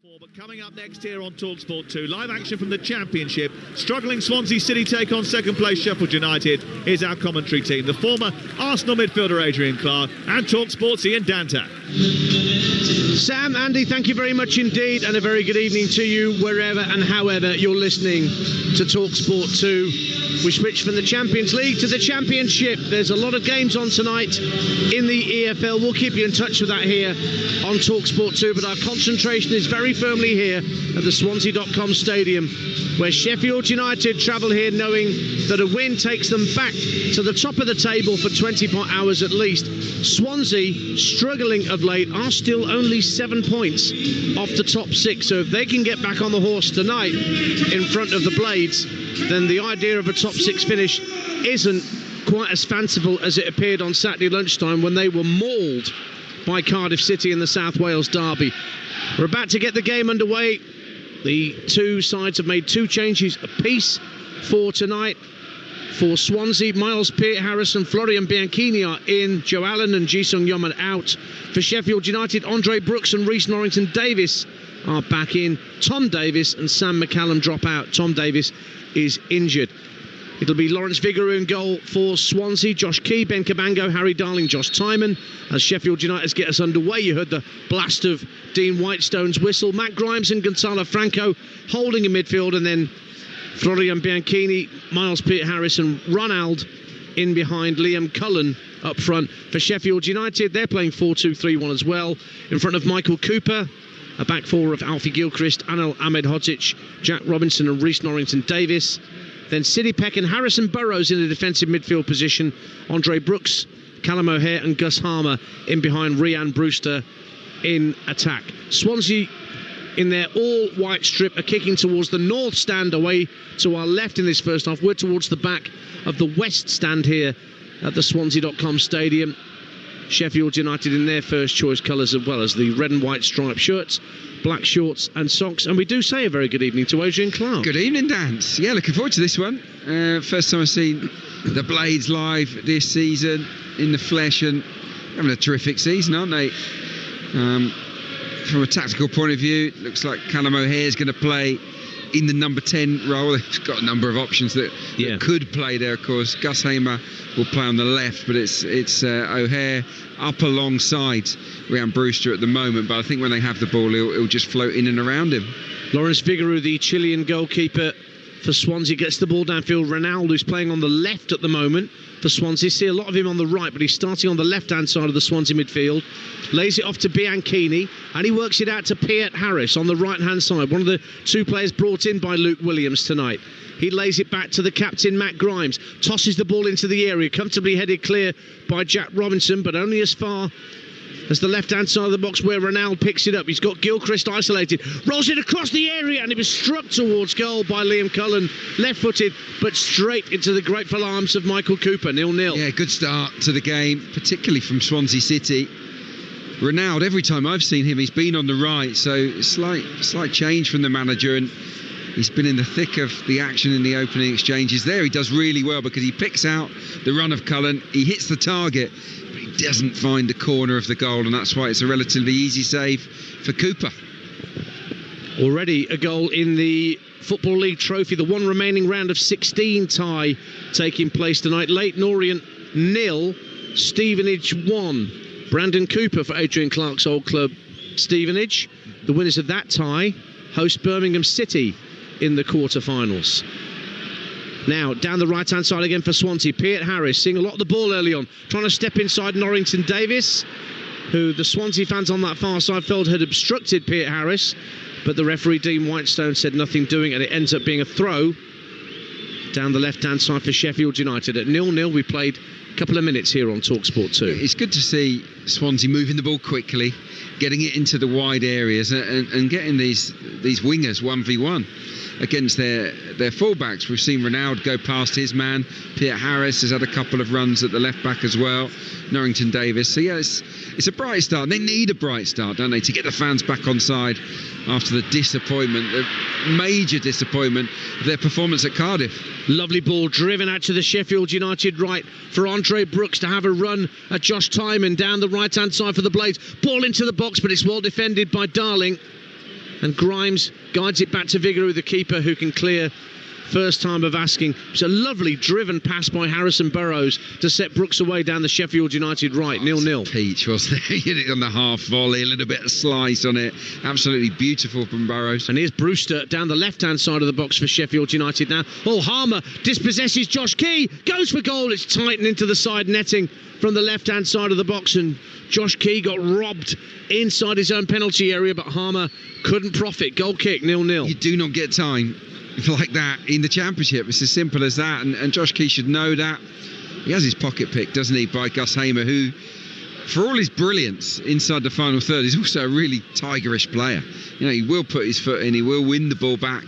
But coming up next here on Talksport 2, live action from the Championship. Struggling Swansea City take on second place Sheffield United. Here's our commentary team, the former Arsenal midfielder Adrian Clark and Talksport's Ian Danta. Sam, Andy, thank you very much indeed, and a very good evening to you wherever and however you're listening to Talksport 2. We switch from the Champions League to the Championship. There's a lot of games on tonight in the EFL. We'll keep you in touch with that here on Talksport 2, but our concentration is very firmly here at the Swansea.com Stadium, where Sheffield United travel here knowing that a win takes them back to the top of the table for 24 hours at least. Swansea, struggling of late, are still only 7 points off the top 6, so if they can get back on the horse tonight in front of the Blades, then the idea of a top 6 finish isn't quite as fanciful as it appeared on Saturday lunchtime when they were mauled by Cardiff City in the South Wales derby. We're about to get the game underway. The two sides have made 2 changes apiece for tonight. For Swansea, Miles Peart-Harris and Florian Bianchini are in. Joe Allen and Ji-Sung Yum are out. For Sheffield United, Andre Brooks and Reece Norrington-Davies are back in. Tom Davies and Sam McCallum drop out. Tom Davies is injured. It'll be Lawrence Vigouroux in goal for Swansea, Josh Key, Ben Cabango, Harry Darling, Josh Timon. As Sheffield United get us underway, you heard the blast of Dean Whitestone's whistle. Matt Grimes and Gonzalo Franco holding in midfield, and then Florian Bianchini, Miles Peart-Harris and Ronald in behind. Liam Cullen up front for Sheffield United. They're playing 4-2-3-1 as well. In front of Michael Cooper, a back four of Alfie Gilchrist, Anel Ahmedhodzic, Jack Robinson and Reece Norrington-Davies. Then Sidney Peck and Harrison Burrows in the defensive midfield position. Andre Brooks, Callum O'Hare and Gus Harmer in behind. Rhian Brewster in attack. Swansea in their all-white strip are kicking towards the north stand away to our left in this first half. We're towards the back of the west stand here at the Swansea.com Stadium. Sheffield United in their first choice colours, as well as the red and white striped shirts, black shorts and socks. And we do say a very good evening to Adrian Clark. Good evening, Dan. Yeah, looking forward to this one. First time I've seen the Blades live this season in the flesh, and having a terrific season, aren't they? From a tactical point of view, it looks like Callum O'Hare is going to play in the number 10 role. They've got a number of options that could play there, of course. Gus Hamer will play on the left, but it's O'Hare up alongside Rhian Brewster at the moment, but I think when they have the ball, he'll just float in and around him. Lawrence Vigouroux, the Chilean goalkeeper for Swansea, gets the ball downfield. Ronaldo, who's playing on the left at the moment for Swansea. See a lot of him on the right, but he's starting on the left-hand side of the Swansea midfield. Lays it off to Bianchini, and he works it out to Peart-Harris on the right-hand side. One of the 2 players brought in by Luke Williams tonight. He lays it back to the captain, Matt Grimes. Tosses the ball into the area, comfortably headed clear by Jack Robinson, but only as far as the left-hand side of the box where Ronaldo picks it up. He's got Gilchrist isolated, rolls it across the area, and it was struck towards goal by Liam Cullen, left-footed, but straight into the grateful arms of Michael Cooper. 0-0. Yeah, good start to the game, particularly from Swansea City. Ronaldo, every time I've seen him, he's been on the right, so slight change from the manager, and he's been in the thick of the action in the opening exchanges there. He does really well because he picks out the run of Cullen, he hits the target, but he doesn't find the corner of the goal, and that's why it's a relatively easy save for Cooper. Already a goal in the Football League Trophy, the one remaining round of 16 tie taking place tonight. Leyton Orient 0, Stevenage 1. Brandon Cooper for Adrian Clark's old club Stevenage. The winners of that tie host Birmingham City in the quarter-finals. Now down the right-hand side again for Swansea. Peart-Harris seeing a lot of the ball early on, trying to step inside Norrington-Davies, who the Swansea fans on that far side felt had obstructed Peart-Harris, but the referee Dean Whitestone said nothing doing, and it ends up being a throw down the left-hand side for Sheffield United. At 0-0, we played a couple of minutes here on Talksport 2. It's good to see Swansea moving the ball quickly, getting it into the wide areas, and getting these wingers 1v1 against their fullbacks. We've seen Ronaldo go past his man. Peart-Harris has had a couple of runs at the left back as well. Norrington-Davies. So yeah, it's a bright start. They need a bright start, don't they, to get the fans back on side after the disappointment, the major disappointment of their performance at Cardiff. Lovely ball driven out to the Sheffield United right for Andre Brooks to have a run at Josh Timon down the right-hand side for the Blades. Ball into the box, but it's well defended by Darling. And Grimes guides it back to Vigouroux, the keeper, who can clear first time of asking. It's a lovely driven pass by Harrison Burrows to set Brooks away down the Sheffield United right, 0-0. Peach, wasn't it? Hit it on the half volley, a little bit of slice on it. Absolutely beautiful from Burrows. And here's Brewster down the left-hand side of the box for Sheffield United now. Oh, Harmer dispossesses Josh Key, goes for goal. It's tightened into the side netting from the left-hand side of the box, and Josh Key got robbed inside his own penalty area, but Harmer couldn't profit. Goal kick, 0-0. You do not get time like that in the Championship. It's as simple as that, and Josh Key should know that. He has his pocket picked, doesn't he, by Gus Hamer, who, for all his brilliance inside the final third, is also a really tigerish player. You know, he will put his foot in, he will win the ball back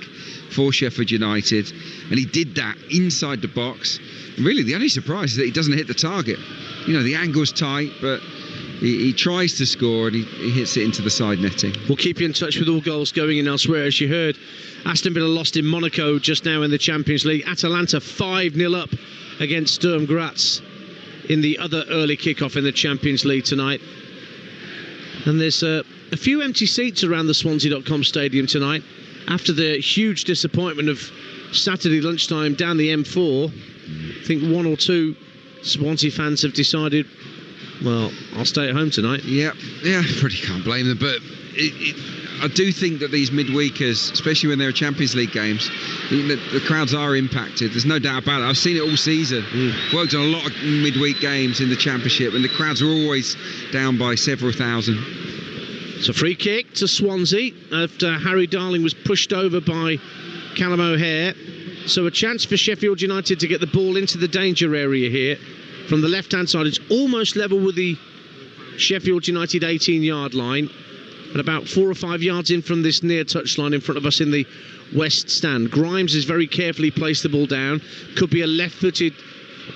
for Sheffield United, and he did that inside the box. And really, the only surprise is that he doesn't hit the target. You know, the angle's tight, but he tries to score, and he hits it into the side netting. We'll keep you in touch with all goals going in elsewhere. As you heard, Aston Villa lost in Monaco just now in the Champions League. Atalanta 5-0 up against Sturm Graz in the other early kick-off in the Champions League tonight. And there's a few empty seats around the Swansea.com stadium tonight after the huge disappointment of Saturday lunchtime down the M4. I think one or two Swansea fans have decided, well, I'll stay at home tonight. Yeah, pretty can't blame them. But I do think that these midweekers, especially when there are Champions League games, the crowds are impacted. There's no doubt about it. I've seen it all season. Worked on a lot of midweek games in the Championship, and the crowds are always down by several thousand. It's a free kick to Swansea after Harry Darling was pushed over by Callum O'Hare. So a chance for Sheffield United to get the ball into the danger area here. From the left-hand side, it's almost level with the Sheffield United 18-yard line, and about 4 or 5 yards in from this near touchline in front of us in the west stand. Grimes has very carefully placed the ball down. Could be a left-footed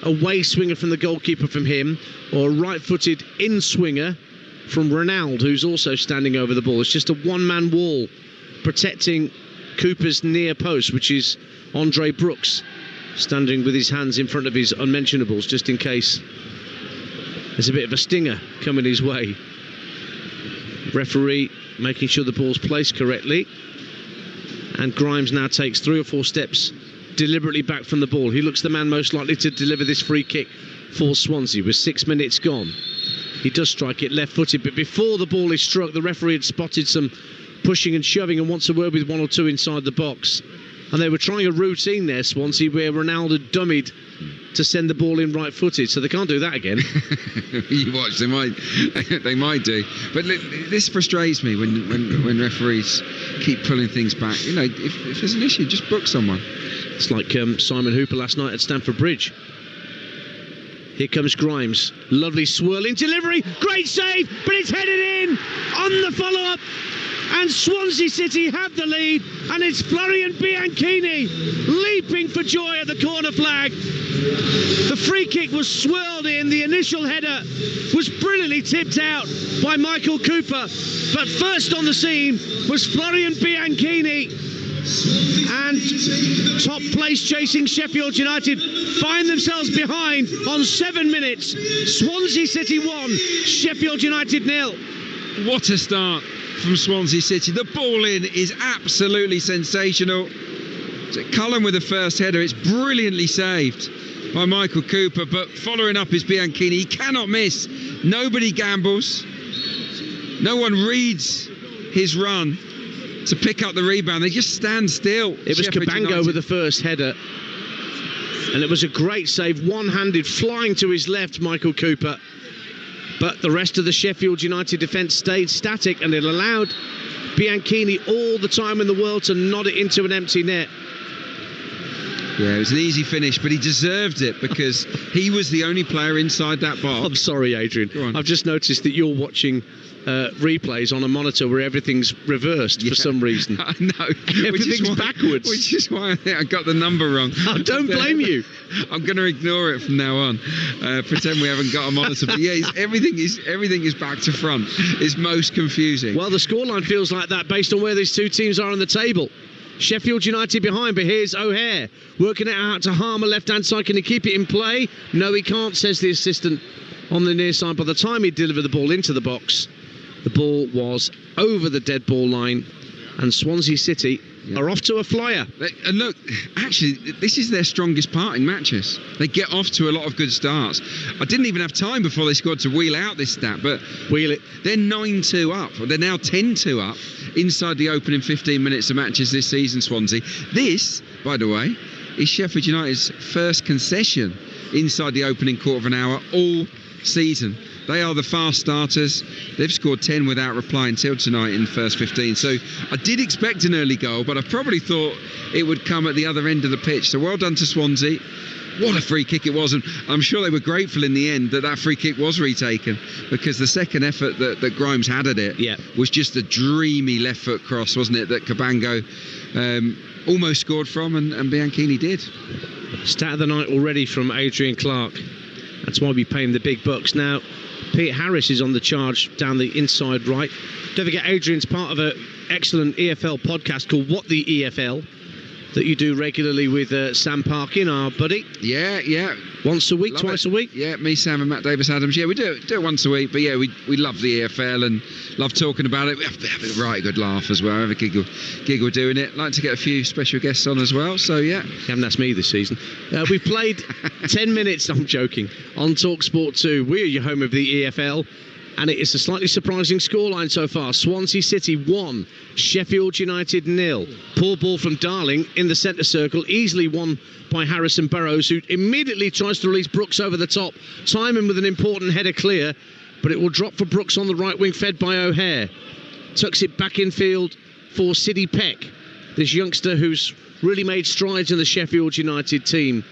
away swinger from the goalkeeper from him, or a right-footed in-swinger from Ronald, who's also standing over the ball. It's just a one-man wall protecting Cooper's near post, which is Andre Brooks, standing with his hands in front of his unmentionables, just in case there's a bit of a stinger coming his way. Referee making sure the ball's placed correctly, and Grimes now takes 3 or 4 steps deliberately back from the ball. He looks the man most likely to deliver this free kick for Swansea with 6 minutes gone. He does strike it left-footed, but before the ball is struck, the referee had spotted some pushing and shoving and wants a word with 1 or 2 inside the box. And they were trying a routine there, Swansea, where Ronaldo dummied to send the ball in right-footed, so they can't do that again. You watch, they might do. But this frustrates me when referees keep pulling things back. You know, if there's an issue, just book someone. It's like Simon Hooper last night at Stamford Bridge. Here comes Grimes. Lovely swirling delivery. Great save, but it's headed in on the follow-up. And Swansea City have the lead, and it's Florian Bianchini leaping for joy at the corner flag. The free kick was swirled in. The initial header was brilliantly tipped out by Michael Cooper, but first on the scene was Florian Bianchini. And top place chasing Sheffield United find themselves behind on 7 minutes. Swansea City 1, Sheffield United 0. What a start from Swansea City. The ball in is absolutely sensational. Cullen with the first header. It's brilliantly saved by Michael Cooper, but following up is Bianchini. He cannot miss. Nobody gambles. No one reads his run to pick up the rebound. They just stand still. It was Cabango with the first header, and it was a great save, one-handed, flying to his left, Michael Cooper. But the rest of the Sheffield United defence stayed static, and it allowed Bianchini all the time in the world to nod it into an empty net. Yeah, it was an easy finish, but he deserved it because he was the only player inside that box. I'm sorry, Adrian. Go on. I've just noticed that you're watching replays on a monitor where everything's reversed for some reason. I know. Everything's backwards. Which is why I think I got the number wrong. I don't blame you. I'm going to ignore it from now on. Pretend we haven't got a monitor. But yeah, everything is back to front. It's most confusing. Well, the scoreline feels like that based on where these two teams are on the table. Sheffield United behind, but here's O'Hare working it out to Harmer, left-hand side. Can he keep it in play? No, he can't, says the assistant on the near side. By the time he delivered the ball into the box, the ball was over the dead ball line And Swansea City are off to a flyer. And look, actually, this is their strongest part in matches. They get off to a lot of good starts. I didn't even have time before they scored to wheel out this stat, but they're 9-2 up. They're now 10-2 up inside the opening 15 minutes of matches this season, Swansea. This, by the way, is Sheffield United's first concession inside the opening quarter of an hour all season. They are the fast starters. They've scored 10 without reply until tonight in the first 15. So I did expect an early goal, but I probably thought it would come at the other end of the pitch. So well done to Swansea. What a free kick it was. And I'm sure they were grateful in the end that free kick was retaken, because the second effort that Grimes had at it was just a dreamy left foot cross, wasn't it, that Cabango almost scored from, and Bianchini did. Stat of the night already from Adrian Clark. That's why we pay him the big bucks. Now, Pete Harris is on the charge down the inside right. Don't forget, Adrian's part of an excellent EFL podcast called What the EFL, that you do regularly with Sam Parkin, our buddy. Yeah. Once a week, twice a week? Yeah, me, Sam and Matt Davis-Adams. Yeah, we do it once a week. But yeah, we love the EFL and love talking about it. We have a right good laugh as well. Have a giggle doing it. Like to get a few special guests on as well. So yeah. You haven't asked me this season. We've played 10 minutes, I'm joking, on Talksport 2. We are your home of the EFL. And it is a slightly surprising scoreline so far. Swansea City 1, Sheffield United 0. Poor ball from Darling in the centre circle, easily won by Harrison Burrows, who immediately tries to release Brooks over the top. Timon with an important header clear, but it will drop for Brooks on the right wing, fed by O'Hare. Tucks it back in field for Sidney Peck, this youngster who's really made strides in the Sheffield United team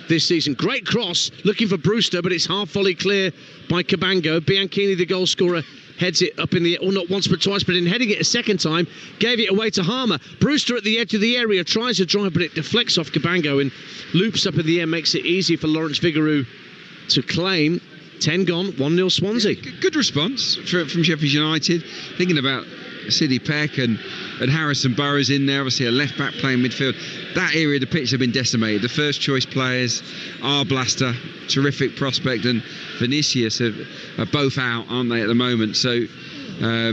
this season. Great cross, looking for Brewster, but it's half volley clear by Cabango. Bianchini, the goal scorer, heads it up in the air, not once but twice, but in heading it a second time, gave it away to Harmer. Brewster at the edge of the area tries a drive, but it deflects off Cabango and loops up in the air, makes it easy for Lawrence Vigouroux to claim. 10 gone, 1-0 Swansea. Yeah, good response from Sheffield United. Thinking about Sidney Peck and Harrison Burrows in there, obviously a left back playing midfield. That area of the pitch have been decimated. The first choice players, Arblaster, terrific prospect, and Vinicius are both out, aren't they, at the moment? So they're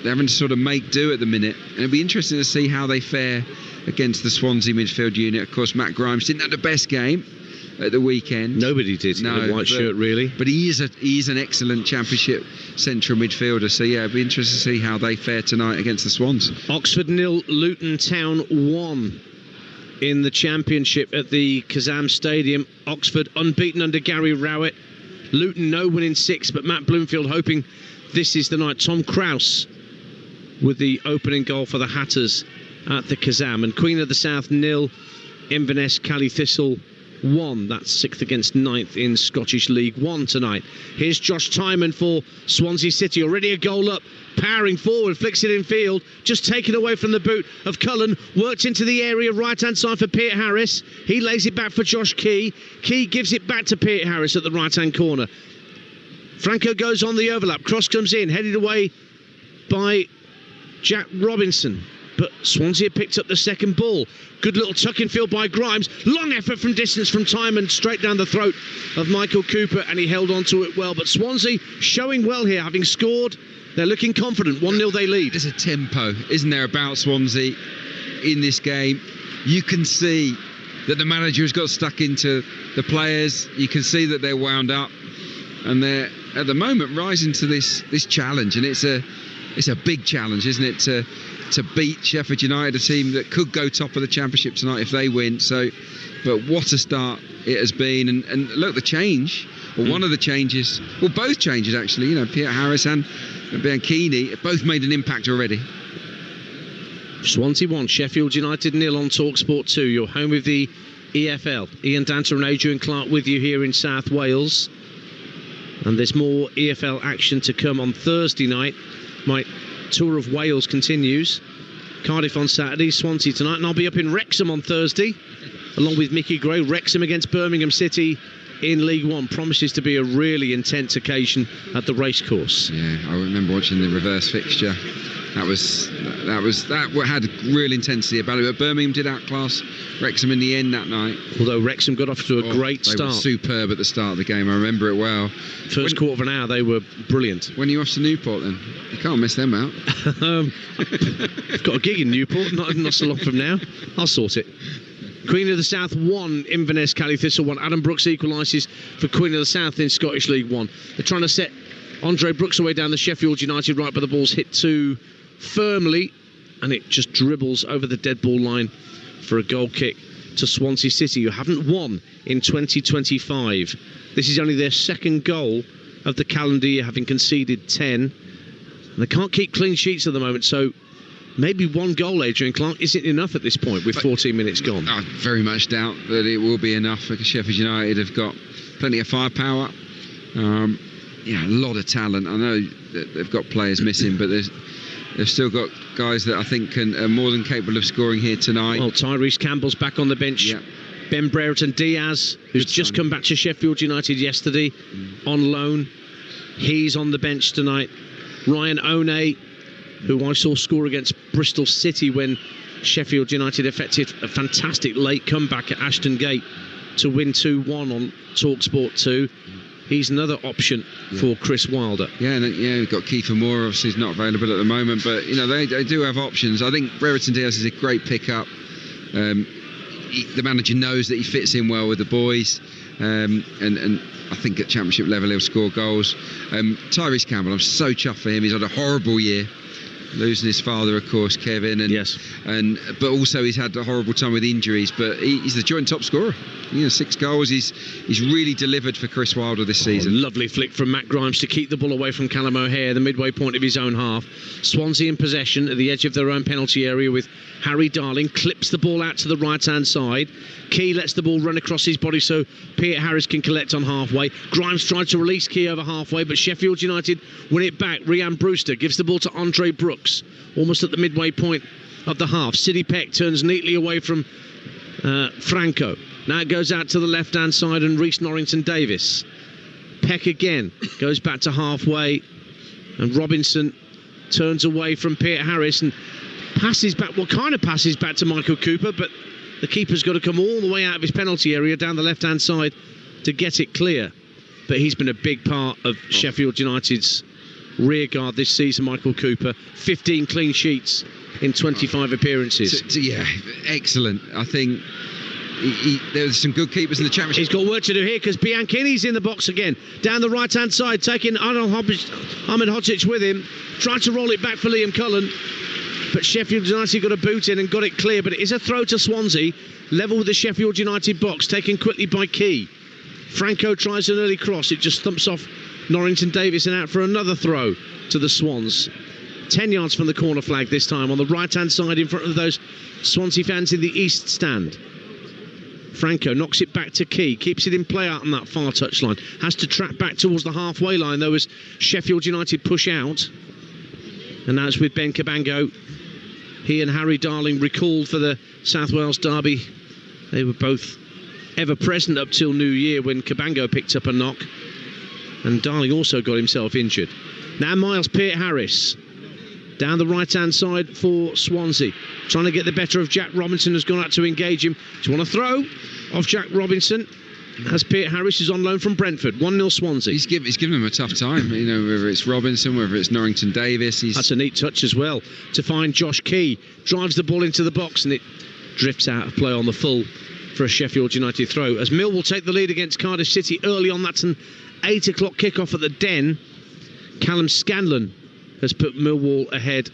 having to sort of make do at the minute. And it'll be interesting to see how they fare against the Swansea midfield unit. Of course, Matt Grimes didn't have the best game at the weekend. Nobody did in a white shirt, really. But he is an excellent Championship central midfielder. So yeah, it'll be interesting to see how they fare tonight against the Swans. Oxford 0, Luton Town 1 in the Championship at the Kazam Stadium. Oxford unbeaten under Gary Rowett. Luton no win in 6, but Matt Bloomfield hoping this is the night. Tom Krause with the opening goal for the Hatters at the Kazam. And Queen of the South 0, Inverness Cali Thistle 1. That's 6th against 9th in Scottish League 1 tonight. Here's Josh Timon for Swansea City, already a goal up, powering forward, flicks it in field, just taken away from the boot of Cullen, worked into the area right hand side for Peter Harris. He lays it back for Josh Key. Key gives it back to Peter Harris at the right hand corner. Franco goes on the overlap, cross comes in, headed away by Jack Robinson. But Swansea picked up the second ball. Good little tuck in field by Grimes. Long effort from distance from Timon, straight down the throat of Michael Cooper, and he held on to it well. But Swansea showing well here, having scored. They're looking confident. 1-0 they lead. There's a tempo, isn't there, about Swansea in this game? You can see that the manager has got stuck into the players. You can see that they're wound up, and they're at the moment rising to this challenge. And it's a big challenge, isn't it, to beat Sheffield United, a team that could go top of the Championship tonight if they win. So, but what a start it has been. And look, the change, or one of the changes, well, both changes actually, you know, Peter Harris and Bianchini both made an impact already. Swansea 1, Sheffield United 0 on Talksport 2. You're home with the EFL. Ian Danter and Adrian Clark with you here in South Wales. And there's more EFL action to come on Thursday night. My tour of Wales continues. Cardiff on Saturday, Swansea tonight, and I'll be up in Wrexham on Thursday along with Mickey Gray. Wrexham against Birmingham City in League One. Promises to be a really intense occasion at the racecourse. Yeah, I remember watching the reverse fixture that had real intensity about it. But Birmingham did outclass Wrexham in the end that night. Although Wrexham got off to a great start. They were superb at the start of the game. I remember it well. First quarter of an hour, they were brilliant. When are you off to Newport then? You can't miss them out. I've got a gig in Newport, not so long from now. I'll sort it. Queen of the South 1, Inverness, Cali Thistle 1. Adam Brooks equalises for Queen of the South in Scottish League 1. They're trying to set Andre Brooks away down the Sheffield United right, but the ball's hit too firmly and it just dribbles over the dead ball line for a goal kick to Swansea City, who haven't won in 2025. This is only their second goal of the calendar year, having conceded 10. And they can't keep clean sheets at the moment, so maybe one goal, Adrian Clark, isn't enough at this point with 14 minutes gone. I very much doubt that it will be enough, because Sheffield United have got plenty of firepower. A lot of talent. I know that they've got players missing, but they've still got guys that I think are more than capable of scoring here tonight. Well, Tyrese Campbell's back on the bench. Yeah. Ben Brereton Diaz, who's just come back to Sheffield United yesterday on loan. He's on the bench tonight. Ryan One, who I saw score against Bristol City when Sheffield United effected a fantastic late comeback at Ashton Gate to win 2-1 on Talksport 2. He's another option for Chris Wilder. We've got Kiefer Moore, obviously he's not available at the moment, but they do have options. I think Brereton Diaz is a great pickup. The manager knows that he fits in well with the boys, and I think at championship level he'll score goals. Tyrese Campbell, I'm so chuffed for him. He's had a horrible year, losing his father, of course, Kevin, but also he's had a horrible time with injuries. But he's the joint top scorer. 6 goals. He's really delivered for Chris Wilder this season. Lovely flick from Matt Grimes to keep the ball away from Callum O'Hare, the midway point of his own half. Swansea in possession at the edge of their own penalty area with Harry Darling. Clips the ball out to the right hand side. Key lets the ball run across his body so Peter Harris can collect on halfway. Grimes tried to release Key over halfway, but Sheffield United win it back. Rhian Brewster gives the ball to Andre Brooks almost at the midway point of the half. Sidney Peck turns neatly away from Franco. Now it goes out to the left hand side and Reece Norrington Davis. Peck again goes back to halfway and Robinson turns away from Peter Harris and passes back to Michael Cooper, but the keeper's got to come all the way out of his penalty area down the left hand side to get it clear. But he's been a big part of Sheffield United's rear guard this season, Michael Cooper. 15 clean sheets in 25 appearances. Excellent. I think there's some good keepers in the championship. He's got work to do here because Bianchini's in the box again. Down the right hand side, taking Ahmed Hodzic with him. Tried to roll it back for Liam Cullen, but Sheffield United got a boot in and got it clear. But it is a throw to Swansea, level with the Sheffield United box, taken quickly by Key. Franco tries an early cross. It just thumps off Norrington Davis and out for another throw to the Swans. 10 yards from the corner flag this time, on the right hand side in front of those Swansea fans in the east stand. Franco knocks it back to Key, keeps it in play out on that far touchline. Has to track back towards the halfway line though as Sheffield United push out. And now it's with Ben Cabango. He and Harry Darling recalled for the South Wales derby. They were both ever present up till New Year when Cabango picked up a knock. And Darling also got himself injured. Now Miles Peart-Harris down the right hand side for Swansea, trying to get the better of Jack Robinson, has gone out to engage him. Do you want to throw off Jack Robinson as Peart-Harris is on loan from Brentford? 1-0 Swansea. He's given them a tough time, whether it's Robinson, whether it's Norrington Davis. That's a neat touch as well to find Josh Key. Drives the ball into the box and it drifts out of play on the full for a Sheffield United throw as Millwall take the lead against Cardiff City early on. That's an 8 o'clock kickoff at the Den. Callum Scanlon has put Millwall ahead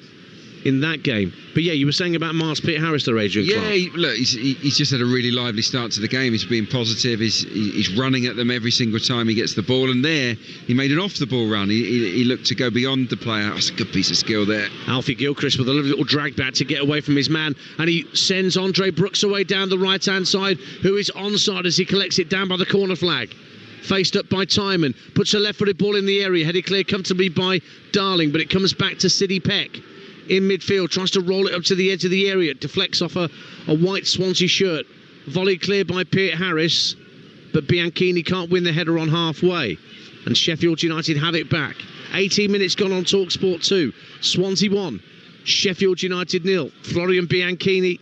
in that game. But you were saying about Miles Peart-Harris there, Adrian Clark. He's just had a really lively start to the game. He's being positive. He's running at them every single time he gets the ball, and there he made an off the ball run. He looked to go beyond the player. That's a good piece of skill there. Alfie Gilchrist with a little drag back to get away from his man, and he sends Andre Brooks away down the right hand side, who is onside as he collects it down by the corner flag. Faced up by Timon, puts a left-footed ball in the area, headed clear comfortably by Darling, but it comes back to Sidney Peck in midfield, tries to roll it up to the edge of the area, deflects off a white Swansea shirt, volleyed clear by Peart-Harris, but Bianchini can't win the header on halfway, and Sheffield United have it back. 18 minutes gone on Talksport 2, Swansea 1, Sheffield United 0. Florian Bianchini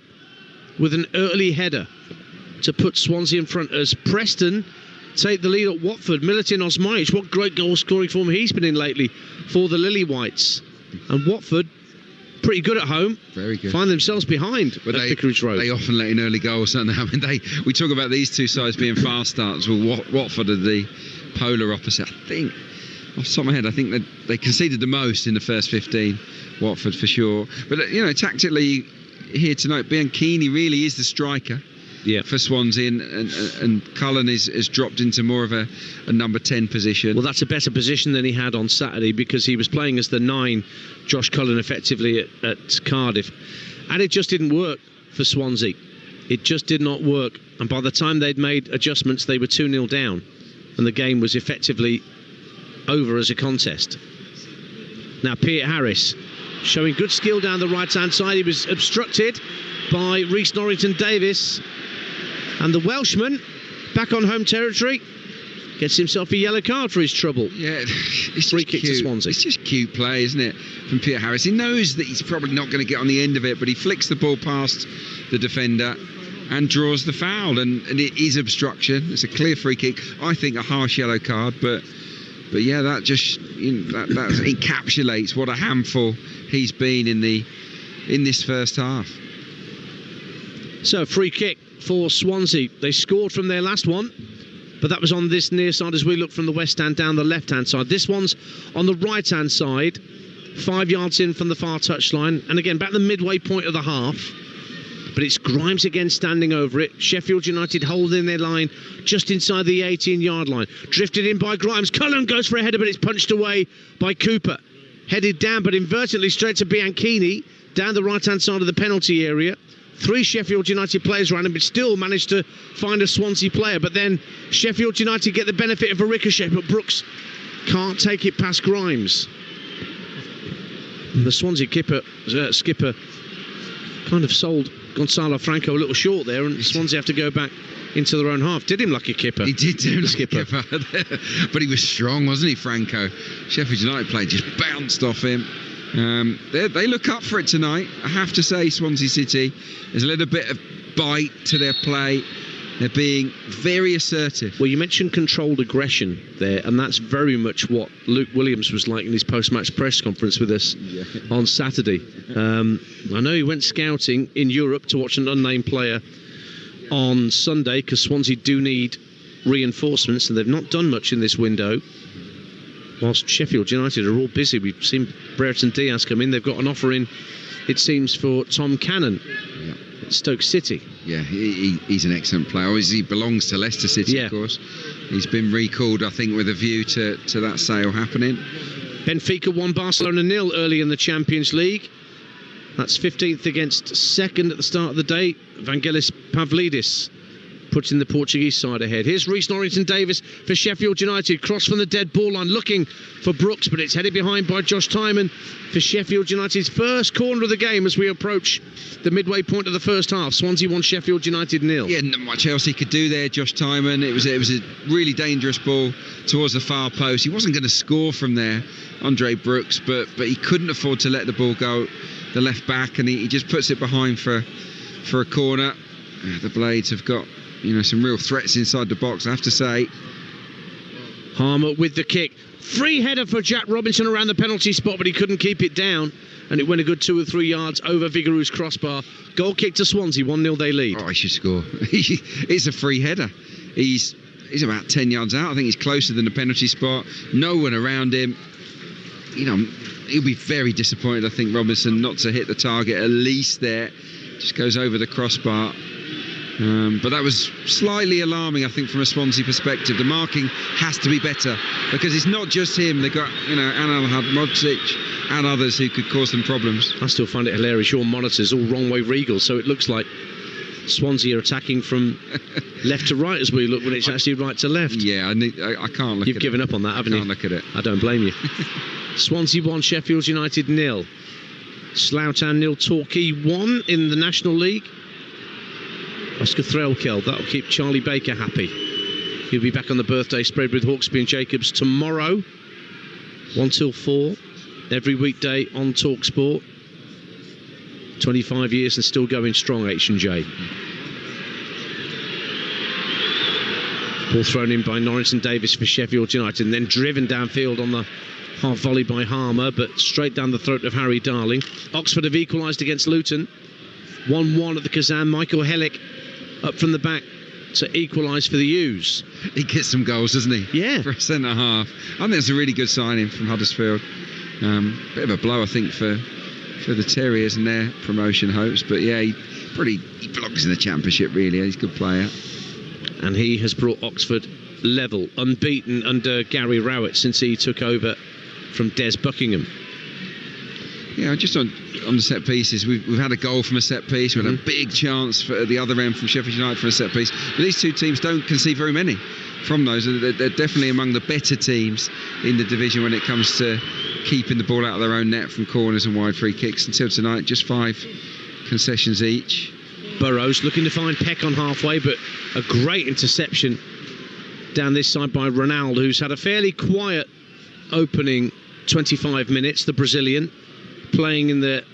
with an early header to put Swansea in front as Preston take the lead at Watford. Milutin Osmaic, what great goal scoring form he's been in lately for the Lily Whites. And Watford, pretty good at home. Very good. Find themselves behind at Vicarage Road. They often let in early goals, don't they? I mean, we talk about these two sides being fast starts. Well, Watford are the polar opposite. I think, off the top of my head, I think that they conceded the most in the first 15. Watford for sure. But tactically here tonight, Bianchini really is the striker. Yeah. For Swansea, and Cullen has dropped into more of a number 10 position. Well, that's a better position than he had on Saturday, because he was playing as the 9, Josh Cullen, effectively at Cardiff, and it just didn't work for Swansea. It just did not work, and by the time they'd made adjustments, they were 2-0 down, and the game was effectively over as a contest. Now Peter Harris showing good skill down the right hand side. He was obstructed by Rhys Norrington-Davis, and the Welshman, back on home territory, gets himself a yellow card for his trouble. Yeah, it's free kick cute. To Swansea. It's just cute play, isn't it, from Peter Harris? He knows that he's probably not going to get on the end of it, but he flicks the ball past the defender and draws the foul, and it is obstruction. It's a clear free kick. I think a harsh yellow card, but yeah, that just that encapsulates what a handful he's been in this first half. So free kick for Swansea. They scored from their last one, but that was on this near side as we look from the west stand down the left hand side. This one's on the right hand side, 5 yards in from the far touchline, and again back the midway point of the half, but it's Grimes again standing over it. Sheffield United holding their line just inside the 18-yard line. Drifted in by Grimes. Cullen goes for a header, but it's punched away by Cooper. Headed down, but invertedly straight to Bianchini down the right hand side of the penalty area. 3 Sheffield United players around him, but still managed to find a Swansea player. But then Sheffield United get the benefit of a ricochet, but Brooks can't take it past Grimes. And the Swansea skipper kind of sold Gonzalo Franco a little short there, and Swansea have to go back into their own half. Did him like a kipper. He did do the skipper. But he was strong, wasn't he, Franco? Sheffield United player just bounced off him. They look up for it tonight, I have to say. Swansea City, there's a little bit of bite to their play. They're being very assertive. Well, you mentioned controlled aggression there, and that's very much what Luke Williams was like in his post-match press conference with us on Saturday. I know he went scouting in Europe to watch an unnamed player on Sunday, because Swansea do need reinforcements, and they've not done much in this window. Whilst Sheffield United are all busy. We've seen Brereton Diaz come in. They've got an offer in, it seems, for Tom Cannon at Stoke City. Yeah, he's an excellent player. He belongs to Leicester City, of course. He's been recalled, I think, with a view to that sale happening. Benfica won Barcelona 0 early in the Champions League. That's 15th against 2nd at the start of the day. Vangelis Pavlidis putting the Portuguese side ahead. Here's Rhys Norrington-Davis for Sheffield United. Cross from the dead ball line, looking for Brooks, but it's headed behind by Josh Tymon for Sheffield United's first corner of the game as we approach the midway point of the first half. Swansea won, Sheffield United 0. Yeah, not much else he could do there, Josh Tymon. It was a really dangerous ball towards the far post. He wasn't going to score from there, Andre Brooks, but he couldn't afford to let the ball go the left back, and he just puts it behind for a corner. The Blades have got some real threats inside the box, I have to say. Harmer with the kick. Free header for Jack Robinson around the penalty spot, but he couldn't keep it down, and it went a good 2 or 3 yards over Vigouroux's crossbar. Goal kick to Swansea, 1-0 they lead. Oh, he should score. It's a free header. He's about 10 yards out. I think he's closer than the penalty spot. No one around him. He'll be very disappointed, I think, Robinson, not to hit the target at least there. Just goes over the crossbar. But that was slightly alarming, I think, from a Swansea perspective. The marking has to be better, because it's not just him. They've got, Anel Hadmodzic and others who could cause them problems. I still find it hilarious. Your monitor's all wrong way Regal, so it looks like Swansea are attacking from left to right as we look, when it's actually right to left. Yeah, I can't look at it. You've given up on that, haven't you? I can't look at it. I don't blame you. Swansea 1, Sheffield United 0. Slough 0, Torquay 1 in the National League. Oscar Threlkel, that'll keep Charlie Baker happy. He'll be back on the birthday spread with Hawksby and Jacobs tomorrow, 1 till 4, every weekday on Talksport. 25 years and still going strong, H&J. Ball thrown in by Norrington Davis for Sheffield United, and then driven downfield on the half volley by Harmer, but straight down the throat of Harry Darling. Oxford have equalised against Luton. 1-1 at the Kazan. Michael Hellick up from the back to equalise for the U's. He gets some goals, doesn't he? Yeah. For a centre half. I think it's a really good signing from Huddersfield. Bit of a blow, I think, for the Terriers and their promotion hopes. But yeah, he belongs in the Championship, really. He's a good player. And he has brought Oxford level, unbeaten under Gary Rowett since he took over from Des Buckingham. Yeah, just on the set pieces, we've had a goal from a set piece. We had a big chance for the other end from Sheffield United for a set piece. But these two teams don't concede very many from those. They're definitely among the better teams in the division when it comes to keeping the ball out of their own net from corners and wide free kicks. Until tonight, just 5 concessions each. Burrows looking to find Peck on halfway, but a great interception down this side by Ronaldo, who's had a fairly quiet opening 25 minutes, the Brazilian, playing in the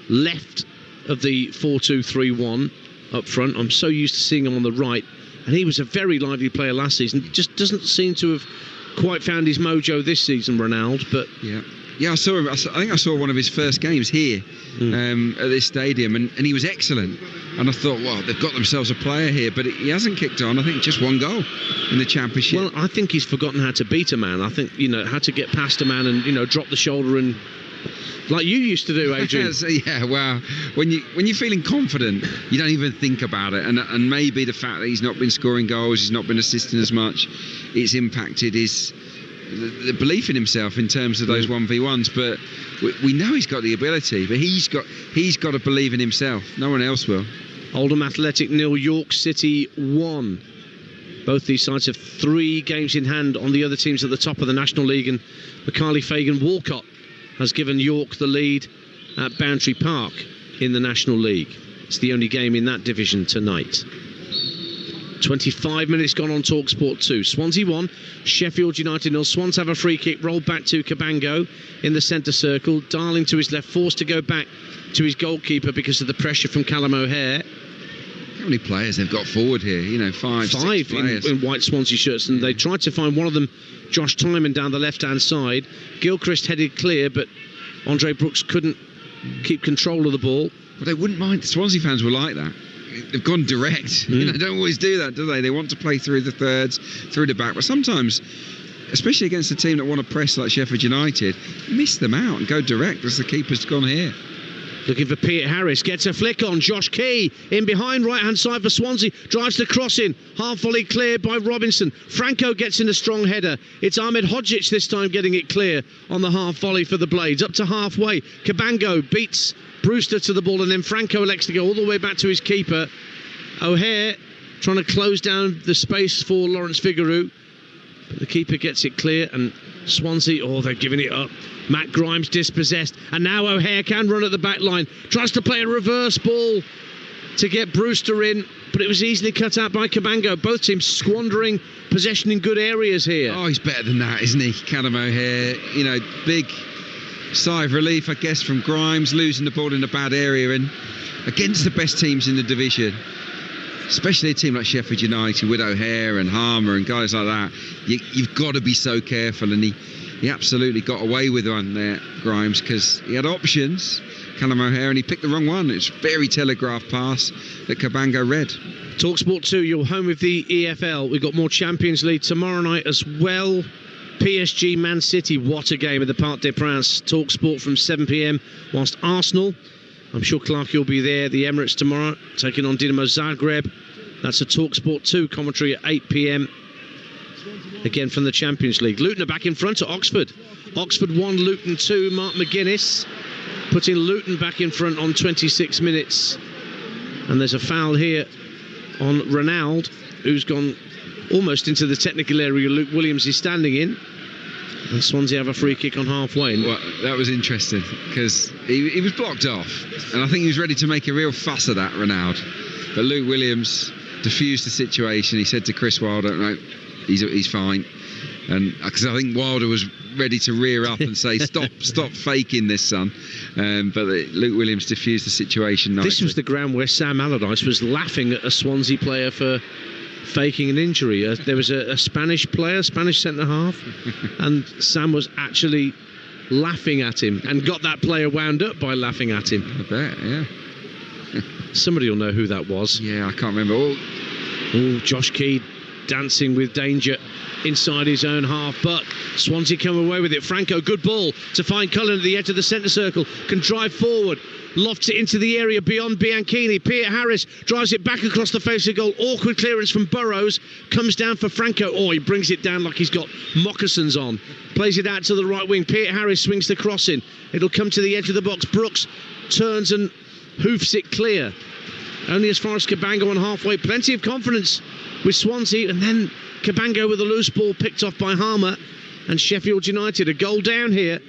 left of the 4-2-3-1 up front. I'm so used to seeing him on the right, and he was a very lively player last season. Just doesn't seem to have quite found his mojo this season, Ronaldo. But yeah, I saw him. I think I saw one of his first games here at this stadium, and he was excellent. And I thought, well, they've got themselves a player here, but he hasn't kicked on. I think just 1 goal in the Championship. Well, I think he's forgotten how to beat a man. I think, how to get past a man and, drop the shoulder and, like you used to do, Adrian. Yeah, well, when you're feeling confident, you don't even think about it. And maybe the fact that he's not been scoring goals, he's not been assisting as much, it's impacted the belief in himself in terms of those 1v1s. But we know he's got the ability, but he's got to believe in himself. No one else will. Oldham Athletic 0, York City 1. Both these sides have 3 games in hand on the other teams at the top of the National League, and Macaulay Fagan Walcott has given York the lead at Boundary Park in the National League. It's the only game in that division tonight. 25 minutes gone on Talksport 2. Swansea 1, Sheffield United 0. Swans have a free kick, rolled back to Cabango in the centre circle. Darling to his left, forced to go back to his goalkeeper because of the pressure from Callum O'Hare. How many players they've got forward here? 5 players in white Swansea shirts, and they tried to find one of them, Josh Timon, down the left-hand side. Gilchrist headed clear, but Andre Brooks couldn't keep control of the ball. Well, they wouldn't mind. Swansea fans were like that. They've gone direct. They don't always do that, do they? They want to play through the thirds, through the back, but sometimes, especially against a team that want to press like Sheffield United, miss them out and go direct as the keeper's gone here. Looking for Peter Harris, gets a flick on. Josh Key in behind, right-hand side for Swansea, drives the cross in, half volley cleared by Robinson. Franco gets in a strong header. It's Ahmed Hodgic this time getting it clear on the half volley for the Blades. Up to halfway, Cabango beats Brewster to the ball, and then Franco elects to go all the way back to his keeper. O'Hare trying to close down the space for Lawrence Figueroa, but the keeper gets it clear, and Swansea, they're giving it up. Matt Grimes dispossessed, and now O'Hare can run at the back line, tries to play a reverse ball to get Brewster in, but it was easily cut out by Cabango. Both teams squandering possession in good areas here. Oh, he's better than that, isn't he? Callum O'Hare, big sigh of relief, I guess, from Grimes, losing the ball in a bad area, and against the best teams in the division, especially a team like Sheffield United with O'Hare and Harmer and guys like that, you've got to be so careful. And he absolutely got away with one there, Grimes, because he had options, Callum O'Hare, and he picked the wrong one. It's a very telegraphed pass that Cabango read. Talksport 2, you're home with the EFL. We've got more Champions League tomorrow night as well. PSG Man City, what a game at the Parc des Princes. Talksport from 7 p.m, whilst Arsenal, I'm sure Clark will be there, the Emirates tomorrow, taking on Dinamo Zagreb. That's a Talksport 2 commentary at 8 p.m, again from the Champions League. Luton are back in front at Oxford. Oxford 1, Luton 2. Mark McGuinness putting Luton back in front on 26 minutes. And there's a foul here on Ronaldo, who's gone almost into the technical area Luke Williams is standing in. And Swansea have a free kick on halfway. Well, that was interesting because he was blocked off, and I think he was ready to make a real fuss of that, Ronaldo. But Luke Williams diffused the situation. He said to Chris Wilder, "No, he's fine. And because I think Wilder was ready to rear up and say, stop faking this, son. But Luke Williams diffused the situation nicely. This was the ground where Sam Allardyce was laughing at a Swansea player for faking an injury. There was a Spanish player, Spanish centre-half, and Sam was actually laughing at him and got that player wound up by laughing at him. I bet, yeah. Somebody will know who that was. Yeah, I can't remember. Oh, Josh Key dancing with danger inside his own half, but Swansea come away with it. Franco, good ball to find Cullen at the edge of the centre circle, can drive forward, lofts it into the area beyond Bianchini. Peter Harris drives it back across the face of goal. Awkward clearance from Burrows, comes down for Franco. Oh, he brings it down like he's got moccasins on. Plays it out to the right wing. Peter Harris swings the cross in. It'll come to the edge of the box. Brooks turns and hoofs it clear. Only as far as Cabango on halfway. Plenty of confidence with Swansea, and then Cabango with a loose ball picked off by Harmer, and Sheffield United a goal down here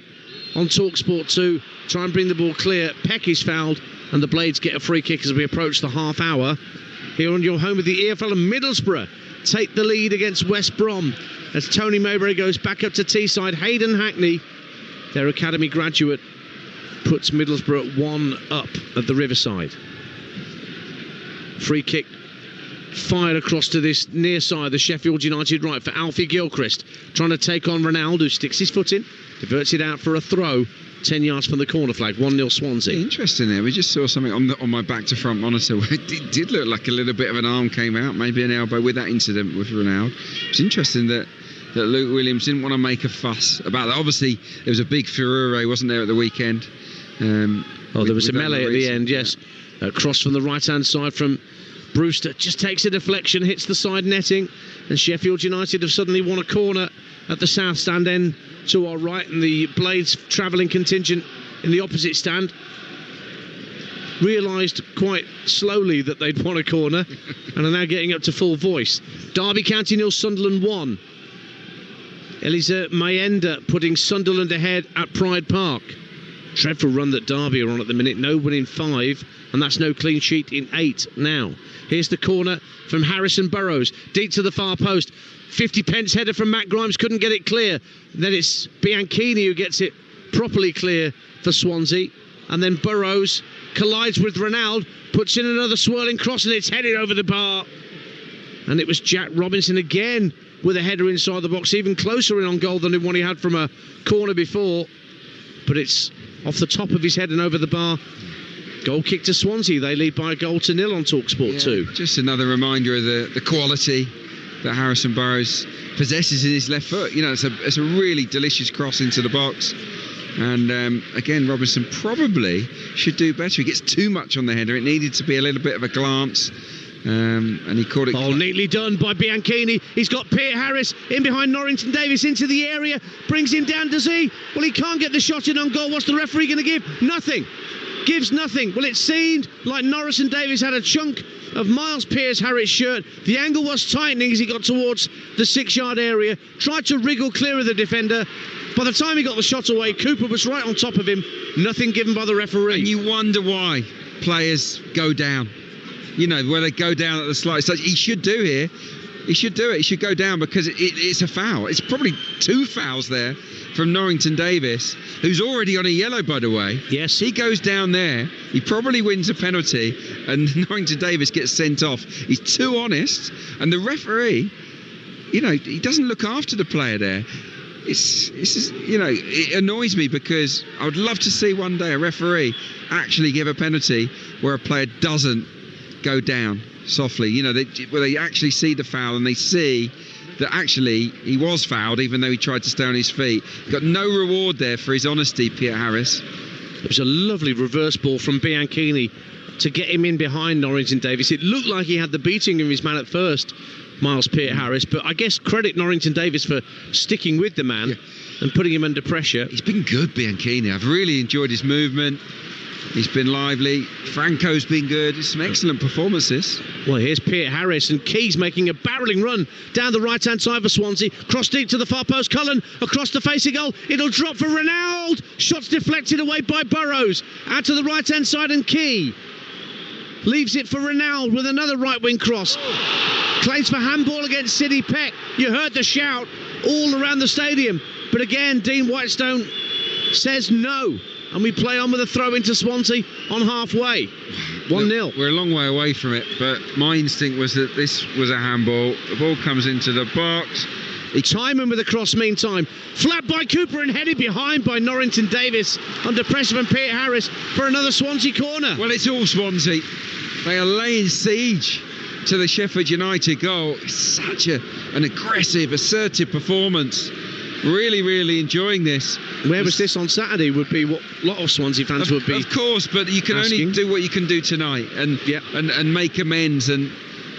on Talksport 2. Try and bring the ball clear. Peck is fouled, and the Blades get a free kick as we approach the half hour here on your home of the EFL. And Middlesbrough take the lead against West Brom as Tony Mowbray goes back up to Teesside. Hayden Hackney, their academy graduate, puts Middlesbrough 1 up at the Riverside. Free kick fired across to this near side, the Sheffield United right, for Alfie Gilchrist, trying to take on Ronaldo, who sticks his foot in, diverts it out for a throw 10 yards from the corner flag. 1-0 Swansea. Interesting there. We just saw something on my back to front monitor where it did look like a little bit of an arm came out, maybe an elbow, with that incident with Ronaldo. It's interesting that Luke Williams didn't want to make a fuss about that. Obviously there was a big furore, wasn't there, at the weekend? There was a melee at the end, yes. Yeah. A cross from the right hand side from Brewster, just takes a deflection, hits the side netting, and Sheffield United have suddenly won a corner at the south stand end to our right, and the Blades travelling contingent in the opposite stand realised quite slowly that they'd won a corner and are now getting up to full voice. Derby County 0, Sunderland 1. Elisa Mayenda putting Sunderland ahead at Pride Park. Dreadful run that Derby are on at the minute. No win in 5, and that's no clean sheet in 8 now. Here's the corner from Harrison Burrows, deep to the far post. 50-pence header from Matt Grimes, couldn't get it clear. Then it's Bianchini who gets it properly clear for Swansea. And then Burrows collides with Ronaldo, puts in another swirling cross, and it's headed over the bar. And it was Jack Robinson again with a header inside the box, even closer in on goal than the one he had from a corner before. But it's off the top of his head and over the bar. Goal kick to Swansea. They lead by 1-0 on Talksport 2. Just another reminder of the quality that Harrison Burrows possesses in his left foot. You know, it's a really delicious cross into the box. And again, Robinson probably should do better. He gets too much on the header. It needed to be a little bit of a glance. And he caught it. Oh, neatly done by Bianchini. He's got Peter Harris in behind Norrington Davis into the area. Brings him down, does he? Well, he can't get the shot in on goal. What's the referee going to give? Nothing. Gives nothing. Well, it seemed like Norris and Davis had a chunk of Miles Pearce-Harris' shirt. The angle was tightening as he got towards the 6-yard area. Tried to wriggle clear of the defender. By the time he got the shot away, Cooper was right on top of him. Nothing given by the referee. And you wonder why players go down. You know, where they go down at the slightest touch. He should do here. He should do it. He should go down because it's a foul. It's probably 2 fouls there from Norrington Davis, who's already on a yellow, by the way. Yes. He goes down there. He probably wins a penalty, and Norrington Davis gets sent off. He's too honest, and the referee, you know, he doesn't look after the player there. It's you know, it annoys me because I would love to see one day a referee actually give a penalty where a player doesn't go down softly, you know, where they actually see the foul and they see that actually he was fouled even though he tried to stay on his feet. He got no reward there for his honesty, Peter Harris. It was a lovely reverse ball from Bianchini to get him in behind Norrington Davis. It looked like he had the beating of his man at first, Miles Peter Harris, but I guess credit Norrington Davis for sticking with the man and putting him under pressure. He's been good, Bianchini. I've really enjoyed his movement. He's been lively. Franco's been good. Some excellent performances. Well, here's Peter Harris, and Keyes making a barrelling run down the right-hand side for Swansea. Cross deep to the far post. Cullen across the face of goal. It'll drop for Ronaldo. Shots deflected away by Burrows. Out to the right-hand side, and Key leaves it for Ronaldo with another right-wing cross. Claims for handball against Sidney Peck. You heard the shout all around the stadium. But again, Dean Whitestone says no. And we play on with a throw into Swansea on halfway. 1-0. We're a long way away from it, but my instinct was that this was a handball. The ball comes into the box. Timon with a cross meantime. Flapped by Cooper and headed behind by Norrington Davis under pressure from Peter Harris for another Swansea corner. Well, it's all Swansea. They are laying siege to the Sheffield United goal. It's such an aggressive, assertive performance. Really, really enjoying this. Where was this on Saturday would be what a lot of Swansea fans would be. Of course, but you can only do what you can do tonight and make amends. And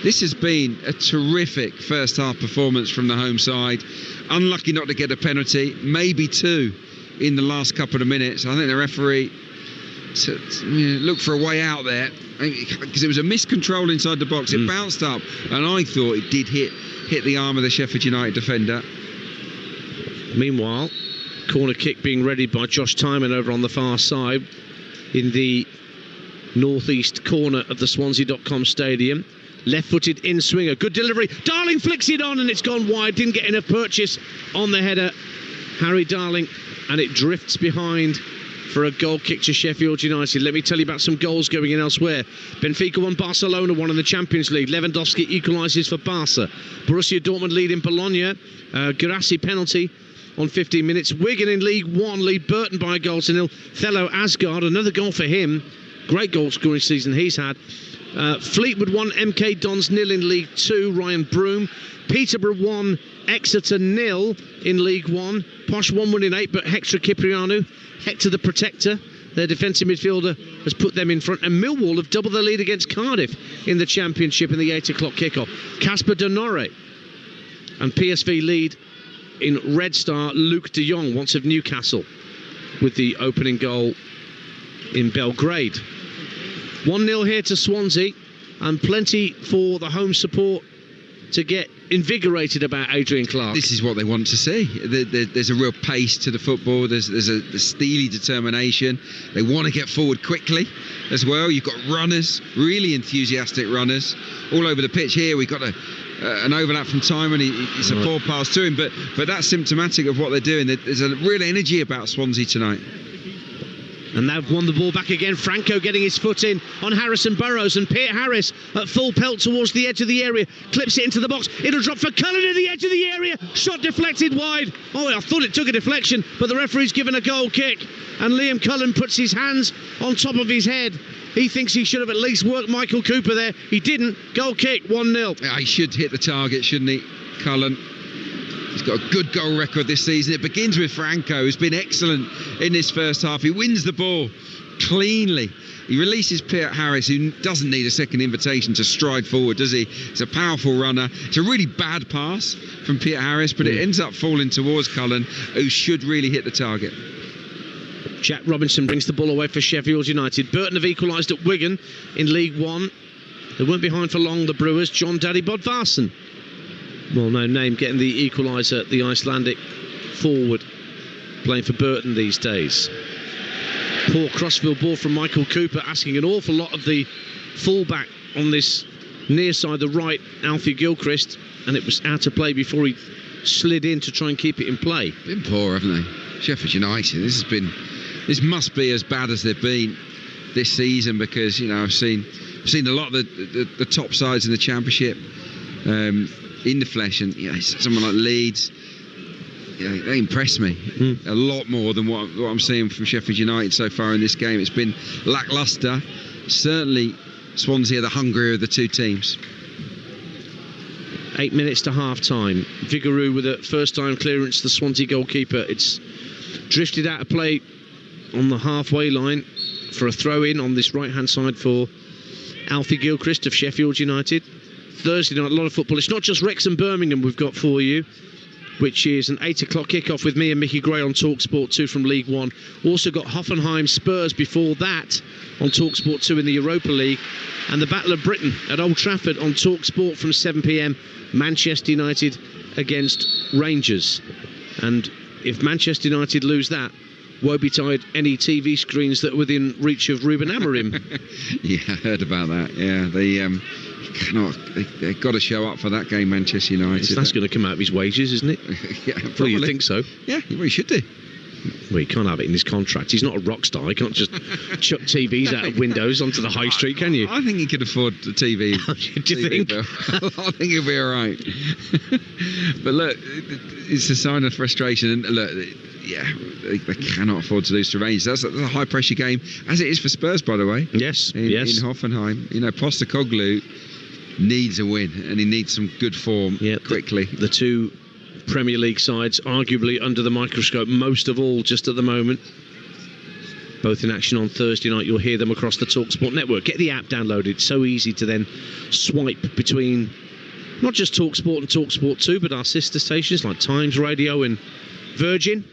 this has been a terrific first half performance from the home side. Unlucky not to get a penalty, maybe two in the last couple of minutes. I think the referee looked for a way out there because it was a miscontrol inside the box. It bounced up, and I thought it did hit the arm of the Sheffield United defender. Meanwhile, corner kick being readied by Josh Timon over on the far side in the northeast corner of the Swansea.com stadium. Left-footed in-swinger, good delivery. Darling flicks it on and it's gone wide. Didn't get enough purchase on the header. Harry Darling, and it drifts behind for a goal kick to Sheffield United. Let me tell you about some goals going in elsewhere. Benfica won, Barcelona won in the Champions League. Lewandowski equalises for Barca. Borussia Dortmund lead in Bologna. Guirassy penalty on 15 minutes. Wigan in League One lead Burton by a goal to nil. Thello Asgard, another goal for him. Great goal scoring season he's had. Fleetwood won, MK Dons 0 in League 2. Ryan Broom. Peterborough 1, Exeter 0 in League 1. Posh 1 in 8, but Hector Cipriano, Hector the Protector, their defensive midfielder, has put them in front. And Millwall have doubled their lead against Cardiff in the Championship in the 8 o'clock kickoff. Casper Donore and PSV lead in Red Star. Luke de Jong, once of Newcastle, with the opening goal in Belgrade. 1-0 here to Swansea, and plenty for the home support to get invigorated about Adrian Clarke. This is what they want to see. There's a real pace to the football. There's a steely determination. They want to get forward quickly as well. You've got runners, really enthusiastic runners all over the pitch. Here we've got an overlap from Timon. It's a poor pass to him, but that's symptomatic of what they're doing. There's a real energy about Swansea tonight. And they've won the ball back again. Franco getting his foot in on Harrison Burrows, and Peter Harris at full pelt towards the edge of the area, clips it into the box. It'll drop for Cullen at the edge of the area. Shot deflected wide. Oh, I thought it took a deflection, but the referee's given a goal kick, and Liam Cullen puts his hands on top of his head. He thinks he should have at least worked Michael Cooper there. He didn't. Goal kick, 1-0. Yeah, he should hit the target, shouldn't he, Cullen? He's got a good goal record this season. It begins with Franco, who's been excellent in this first half. He wins the ball cleanly. He releases Peter Harris, who doesn't need a second invitation to stride forward, does he? It's a powerful runner. It's a really bad pass from Peter Harris, but it ends up falling towards Cullen, who should really hit the target. Jack Robinson brings the ball away for Sheffield United. Burton have equalised at Wigan in League One. They weren't behind for long, the Brewers. John Daddy Bodvarsson, well-known name, getting the equaliser, the Icelandic forward, playing for Burton these days. Poor crossfield ball from Michael Cooper, asking an awful lot of the fullback on this near side, the right, Alfie Gilchrist, and it was out of play before he slid in to try and keep it in play. Been poor, haven't they? Sheffield United, this must be as bad as they've been this season, because, you know, I've seen a lot of the top sides in the Championship in the flesh, and, you know, someone like Leeds, you know, they impress me a lot more than what I'm seeing from Sheffield United so far in this game. It's been lacklustre. Certainly Swansea are the hungrier of the two teams. 8 minutes to half time. Vigouroux with a first time clearance, the Swansea goalkeeper. It's drifted out of play on the halfway line for a throw in on this right hand side for Alfie Gilchrist of Sheffield United. Thursday night, a lot of football. It's not just Wrexham Birmingham we've got for you, which is an 8 o'clock kickoff with me and Mickey Gray on Talksport 2 from League One. Also got Hoffenheim Spurs before that on Talksport 2 in the Europa League, and the Battle of Britain at Old Trafford on Talksport from 7 p.m. Manchester United against Rangers. And if Manchester United lose that, woe betide any TV screens that are within reach of Ruben Amorim. Yeah, I heard about that. Yeah, they've got to show up for that game, Manchester United. That's going to come out of his wages, isn't it? Yeah, probably. Well, you think so? Yeah, well, he should do. Well, he can't have it in his contract. He's not a rock star. He can't just chuck TVs out of windows onto the high street, can you? I think he could afford the TV. Do you think? Bill. I think he'll be all right. But look, it's a sign of frustration. And look, yeah, they cannot afford to lose to Rangers. That's a high pressure game, as it is for Spurs, by the way. Yes, in Hoffenheim. You know, Postecoglou needs a win, and he needs some good form quickly. The two Premier League sides arguably under the microscope most of all just at the moment, both in action on Thursday night. You'll hear them across the Talksport network. Get the app downloaded. It's so easy to then swipe between not just Talksport and Talksport 2, but our sister stations like Times Radio and Virgin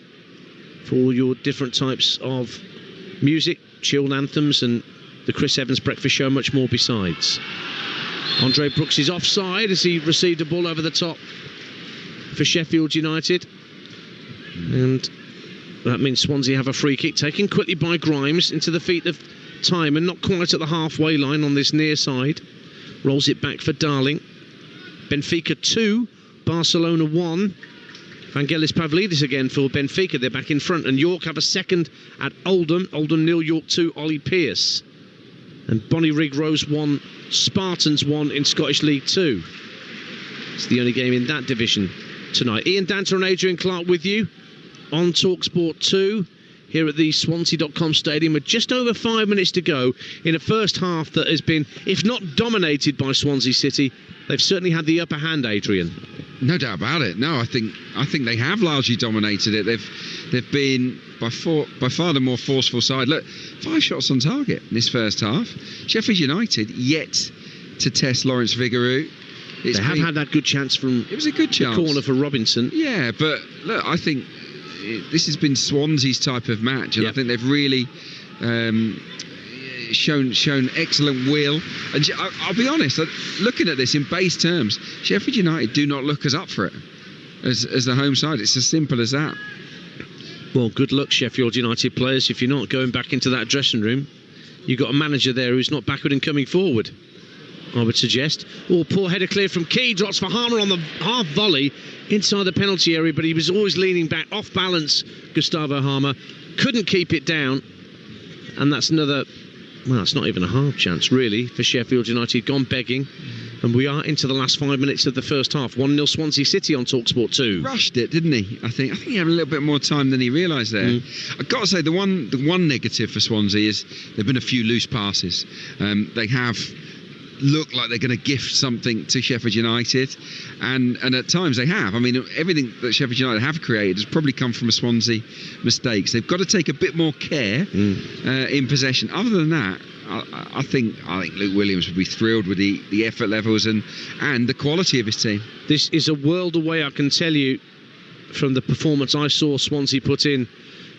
for all your different types of music, chilled anthems, and the Chris Evans Breakfast Show, much more besides. Andre Brooks is offside as he received a ball over the top for Sheffield United, and that means Swansea have a free kick taken quickly by Grimes into the feet of Timon, not quite at the halfway line on this near side. Rolls it back for Darling. Benfica 2, Barcelona 1. Vangelis Pavlidis again for Benfica. They're back in front, and York have a second at Oldham 0, York 2, Ollie Pearce. And Bonnyrigg Rose 1, Spartans 1 in Scottish League 2. It's the only game in that division tonight. Ian Danter and Adrian Clark with you on Talksport 2 here at the Swansea.com Stadium with just over 5 minutes to go in a first half that has been, if not dominated by Swansea City, they've certainly had the upper hand, Adrian. No doubt about it. No, I think they have largely dominated it. They've been by far the more forceful side. Look, 5 shots on target in this first half. Sheffield United yet to test Lawrence Vigouroux. They have had that good chance from it was a good chance. The corner for Robinson. Yeah, but look, I think this has been Swansea's type of match, and I think they've really shown excellent will. And I'll be honest, looking at this in base terms, Sheffield United do not look as up for it as the home side. It's as simple as that. Well, good luck, Sheffield United players, if you're not going back into that dressing room. You've got a manager there who's not backward and coming forward, I would suggest. Oh, poor header clear from Key, drops for Harmer on the half volley inside the penalty area, but he was always leaning back, off balance. Gustavo Harmer couldn't keep it down, and that's another, well, it's not even a half chance really for Sheffield United, gone begging. And we are into the last 5 minutes of the first half. 1-0 Swansea City on Talksport 2. Rushed it, didn't he? I think he had a little bit more time than he realised there. I've got to say, the one negative for Swansea is there've been a few loose passes. They have looked like they're going to gift something to Sheffield United, and at times they have. I mean, everything that Sheffield United have created has probably come from a Swansea mistakes. They've got to take a bit more care in possession. Other than that, I think Luke Williams would be thrilled with the effort levels and the quality of his team. This is a world away, I can tell you, from the performance I saw Swansea put in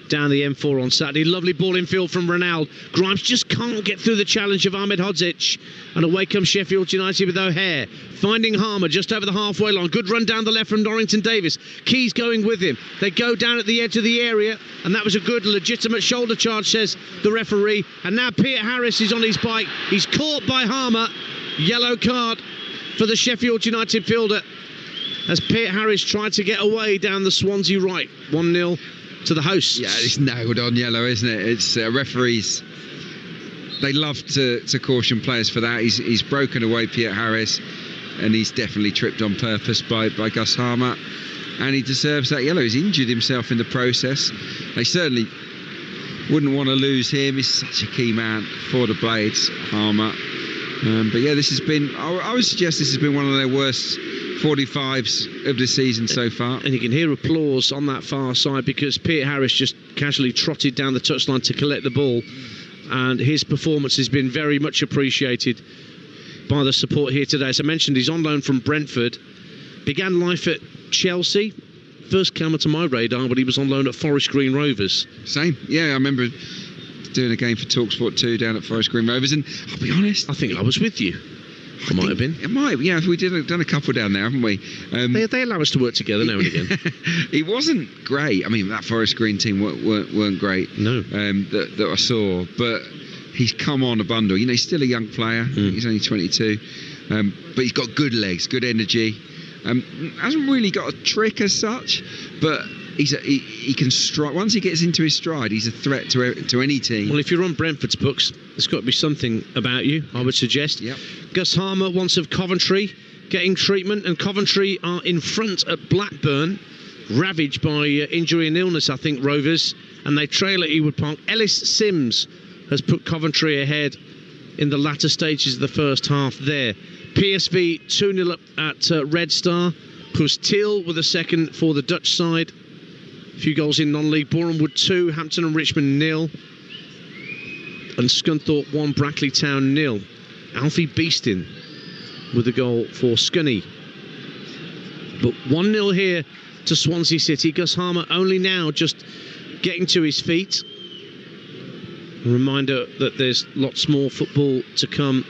down the M4 on Saturday. Lovely ball in field from Ronald. Grimes just can't get through the challenge of Ahmed Hodzic, and away comes Sheffield United with O'Hare, finding Harmer just over the halfway line. Good run down the left from Norrington Davis. Keys going with him. They go down at the edge of the area, and that was a good legitimate shoulder charge, says the referee. And now Peter Harris is on his bike. He's caught by Harmer. Yellow card for the Sheffield United fielder as Peter Harris tried to get away down the Swansea right. 1-0 to the hosts. Yeah, it's nailed on yellow, isn't it? It's referees, they love to caution players for that. He's broken away Peter Harris, and he's definitely tripped on purpose by Gus Harmer, and he deserves that yellow. He's injured himself in the process. They certainly wouldn't want to lose him. He's such a key man for the Blades, Harmer. But yeah, this has been, I would suggest this has been one of their worst 45s of the season so far. And you can hear applause on that far side because Peter Harris just casually trotted down the touchline to collect the ball, and his performance has been very much appreciated by the support here today. As I mentioned, he's on loan from Brentford, began life at Chelsea, first came onto my radar when he was on loan at Forest Green Rovers. Same, yeah, I remember doing a game for Talksport 2 down at Forest Green Rovers, and I'll be honest, I think I was with you. It might have been. It might, yeah. We done a couple down there, haven't we? They allow us to work together now and again. It wasn't great. I mean, that Forest Green team weren't great. No. That I saw, but he's come on a bundle. You know, he's still a young player. He's only 22, but he's got good legs, good energy. Hasn't really got a trick as such, but he can strike. Once he gets into his stride, he's a threat to any team. Well, if you're on Brentford's books, there's got to be something about you, I would suggest. Yep. Gus Harmer, once of Coventry, getting treatment, and Coventry are in front at Blackburn, ravaged by injury and illness, I think, Rovers, and they trail at Ewood Park. Ellis Sims has put Coventry ahead in the latter stages of the first half there. PSV 2-0 up at Red Star. Pustil with a second for the Dutch side. A few goals in non-league. Bournemouth 2, Hampton and Richmond 0. And Scunthorpe 1, Brackley Town 0. Alfie Beeston with a goal for Scunny. But 1-0 here to Swansea City. Gus Harmer only now just getting to his feet. A reminder that there's lots more football to come,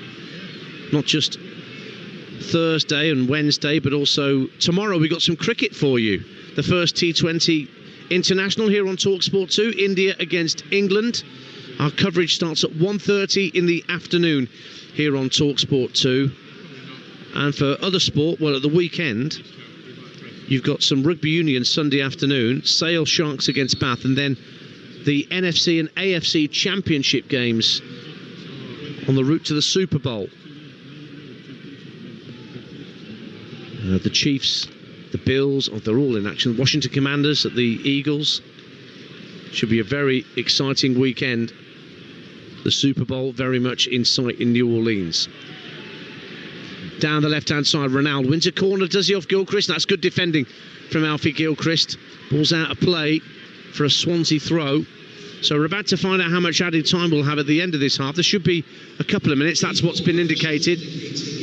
not just Thursday and Wednesday, but also tomorrow. We've got some cricket for you. The first T20 International here on Talksport 2, India against England. Our coverage starts at 1:30 in the afternoon here on Talksport 2. And for other sport, well, at the weekend, you've got some rugby union Sunday afternoon, Sale Sharks against Bath, and then the NFC and AFC championship games on the route to the Super Bowl. The Chiefs, the Bills, they're all in action. Washington Commanders at the Eagles. Should be a very exciting weekend. The Super Bowl very much in sight in New Orleans. Down the left-hand side, Ronaldo wins a corner, does he, off Gilchrist? That's good defending from Alfie Gilchrist. Ball's out of play for a Swansea throw. So we're about to find out how much added time we'll have at the end of this half. There should be a couple of minutes. That's what's been indicated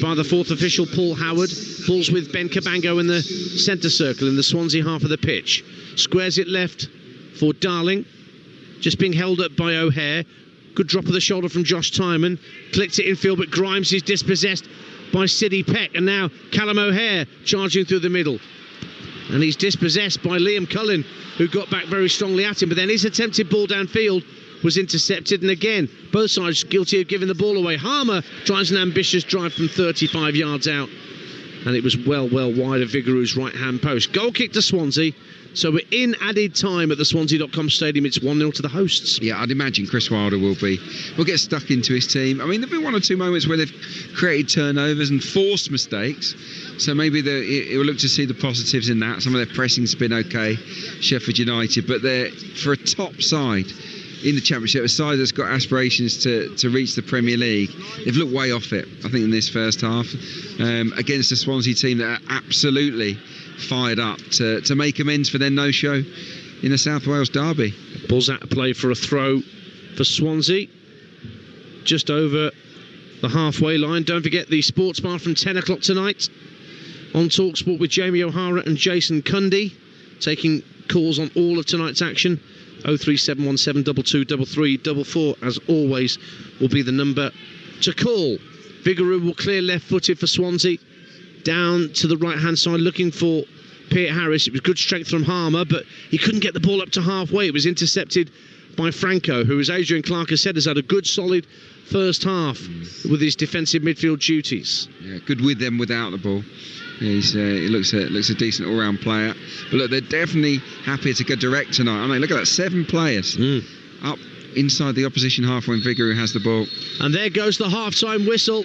by the fourth official, Paul Howard. Ball's with Ben Cabango in the centre circle in the Swansea half of the pitch. Squares it left for Darling. Just being held up by O'Hare. Good drop of the shoulder from Josh Tyman. Clicked it infield, but Grimes is dispossessed by Sidney Peck. And now Callum O'Hare charging through the middle. And he's dispossessed by Liam Cullen, who got back very strongly at him. But then his attempted ball downfield was intercepted. And again, both sides guilty of giving the ball away. Harmer tries an ambitious drive from 35 yards out. And it was well wide of Vigouroux's right-hand post. Goal kick to Swansea. So we're in added time at the Swansea.com stadium. It's 1-0 to the hosts. Yeah, I'd imagine Chris Wilder will get stuck into his team. I mean, there have been one or two moments where they've created turnovers and forced mistakes. So maybe it will look to see the positives in that. Some of their pressing's been okay, Sheffield United, but they're, for a top side in the Championship, a side that's got aspirations to reach the Premier League, they've looked way off it, I think, in this first half, against a Swansea team that are absolutely fired up to make amends for their no-show in the South Wales derby. Ball's out of play for a throw for Swansea, just over the halfway line. Don't forget the Sports Bar from 10 o'clock tonight on Talksport with Jamie O'Hara and Jason Cundy, taking calls on all of tonight's action. 03717 223344, as always, will be the number to call. Vigouroux will clear left-footed for Swansea, down to the right-hand side, looking for Peter Harris. It was good strength from Harmer, but he couldn't get the ball up to halfway. It was intercepted by Franco, who, as Adrian Clark has said, has had a good, solid first half with his defensive midfield duties. Yeah, good with them without the ball. Yeah, he looks a decent all-round player. But look, they're definitely happier to go direct tonight. I mean, look at that, 7 players up inside the opposition half when Vigouroux has the ball. And there goes the half-time whistle.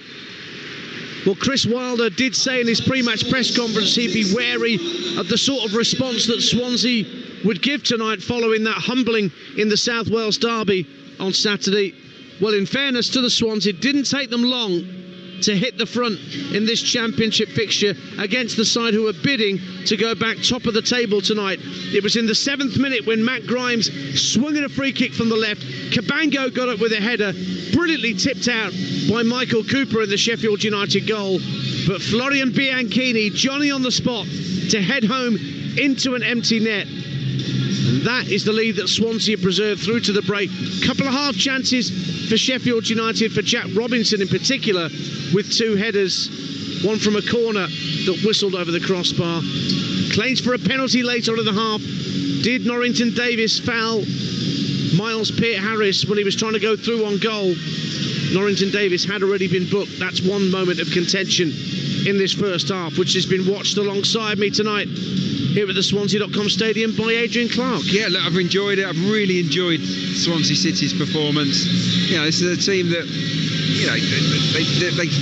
Well, Chris Wilder did say in his pre-match press conference he'd be wary of the sort of response that Swansea would give tonight following that humbling in the South Wales derby on Saturday. Well, in fairness to the Swans, it didn't take them long to hit the front in this championship fixture against the side who are bidding to go back top of the table tonight. It was in the 7th minute when Matt Grimes swung at a free kick from the left. Cabango got up with a header, brilliantly tipped out by Michael Cooper in the Sheffield United goal. But Florian Bianchini, Johnny on the spot to head home into an empty net. And that is the lead that Swansea preserved through to the break. Couple of half chances for Sheffield United, for Jack Robinson in particular, with 2 headers. One from a corner that whistled over the crossbar. Claims for a penalty late on in the half. Did Norrington Davis foul Miles Peart-Harris when he was trying to go through on goal? Norrington Davis had already been booked. That's one moment of contention in this first half, which has been watched alongside me tonight here at the Swansea.com Stadium by Adrian Clark. Yeah, look, I've enjoyed it. I've really enjoyed Swansea City's performance. You know, this is a team that, you know,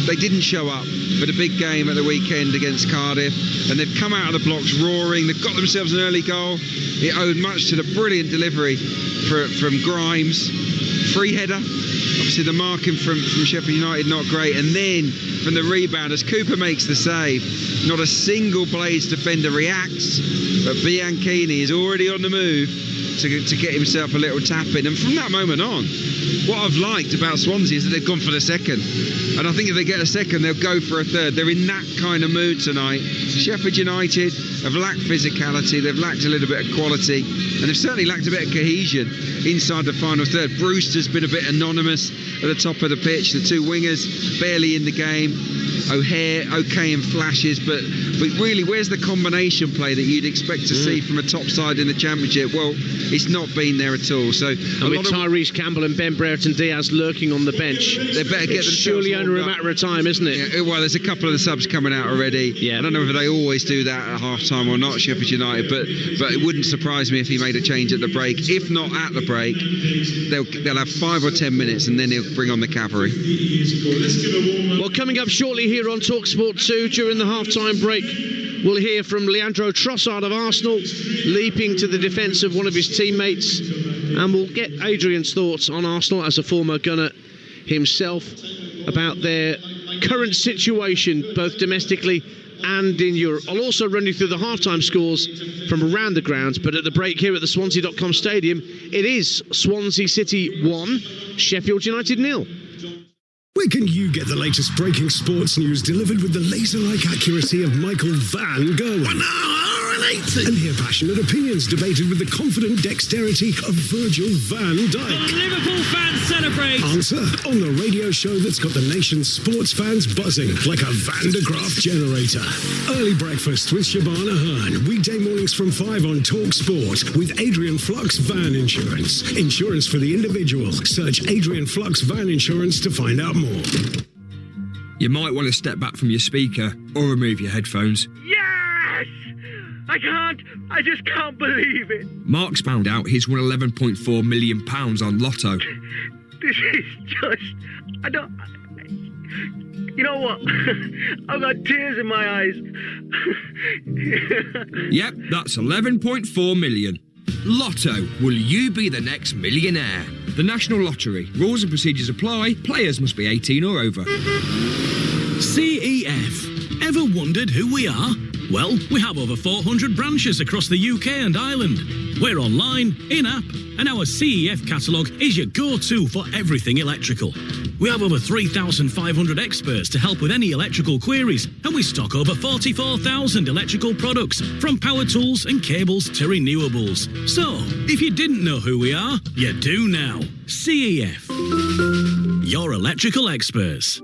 they didn't show up for the big game at the weekend against Cardiff, and they've come out of the blocks roaring. They've got themselves an early goal. It owed much to the brilliant delivery from Grimes. Free header. Obviously the marking from Sheffield United not great, and then from the rebound as Cooper makes the save, not a single Blades defender reacts, but Bianchini is already on the move to get himself a little tap in. And from that moment on, what I've liked about Swansea is that they've gone for the second, and I think if they get a second they'll go for a third. They're in that kind of mood tonight. Sheffield United have lacked physicality, they've lacked a little bit of quality, and they've certainly lacked a bit of cohesion inside the final third. Brewster's been a bit anonymous at the top of the pitch. The 2 wingers barely in the game. O'Hare okay in flashes, but really, where's the combination play that you'd expect to see from a top side in the Championship? Well, it's not been there at all. So, and with Tyrese Campbell and Ben Brereton Diaz lurking on the bench, they better get themselves surely only a matter of time, isn't it? Yeah, well, there's a couple of the subs coming out already. Yeah. I don't know whether they always do that at half-time or not, Sheffield United, but it wouldn't surprise me if he made a change at the break. If not at the break, they'll have 5 or 10 minutes, and then he'll bring on the cavalry. Well, coming up shortly here on Talksport 2 during the half-time break, we'll hear from Leandro Trossard of Arsenal, leaping to the defence of one of his teammates, and we'll get Adrian's thoughts on Arsenal as a former Gunner himself about their current situation, both domestically and in Europe. I'll also run you through the half-time scores from around the grounds, but at the break here at the Swansea.com Stadium, it is Swansea City 1, Sheffield United 0. Where can you get the latest breaking sports news delivered with the laser-like accuracy of Michael Van Gogh? 1 hour and 8. And hear passionate opinions debated with the confident dexterity of Virgil van Dijk. The Liverpool fans celebrate. Answer on the radio show that's got the nation's sports fans buzzing like a Van de Graaff generator. Early breakfast with Shabana Hearn. Weekday mornings from 5 on Talksport with Adrian Flux Van Insurance. Insurance for the individual. Search Adrian Flux Van Insurance to find out more. You might want to step back from your speaker or remove your headphones. Yes! I just can't believe it. Mark's found out he's won £11.4 million on Lotto. This is just... You know what? I've got tears in my eyes. Yep, that's 11.4 million. Lotto, will you be the next millionaire? The National Lottery. Rules and procedures apply. Players must be 18 or over. CEF. Ever wondered who we are? Well, we have over 400 branches across the UK and Ireland. We're online, in-app, and our CEF catalogue is your go-to for everything electrical. We have over 3,500 experts to help with any electrical queries, and we stock over 44,000 electrical products, from power tools and cables to renewables. So, if you didn't know who we are, you do now. CEF. Your electrical experts.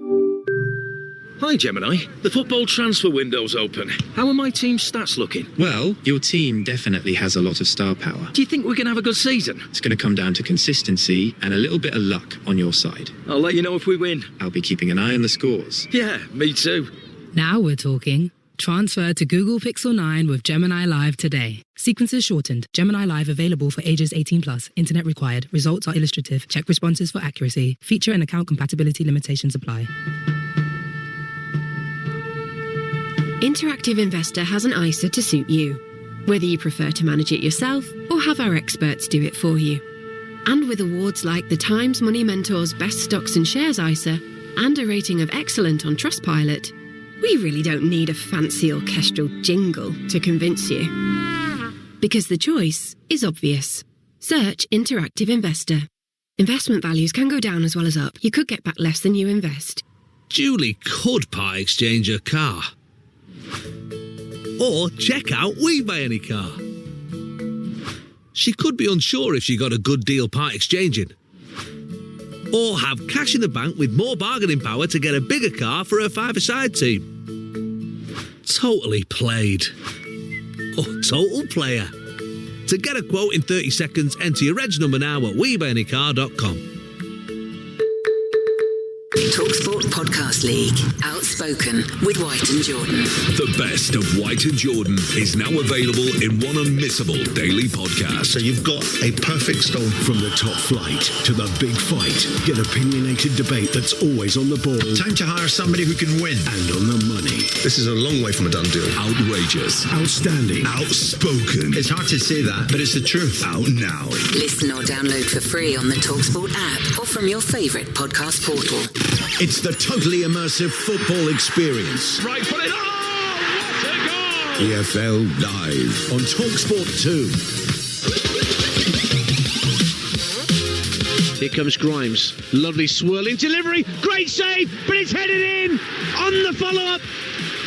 Hi Gemini, the football transfer window's open. How are my team's stats looking? Well, your team definitely has a lot of star power. Do you think we're going to have a good season? It's going to come down to consistency and a little bit of luck on your side. I'll let you know if we win. I'll be keeping an eye on the scores. Yeah, me too. Now we're talking. Transfer to Google Pixel 9 with Gemini Live today. Sequences shortened. Gemini Live available for ages 18+. Internet required. Results are illustrative. Check responses for accuracy. Feature and account compatibility limitations apply. Interactive Investor has an ISA to suit you, whether you prefer to manage it yourself or have our experts do it for you. And with awards like the Times Money Mentor's Best Stocks and Shares ISA and a rating of excellent on Trustpilot, we really don't need a fancy orchestral jingle to convince you. Because the choice is obvious. Search Interactive Investor. Investment values can go down as well as up. You could get back less than you invest. Julie could part exchange her car. Or check out We Buy Any Car. she could be unsure if she got a good deal part exchanging. Or have cash in the bank with more bargaining power to get a bigger car for her five-a-side team. Totally played. Or total player. To get a quote in 30 seconds, enter your reg number now at WeBuyAnyCar.com. Talksport Podcast League. Outspoken with White and Jordan. The best of White and Jordan is now available in one unmissable daily podcast. So you've got a perfect storm. From the top flight to the big fight. Get opinionated debate that's always on the ball. Time to hire somebody who can win. And on the money. This is a long way from a done deal. Outrageous. Outstanding. Outspoken. It's hard to say that, but it's the truth. Out now. Listen or download for free on the Talksport app or from your favourite podcast portal. It's the totally immersive football experience. Right foot it. Oh, what a goal! EFL Live on Talksport 2. Here comes Grimes. Lovely swirling delivery. Great save, but it's headed in on the follow-up.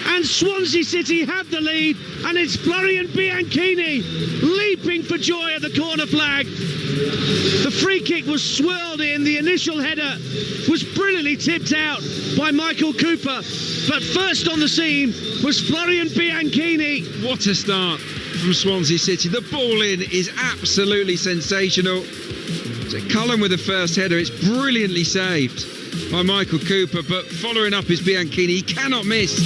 And Swansea City have the lead. And it's Florian Bianchini leaping for joy at the corner flag. The free kick was swirled in. The initial header was brilliantly tipped out by Michael Cooper. But first on the scene was Florian Bianchini. What a start from Swansea City. The ball in is absolutely sensational. So Cullen with the first header. It's brilliantly saved by Michael Cooper. But following up is Bianchini. He cannot miss.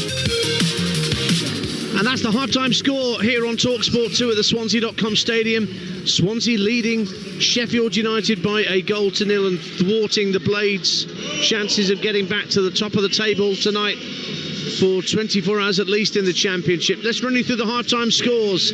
And that's the half-time score here on Talksport 2 at the Swansea.com Stadium. Swansea leading Sheffield United by 1-0 and thwarting the Blades' chances of getting back to the top of the table tonight for 24 hours at least in the Championship. Let's run you through the half-time scores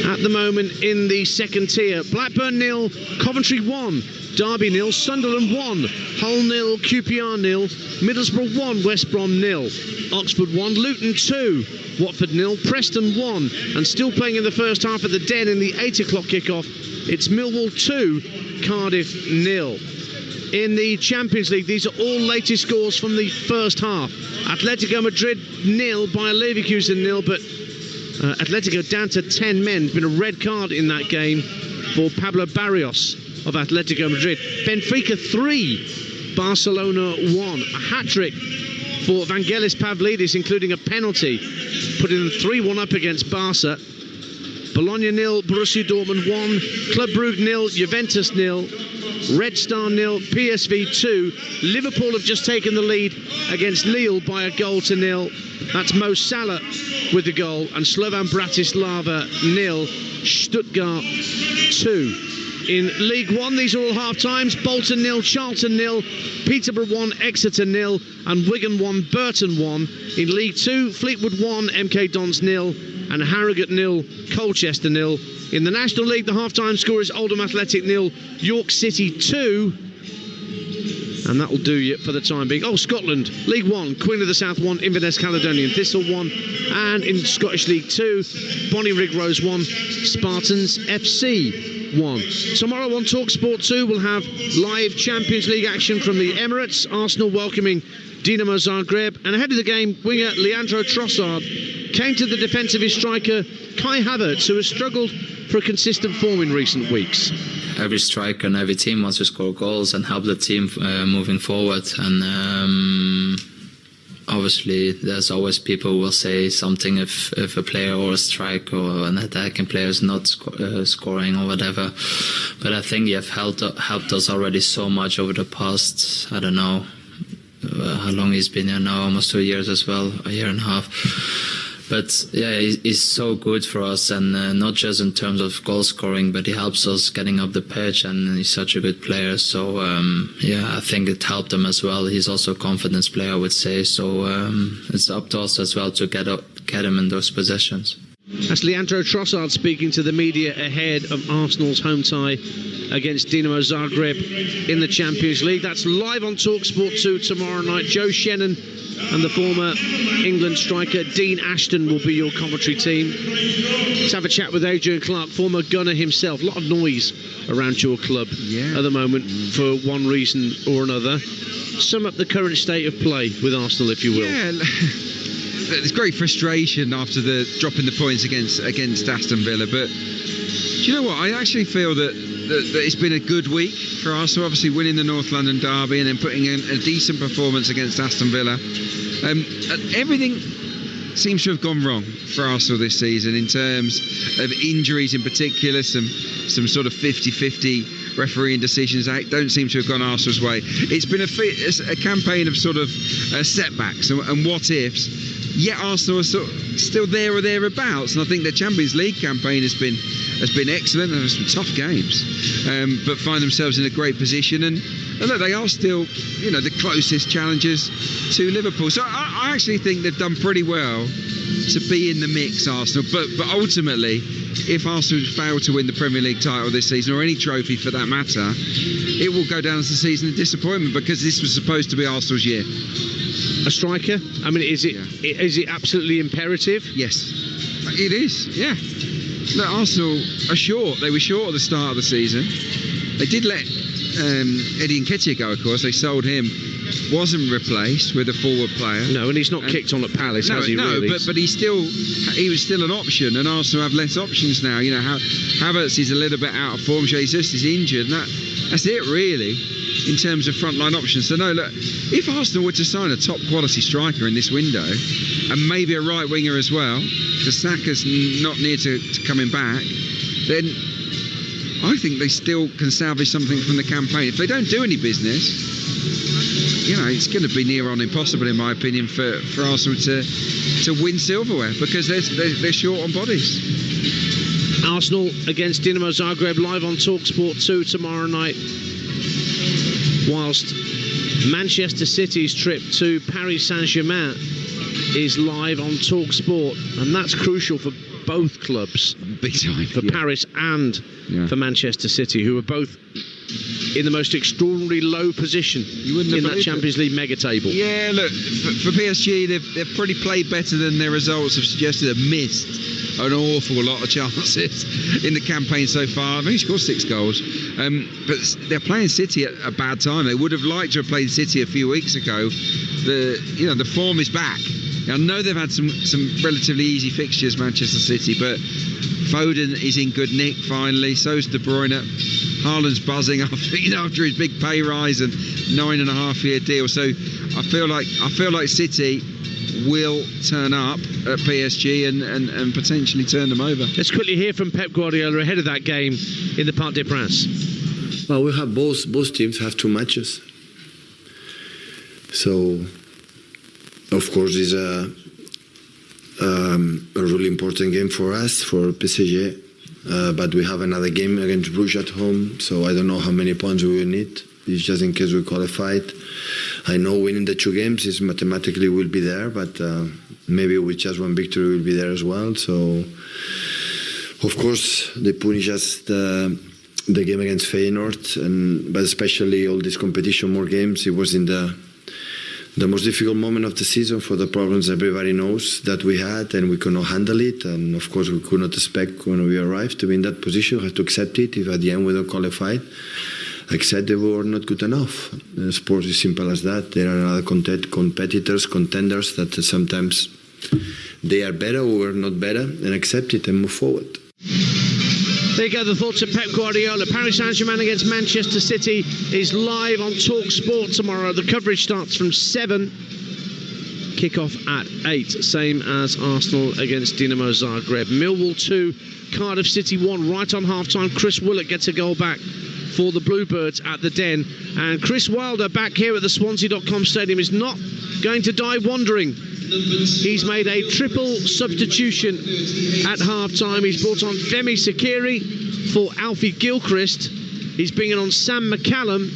at the moment in the second tier. Blackburn 0, Coventry 1, Derby 0, Sunderland 1, Hull 0, QPR 0, Middlesbrough 1, West Brom 0, Oxford 1, Luton 2, Watford 0, Preston 1, and still playing in the first half at the Den in the 8 o'clock kickoff, it's Millwall 2, Cardiff 0. In the Champions League, these are all latest scores from the first half. Atletico Madrid 0, Bayer Leverkusen 0, but Atletico down to 10 men. There's been a red card in that game for Pablo Barrios of Atletico Madrid. Benfica 3, Barcelona 1. A hat-trick for Vangelis Pavlidis, including a penalty, putting them 3-1 up against Barca. Bologna 0, Borussia Dortmund 1, Club Brugge 0, Juventus 0, Red Star 0, PSV 2. Liverpool have just taken the lead against Lille by 1-0. That's Mo Salah with the goal, and Slovan Bratislava 0, Stuttgart 2. In League One, these are all half-times. Bolton 0, Charlton 0, Peterborough 1, Exeter 0, and Wigan 1, Burton 1. In League 2, Fleetwood 1, MK Dons 0, and Harrogate 0, Colchester 0. In the National League, the half-time score is Oldham Athletic 0, York City 2. And that'll do you for the time being. Oh, Scotland, League 1, Queen of the South 1, Inverness Caledonian Thistle 1. And in Scottish League 2, Bonnyrigg Rose 1, Spartans FC 1. Tomorrow on Talksport 2, we'll have live Champions League action from the Emirates. Arsenal welcoming Dinamo Zagreb. And ahead of the game, winger Leandro Trossard came to the defence of his striker Kai Havertz, who has struggled for a consistent form in recent weeks. Every striker and every team wants to score goals and help the team moving forward. And obviously, there's always people who will say something if a player or a striker or an attacking player is not scoring or whatever. But I think you have helped us already so much over the past, I don't know, how long he's been here now, almost 2 years as well, a year and a half. But yeah, he's so good for us, and not just in terms of goal scoring, but he helps us getting up the pitch, and he's such a good player. So yeah, I think it helped him as well. He's also a confidence player, I would say. So it's up to us as well to get him in those positions. That's Leandro Trossard speaking to the media ahead of Arsenal's home tie against Dinamo Zagreb in the Champions League. That's live on Talksport 2 tomorrow night. Joe Shannon and the former England striker Dean Ashton will be your commentary team. Let's have a chat with Adrian Clark, former gunner himself. A lot of noise around your club at the moment for one reason or another. Sum up the current state of play with Arsenal, if you will. Yeah. There's great frustration after the dropping the points against Aston Villa, but you know what? I actually feel that it's been a good week for Arsenal, obviously winning the North London derby and then putting in a decent performance against Aston Villa. Everything seems to have gone wrong for Arsenal this season in terms of injuries in particular, some sort of 50-50 refereeing decisions that don't seem to have gone Arsenal's way. It's been a campaign of sort of setbacks and what ifs, yet Arsenal are still there or thereabouts, and I think their Champions League campaign has been excellent, and there's some tough games, but find themselves in a great position, and look, they are still, the closest challengers to Liverpool. So I actually think they've done pretty well to be in the mix, Arsenal. But ultimately, if Arsenal fail to win the Premier League title this season, or any trophy for that matter, it will go down as a season of disappointment, because this was supposed to be Arsenal's year. A striker? I mean, is it absolutely imperative? Yes, it is. Yeah. Look, Arsenal are short. They were short at the start of the season. They did let Eddie Nketiah go, of course. They sold him. Wasn't replaced with a forward player. No, and he's not kicked on at Palace, has he? No, really? but he was still an option, and Arsenal have less options now. Havertz is a little bit out of form. Jesus is injured, and that's it really in terms of frontline options. So no, look, if Arsenal were to sign a top quality striker in this window, and maybe a right winger as well, because Saka's not near to coming back, then I think they still can salvage something from the campaign. If they don't do any business, it's going to be near on impossible, in my opinion, for Arsenal to win silverware, because they're short on bodies. Arsenal against Dinamo Zagreb, live on Talksport 2 tomorrow night, whilst Manchester City's trip to Paris Saint-Germain is live on Talksport, and that's crucial for both clubs, big time, for Paris and for Manchester City, who are both in the most extraordinarily low position in that Champions League mega table. Yeah, look, for PSG, they've probably played better than their results have suggested. They've missed an awful lot of chances in the campaign so far. They've only scored 6 goals, but they're playing City at a bad time. They would have liked to have played City a few weeks ago. The form is back. I know they've had some relatively easy fixtures, Manchester City, but Foden is in good nick finally. So's De Bruyne. Haaland's buzzing after his big pay rise and 9.5-year deal. So I feel like City will turn up at PSG and potentially turn them over. Let's quickly hear from Pep Guardiola ahead of that game in the Parc des Princes. Well, we have both teams have 2 matches, so of course it's a really important game for us, for PSG. But we have another game against Bruges at home, so I don't know how many points we will need. It's just in case we qualified. I know winning the 2 games is mathematically will be there, but maybe with just 1 victory we'll be there as well. So, of course, they punish us the game against Feyenoord, but especially all this competition, more games. It was in the most difficult moment of the season for the problems everybody knows that we had, and we could not handle it. And of course, we could not expect when we arrived to be in that position. We had to accept it. If at the end we don't qualify, accept that we were not good enough. Sports is simple as that. There are other competitors, contenders that sometimes they are better or we're not better, and accept it and move forward. There you go, the thoughts of Pep Guardiola. Paris Saint-Germain against Manchester City is live on Talksport tomorrow. The coverage starts from 7, kick-off at 8, same as Arsenal against Dinamo Zagreb. Millwall 2, Cardiff City 1, right on half-time. Chris Willett gets a goal back for the Bluebirds at the Den. And Chris Wilder, back here at the Swansea.com Stadium, is not going to die wandering. He's made a triple substitution at half-time. He's brought on Femi Sakiri for Alfie Gilchrist. He's bringing on Sam McCallum,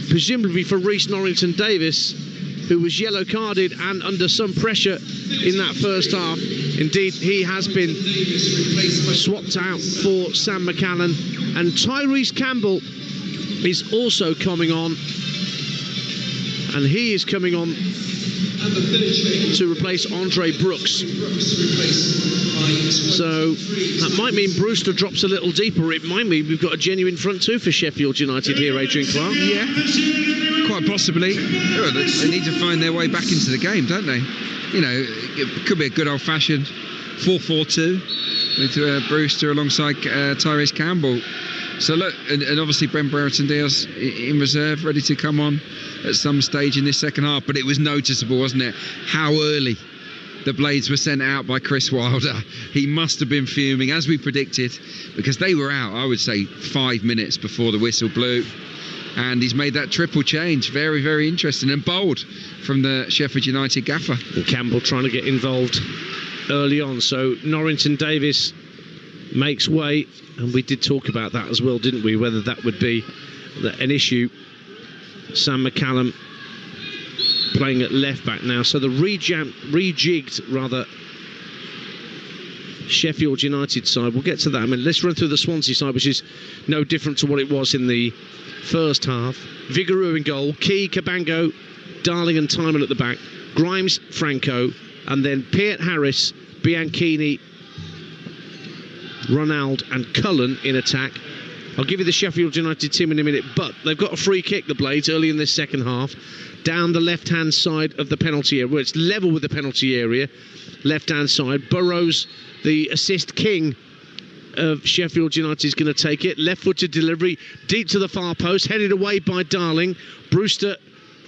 presumably for Reece Norrington-Davis, who was yellow-carded and under some pressure in that first half. Indeed, he has been swapped out for Sam McCallum. And Tyrese Campbell is also coming on. And he is coming on to replace Andre Brooks. So that might mean Brewster drops a little deeper. It might mean we've got a genuine front 2 for Sheffield United here, Adrian Clark. Yeah, quite possibly. They need to find their way back into the game, don't they? It could be a good old-fashioned 4-4-2. with Brewster alongside Tyrese Campbell. So look, and obviously Ben Brereton-Diaz in reserve, ready to come on at some stage in this second half. But it was noticeable, wasn't it, how early the Blades were sent out by Chris Wilder. He must have been fuming, as we predicted, because they were out, I would say, 5 minutes before the whistle blew. And he's made that triple change. Very, very interesting and bold from the Sheffield United gaffer. And Campbell trying to get involved early on. So Norrington Davis makes way, and we did talk about that as well, didn't we, whether that would be an issue. Sam McCallum playing at left back now, so the rejigged Sheffield United side, we'll get to that. I mean, let's run through the Swansea side, which is no different to what it was in the first half. Vigouroux in goal, Key, Cabango, Darling and Timon at the back, Grimes, Franco, and then Peart, Harris, Bianchini, Ronald and Cullen in attack. I'll give you the Sheffield United team in a minute, but they've got a free kick, the Blades, early in this second half, down the left-hand side of the penalty area, where it's level with the penalty area, left-hand side. Burrows, the assist king of Sheffield United, is going to take it. Left-footed delivery, deep to the far post, headed away by Darling. Brewster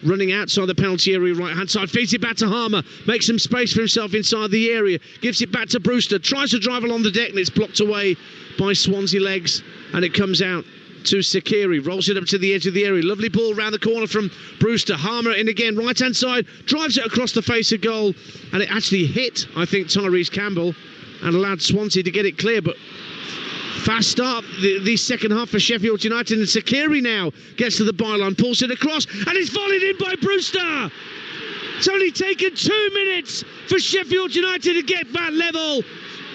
running outside the penalty area, right-hand side, feeds it back to Harmer, makes some space for himself inside the area, gives it back to Brewster, tries to drive along the deck, and it's blocked away by Swansea legs, and it comes out to Sakiri, rolls it up to the edge of the area. Lovely ball round the corner from Brewster. Harmer in again, right-hand side, drives it across the face of goal, and it actually hit, I think, Tyrese Campbell, and allowed Swansea to get it clear. But fast start the second half for Sheffield United, and Sakiri now gets to the byline, pulls it across, and it's volleyed in by Brewster. It's only taken 2 minutes for Sheffield United to get back level.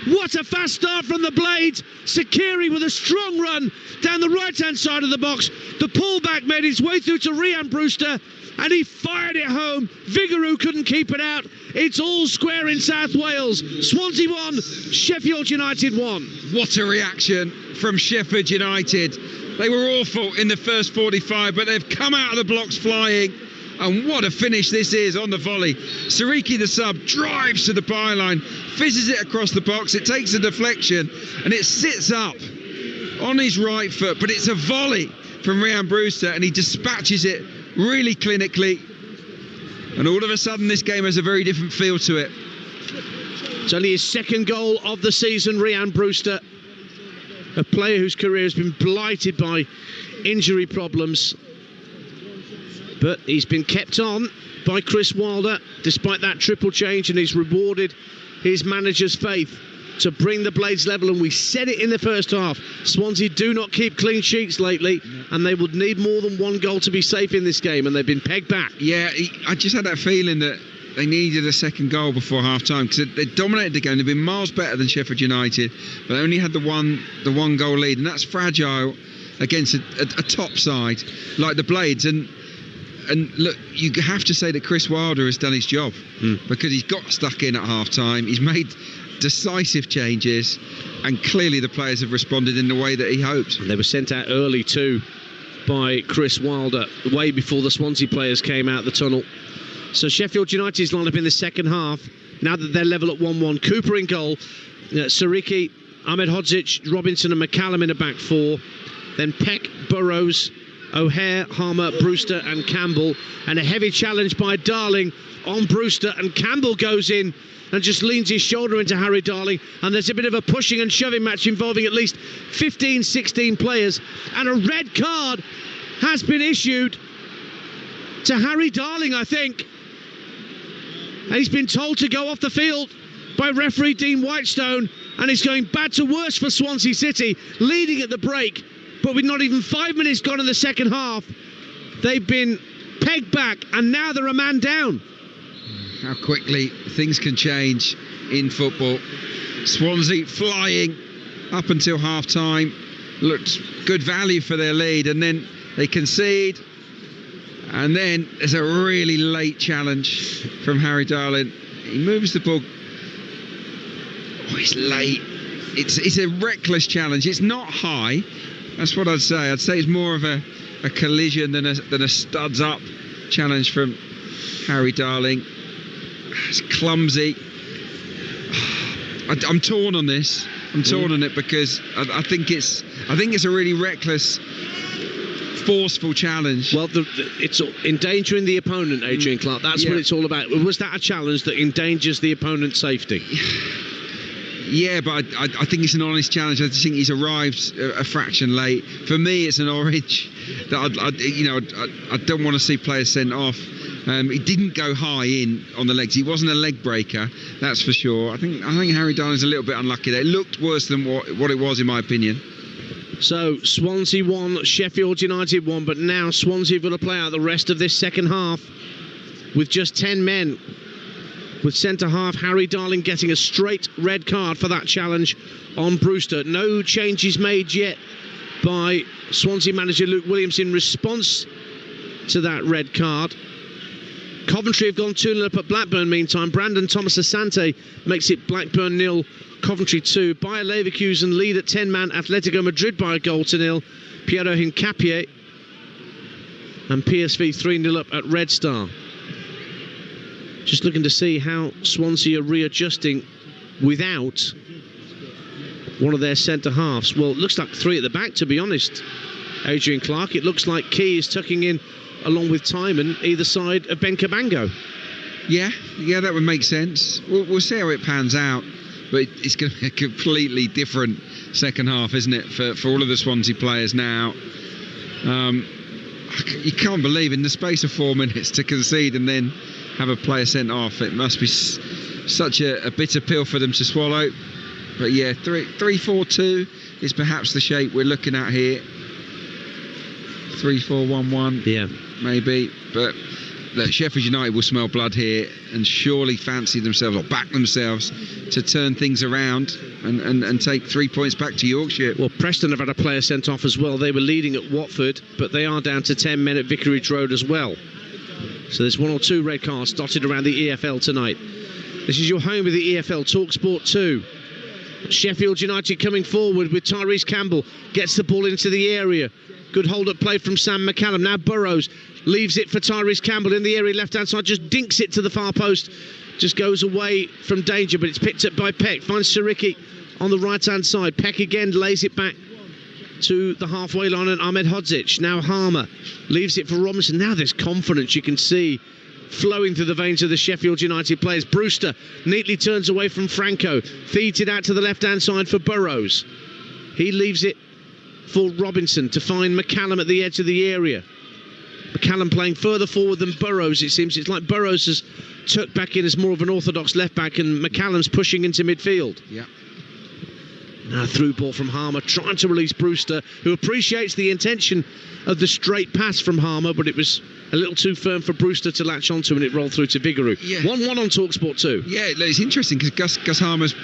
What a fast start from the Blades. Sakiri with a strong run down the right-hand side of the box. The pullback made his way through to Rhian Brewster, and he fired it home. Vigouroux couldn't keep it out. It's all square in South Wales. Swansea 1, Sheffield United 1. What a reaction from Sheffield United. They were awful in the first 45, but they've come out of the blocks flying. And what a finish this is on the volley. Sariki, the sub, drives to the byline, fizzes it across the box. It takes a deflection and it sits up on his right foot. But it's a volley from Rhian Brewster, and he dispatches it really clinically. And all of a sudden, this game has a very different feel to it. It's only his second goal of the season, Rhian Brewster, a player whose career has been blighted by injury problems. But he's been kept on by Chris Wilder despite that triple change, and he's rewarded his manager's faith to bring the Blades level. And we said it in the first half, Swansea do not keep clean sheets lately, and they would need more than one goal to be safe in this game, and they've been pegged back. Yeah, I just had that feeling that they needed a second goal before half-time, because they dominated the game. They've been miles better than Sheffield United, but they only had the one goal lead, and that's fragile against a top side like the Blades. And look, you have to say that Chris Wilder has done his job, because he's got stuck in at half-time. He's made decisive changes, and clearly the players have responded in the way that he hoped. And they were sent out early too by Chris Wilder, way before the Swansea players came out the tunnel. So Sheffield United's line up in the second half, now that they're level at 1-1. Cooper in goal, Sariki, Ahmed Hodzic, Robinson and McCallum in a back four. Then Peck, Burrows, O'Hare, Harmer, Brewster and Campbell, and a heavy challenge by Darling on Brewster, and Campbell goes in and just leans his shoulder into Harry Darling, and there's a bit of a pushing and shoving match involving at least 15-16 players, and a red card has been issued to Harry Darling, I think, and he's been told to go off the field by referee Dean Whitestone, and it's going bad to worse for Swansea City, leading at the break. But with not even 5 minutes gone in the second half, they've been pegged back, and now they're a man down. How quickly things can change in football. Swansea flying up until half-time, looked good value for their lead, and then they concede, and then there's a really late challenge from Harry Darling. He moves the ball. Oh, it's late. It's a reckless challenge. It's not high. That's what I'd say. I'd say it's more of a collision than a studs up challenge from Harry Darling. It's clumsy. I'm torn on this. I'm torn on it because I think it's a really reckless, forceful challenge. Well, it's endangering the opponent, Adrian Clark. That's what it's all about. Was that a challenge that endangers the opponent's safety? Yeah, but I think it's an honest challenge. I just think he's arrived a fraction late. For me, it's an orange that I don't want to see players sent off. He didn't go high in on the legs. He wasn't a leg breaker, that's for sure. I think Harry Darling's a little bit unlucky there. It looked worse than what it was, in my opinion. So Swansea 1, Sheffield United 1, but now Swansea have got to play out the rest of this second half with just 10 men. With centre-half Harry Darling getting a straight red card for that challenge on Brewster. No changes made yet by Swansea manager Luke Williams in response to that red card. Coventry have gone 2-0 up at Blackburn meantime. Brandon Thomas-Asante makes it Blackburn 0, Coventry 2. Bayer Leverkusen lead at 10-man Atletico Madrid by a goal to nil. Piero Hincapié. And PSV 3-0 up at Red Star. Just looking to see how Swansea are readjusting without one of their centre-halves. Well, it looks like 3 at the back, to be honest, Adrian Clark. It looks like Key is tucking in along with Timon either side of Ben Cabango. Yeah, that would make sense. We'll see how it pans out. But it's going to be a completely different second half, isn't it, for all of the Swansea players now. You can't believe in the space of 4 minutes to concede and then have a player sent off. It must be such a bitter pill for them to swallow. But yeah, 3-4-2 is perhaps the shape we're looking at here. 3-4-1-1, yeah, maybe. But look, Sheffield United will smell blood here and surely fancy themselves or back themselves to turn things around and take 3 points back to Yorkshire. Well, Preston have had a player sent off as well. They were leading at Watford, but they are down to 10 men at Vicarage Road as well. So there's 1 or 2 red cards dotted around the EFL tonight. This is your home with the EFL, Talksport 2. Sheffield United coming forward with Tyrese Campbell. Gets the ball into the area. Good hold-up play from Sam McCallum. Now Burrows leaves it for Tyrese Campbell in the area, left-hand side. Just dinks it to the far post. Just goes away from danger, but it's picked up by Peck. Finds Sariki on the right-hand side. Peck again lays it back to the halfway line, and Ahmed Hodzic. Now Harmer leaves it for Robinson. Now there's confidence you can see flowing through the veins of the Sheffield United players. Brewster neatly turns away from Franco, feeds it out to the left-hand side for Burrows. He leaves it for Robinson to find McCallum at the edge of the area. McCallum playing further forward than Burrows, it seems. It's like Burrows has tucked back in as more of an orthodox left-back and McCallum's pushing into midfield. Yeah. Now through ball from Harmer, trying to release Brewster, who appreciates the intention of the straight pass from Harmer, but it was a little too firm for Brewster to latch onto, and it rolled through to Vigouroux. 1-1 on Talksport 2. Yeah, it's interesting because Gus Harmer's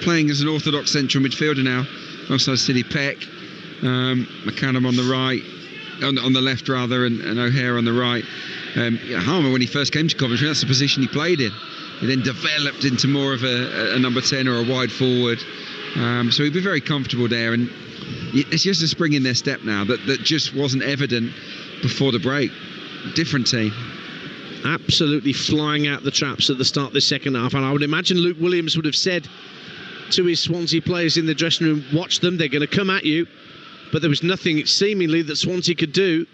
playing as an orthodox central midfielder now, alongside Sidney Peck, McCallum on the right, on the left rather, and O'Hare on the right. Harmer, when he first came to Coventry, that's the position he played in. He then developed into more of a number 10 or a wide forward. So he'd be very comfortable there, and it's just a spring in their step now that just wasn't evident before the break. Different team. Absolutely flying out the traps at the start of the second half, and I would imagine Luke Williams would have said to his Swansea players in the dressing room, watch them, they're going to come at you. But there was nothing seemingly that Swansea could do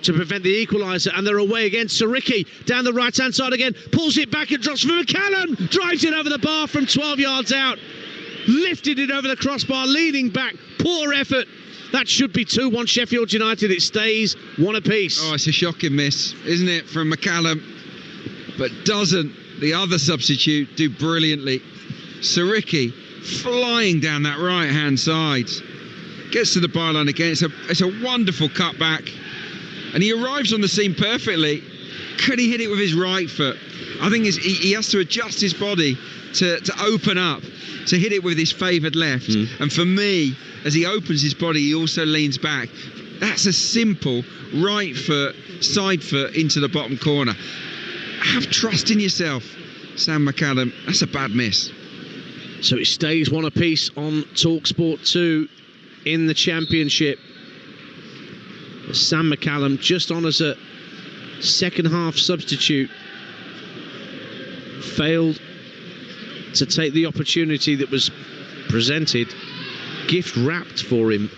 to prevent the equaliser, and they're away again. Sariki down the right hand side again, pulls it back and drops for McCallum, drives it over the bar from 12 yards out, lifted it over the crossbar, leaning back, poor effort. That should be 2-1 Sheffield United. It stays 1 apiece. Oh, it's a shocking miss, isn't it, from McCallum? But doesn't the other substitute do brilliantly? Sariki flying down that right hand side, gets to the byline again. It's a wonderful cutback, and he arrives on the scene perfectly. Could he hit it with his right foot? I think he has to adjust his body to open up, to hit it with his favoured left. And for me, as he opens his body, he also leans back. That's a simple right foot, side foot into the bottom corner. Have trust in yourself, Sam McCallum. That's a bad miss. So it stays 1 apiece on Talksport 2 in the Championship. Sam McCallum just on as a second half substitute, failed to take the opportunity that was presented, gift wrapped for him.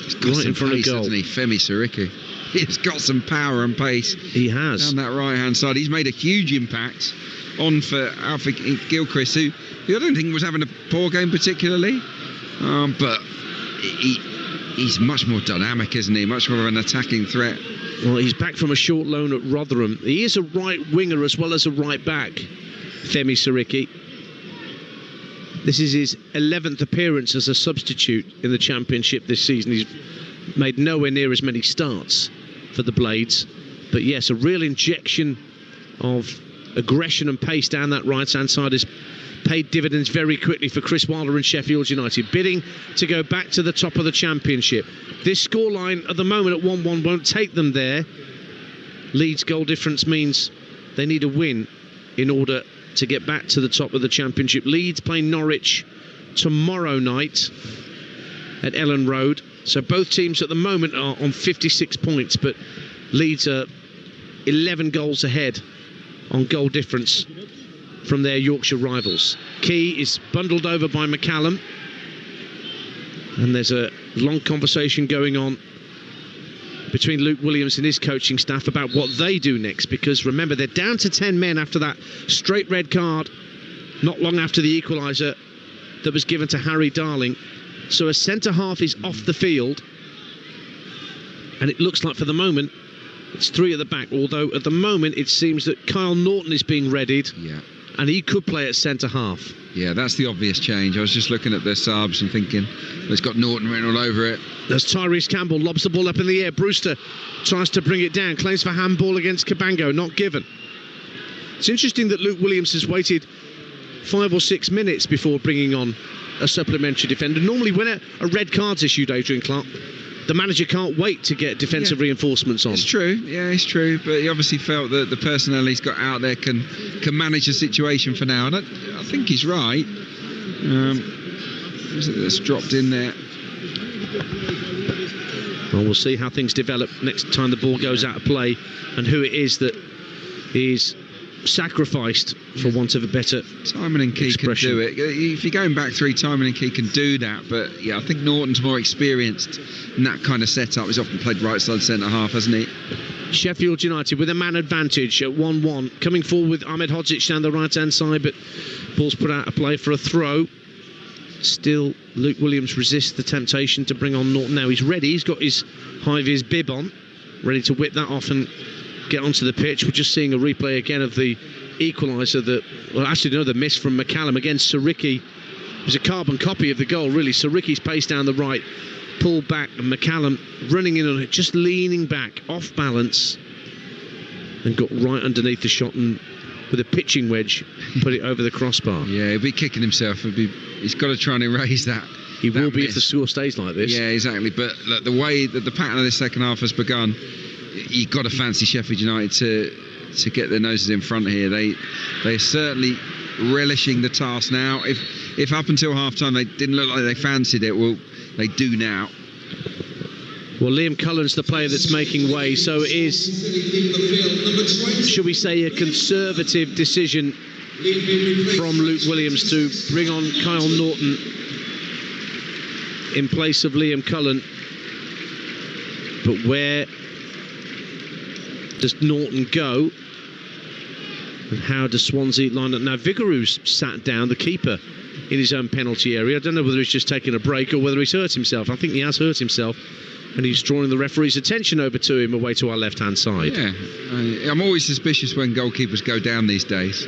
He's got right in front pace, of goal. hasn't he? Femi Siriki. He's got some power and pace. He has. Down that right-hand side. He's made a huge impact on for Alfie Gilchrist, who I don't think was having a poor game particularly. But he's much more dynamic, isn't he? Much more of an attacking threat. Well, he's back from a short loan at Rotherham. He is a right winger as well as a right back, Femi Siriki. This is his 11th appearance as a substitute in the Championship this season. He's made nowhere near as many starts for the Blades. But yes, a real injection of aggression and pace down that right-hand side has paid dividends very quickly for Chris Wilder and Sheffield United, bidding to go back to the top of the Championship. This scoreline at the moment at 1-1 won't take them there. Leeds' goal difference means they need a win in order to get back to the top of the Championship. Leeds playing Norwich tomorrow night at Ellen Road. So both teams at the moment are on 56 points, but Leeds are 11 goals ahead on goal difference from their Yorkshire rivals. Key is bundled over by McCallum, and there's a long conversation going on between Luke Williams and his coaching staff about what they do next, because remember, they're down to 10 men after that straight red card not long after the equaliser that was given to Harry Darling. So a centre-half is off the field, and it looks like for the moment it's three at the back, although at the moment it seems that Kyle Norton is being readied, and he could play at centre-half. Yeah, that's the obvious change. I was just looking at their subs and thinking, it's got Norton written all over it. As Tyrese Campbell lobs the ball up in the air, Brewster tries to bring it down, claims for handball against Cabango, not given. It's interesting that Luke Williams has waited 5 or 6 minutes before bringing on a supplementary defender. Normally when a red card's issued, Adrian Clark, the manager can't wait to get defensive reinforcements on. It's true, it's true, but he obviously felt that the personnel he's got out there can manage the situation for now, and I think he's right. It's dropped in there. Well, we'll see how things develop next time the ball goes out of play, and who it is that is sacrificed, for want of a better Timon and Key expression. can do it. If you're going back three, Timon and Key can do that, but yeah, I think Norton's more experienced in that kind of setup. He's often played right side centre half, hasn't he? Sheffield United with a man advantage at 1-1, coming forward with Ahmed Hodzic down the right hand side, but ball's put out of play for a throw. Still, Luke Williams resists the temptation to bring on Norton. Now he's ready, he's got his high-vis bib on, ready to whip that off and get onto the pitch. We're just seeing a replay again of the equaliser the miss from McCallum against Siriki. It was a carbon copy of the goal, really. Siriki's pace down the right, pulled back, and McCallum running in on it, just leaning back, off balance, and got right underneath the shot and with a pitching wedge put it over the crossbar. Yeah, he'll be kicking himself. He's got to try and erase that. He will be if the score stays like this. Yeah, exactly. But look, the way that the pattern of this second half has begun, you've got to fancy Sheffield United to get their noses in front here. They're certainly relishing the task now. If up until half-time they didn't look like they fancied it, well, they do now. Well, Liam Cullen's the player that's making way, so it is, should we say, a conservative decision from Luke Williams to bring on Kyle Norton in place of Liam Cullen. But where does Norton go? And how does Swansea line up? Now, Vigouroux's sat down, the keeper, in his own penalty area. I don't know whether he's just taken a break or whether he's hurt himself. I think he has hurt himself, and he's drawing the referee's attention over to him away to our left-hand side. Yeah, I'm always suspicious when goalkeepers go down these days.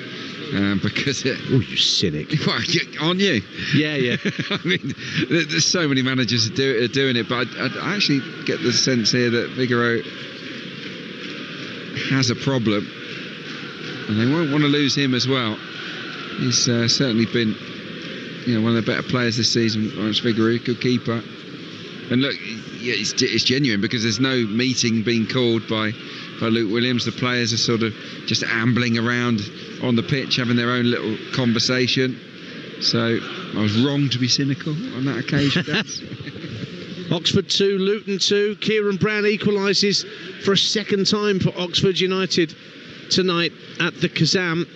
Because oh, you cynic. Well, aren't you? Yeah. I mean, there's so many managers are doing it, but I actually get the sense here that Vigouroux has a problem, and they won't want to lose him as well. He's certainly been, one of the better players this season. Lawrence Vigouroux, good keeper. And look, yeah, it's genuine because there's no meeting being called by Luke Williams. The players are sort of just ambling around on the pitch, having their own little conversation. So I was wrong to be cynical on that occasion. Oxford 2, Luton 2. Kieran Brown equalises for a second time for Oxford United tonight at the Kazam.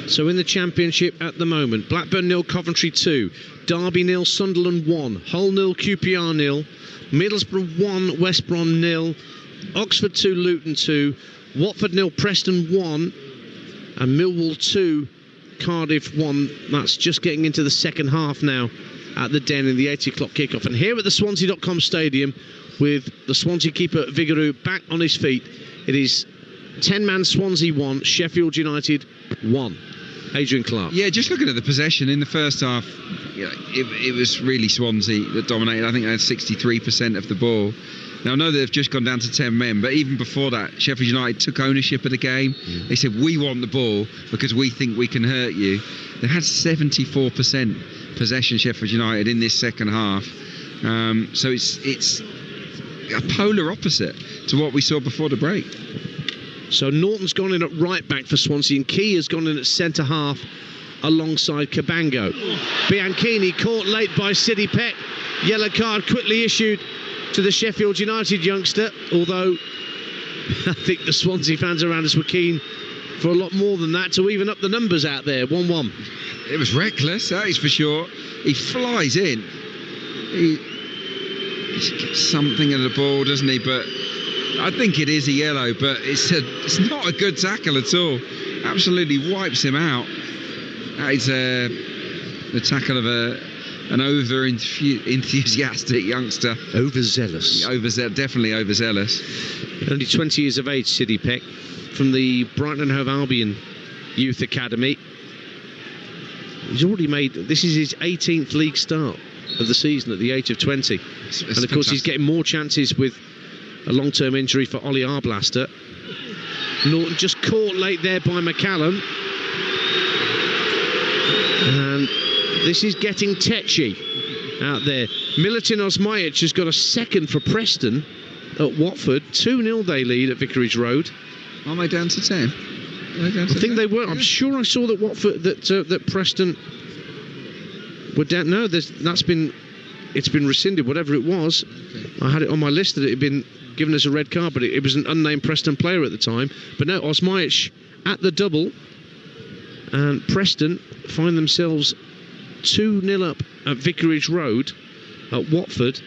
So in the Championship at the moment, Blackburn 0, Coventry 2, Derby 0, Sunderland 1, Hull 0, QPR 0, Middlesbrough 1, West Brom 0, Oxford 2, Luton 2, Watford 0, Preston 1, and Millwall 2, Cardiff 1. That's just getting into the second half now at the Den in the 8 o'clock kickoff. And here at the Swansea.com Stadium, with the Swansea keeper Vigouroux back on his feet, it is 10-man Swansea 1, Sheffield United 1. Adrian Clark. Yeah, just looking at the possession in the first half, it was really Swansea that dominated. I think they had 63% of the ball. Now, I know they've just gone down to 10 men, but even before that, Sheffield United took ownership of the game. They said, we want the ball because we think we can hurt you. They had 74% possession, Sheffield United, in this second half. So it's a polar opposite to what we saw before the break. So Norton's gone in at right back for Swansea, and Key has gone in at centre half alongside Cabango. Bianchini caught late by Sidney Peck. Yellow card quickly issued to the Sheffield United youngster, although I think the Swansea fans around us were keen for a lot more than that to even up the numbers out there. 1-1. It was reckless, that is for sure. He flies in. He gets something of the ball, doesn't he? But I think it is a yellow, but it's not a good tackle at all. Absolutely wipes him out. That is the tackle of an over-enthusiastic youngster. Overzealous. Definitely overzealous. Only 20 years of age, Sidney Peck, from the Brighton and Hove Albion Youth Academy. He's already made, this is his 18th league start of the season at the age of 20. And of course, fantastic. He's getting more chances with a long-term injury for Ollie Arblaster. Norton just caught late there by McCallum. And this is getting tetchy out there. Milutin Osmajic has got a second for Preston at Watford. 2-0 they lead at Vicarage Road. Aren't they down to 10? I think they were. I'm sure I saw that Watford, that Preston were down. No, it's been rescinded, whatever it was. Okay. I had it on my list that it had been given as a red card, but it was an unnamed Preston player at the time. But no, Osmajic at the double, and Preston find themselves 2-0 up at Vicarage Road at Watford.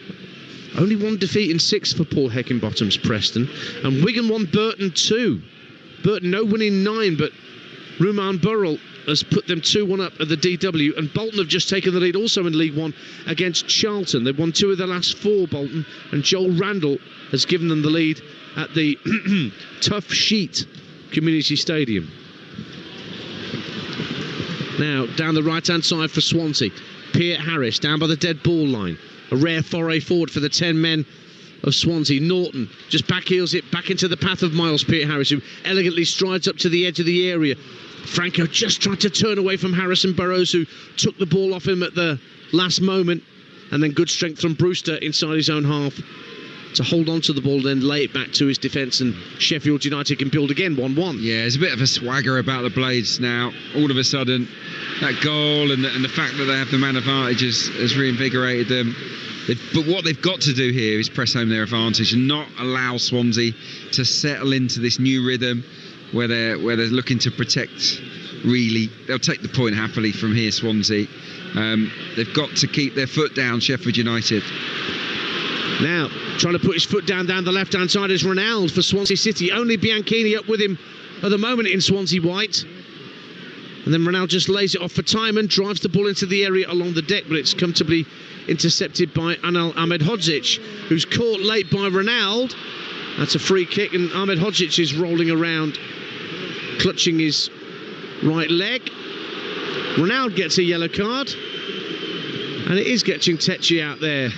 Only one defeat in 6 for Paul Heckingbottom's Preston, and Wigan 1, Burton 2. Burton no win in 9, but Rumaan Burrell has put them 2-1 up at the DW, and Bolton have just taken the lead also in League One against Charlton. They've won 2 of their last 4, Bolton, and Joel Randall has given them the lead at the Tough Sheet Community Stadium. Now, down the right-hand side for Swansea, Piet Harris down by the dead ball line. A rare foray forward for the 10 men of Swansea. Norton just backheels it back into the path of Miles Piet Harris, who elegantly strides up to the edge of the area. Franco just tried to turn away from Harrison Burrows, who took the ball off him at the last moment, and then good strength from Brewster inside his own half to hold on to the ball, then lay it back to his defence, and Sheffield United can build again. 1-1. Yeah, there's a bit of a swagger about the Blades now. All of a sudden, that goal and the fact that they have the man advantage has reinvigorated them. But what they've got to do here is press home their advantage and not allow Swansea to settle into this new rhythm where they're looking to protect. Really, they'll take the point happily from here, Swansea. They've got to keep their foot down, Sheffield United. Now, trying to put his foot down the left-hand side is Ronald for Swansea City. Only Bianchini up with him at the moment in Swansea white. And then Ronald just lays it off for Timon, drives the ball into the area along the deck, but it's comfortably intercepted by Anel Ahmedhodzic, who's caught late by Ronald. That's a free kick, and Ahmedhodzic is rolling around, clutching his right leg. Ronald gets a yellow card, and it is getting tetchy out there.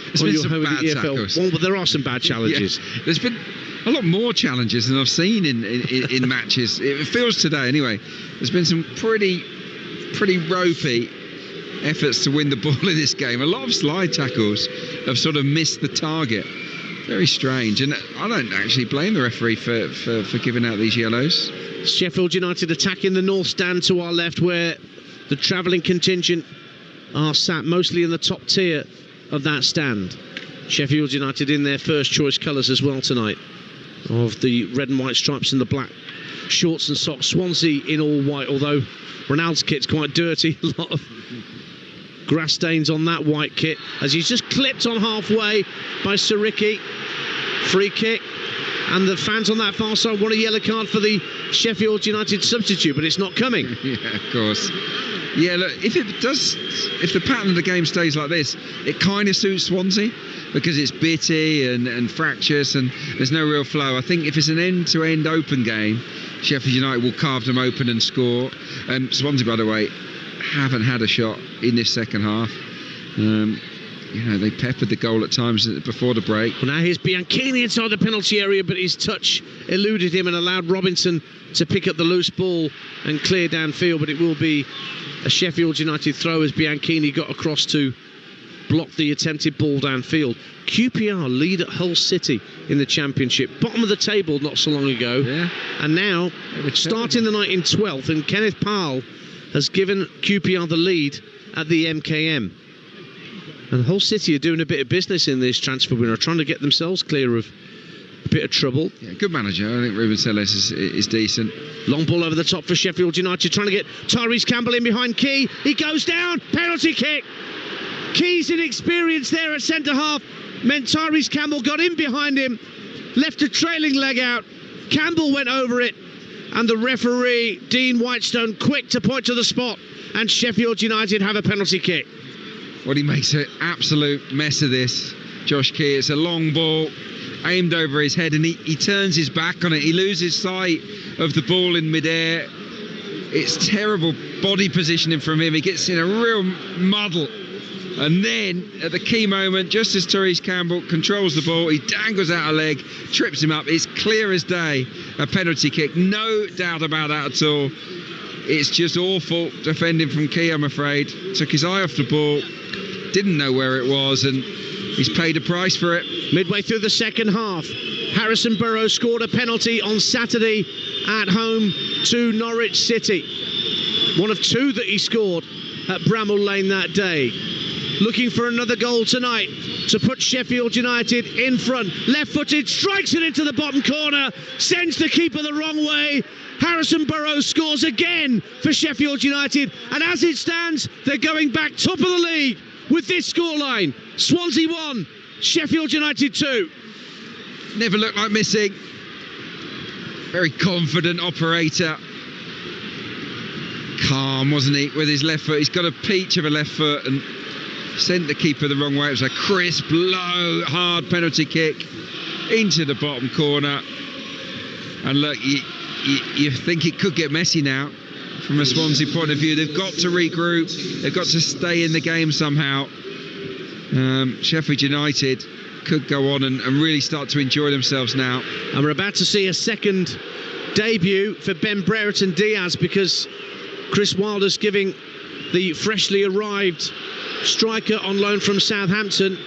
There's been some bad tackles. Well, but there are some bad challenges. Yeah. There's been a lot more challenges than I've seen in matches. It feels today, anyway. There's been some pretty ropey efforts to win the ball in this game. A lot of slide tackles have sort of missed the target. Very strange, and I don't actually blame the referee for giving out these yellows. Sheffield United attacking the north stand to our left, where the travelling contingent are sat mostly in the top tier of that stand. Sheffield United in their first choice colours as well tonight. of the red and white stripes and the black shorts and socks. Swansea in all white, although Ronaldo's kit's quite dirty. A lot of grass stains on that white kit as he's just clipped on halfway by Siriki. Free kick. And the fans on that far side want a yellow card for the Sheffield United substitute, but it's not coming. Yeah, of course. Yeah, look, if the pattern of the game stays like this, it kind of suits Swansea because it's bitty and fractious and there's no real flow. I think if it's an end-to-end open game, Sheffield United will carve them open and score. Swansea, by the way, haven't had a shot in this second half. They peppered the goal at times before the break. Well, now here's Bianchini inside the penalty area, but his touch eluded him and allowed Robinson to pick up the loose ball and clear downfield. But it will be a Sheffield United throw as Bianchini got across to block the attempted ball downfield. QPR lead at Hull City in the Championship, bottom of the table not so long ago. Yeah. And now starting the night in 12th, and Kenneth Powell has given QPR the lead at the MKM. And Hull City are doing a bit of business in this transfer window, trying to get themselves clear of a bit of trouble. Yeah, good manager. I think Ruben Selles is decent. Long ball over the top for Sheffield United, trying to get Tyrese Campbell in behind Key. He goes down, penalty kick. Key's inexperience there at centre-half meant Tyrese Campbell got in behind him, left a trailing leg out. Campbell went over it, and the referee, Dean Whitestone, quick to point to the spot, and Sheffield United have a penalty kick. Well, he makes an absolute mess of this, Josh Key. It's a long ball aimed over his head and he turns his back on it. He loses sight of the ball in midair. It's terrible body positioning from him. He gets in a real muddle. And then, at the key moment, just as Tyrese Campbell controls the ball, he dangles out a leg, trips him up. It's clear as day, a penalty kick. No doubt about that at all. It's just awful defending from Key, I'm afraid. Took his eye off the ball, didn't know where it was, and he's paid a price for it. Midway through the second half, Harrison Burrows scored a penalty on Saturday at home to Norwich City. One of two that he scored at Bramall Lane that day. Looking for another goal tonight to put Sheffield United in front. Left-footed, strikes it into the bottom corner, sends the keeper the wrong way. Harrison Burrows scores again for Sheffield United, and as it stands, they're going back top of the league with this scoreline. Swansea 1, Sheffield United 2. Never looked like missing. Very confident operator. Calm, wasn't he, with his left foot. He's got a peach of a left foot and sent the keeper the wrong way. It was a crisp, low, hard penalty kick into the bottom corner. And look, you think it could get messy now from a Swansea point of view. They've got to regroup. They've got to stay in the game somehow. Sheffield United could go on and really start to enjoy themselves now. And we're about to see a second debut for Ben Brereton Diaz, because Chris Wilder's giving the freshly arrived striker on loan from Southampton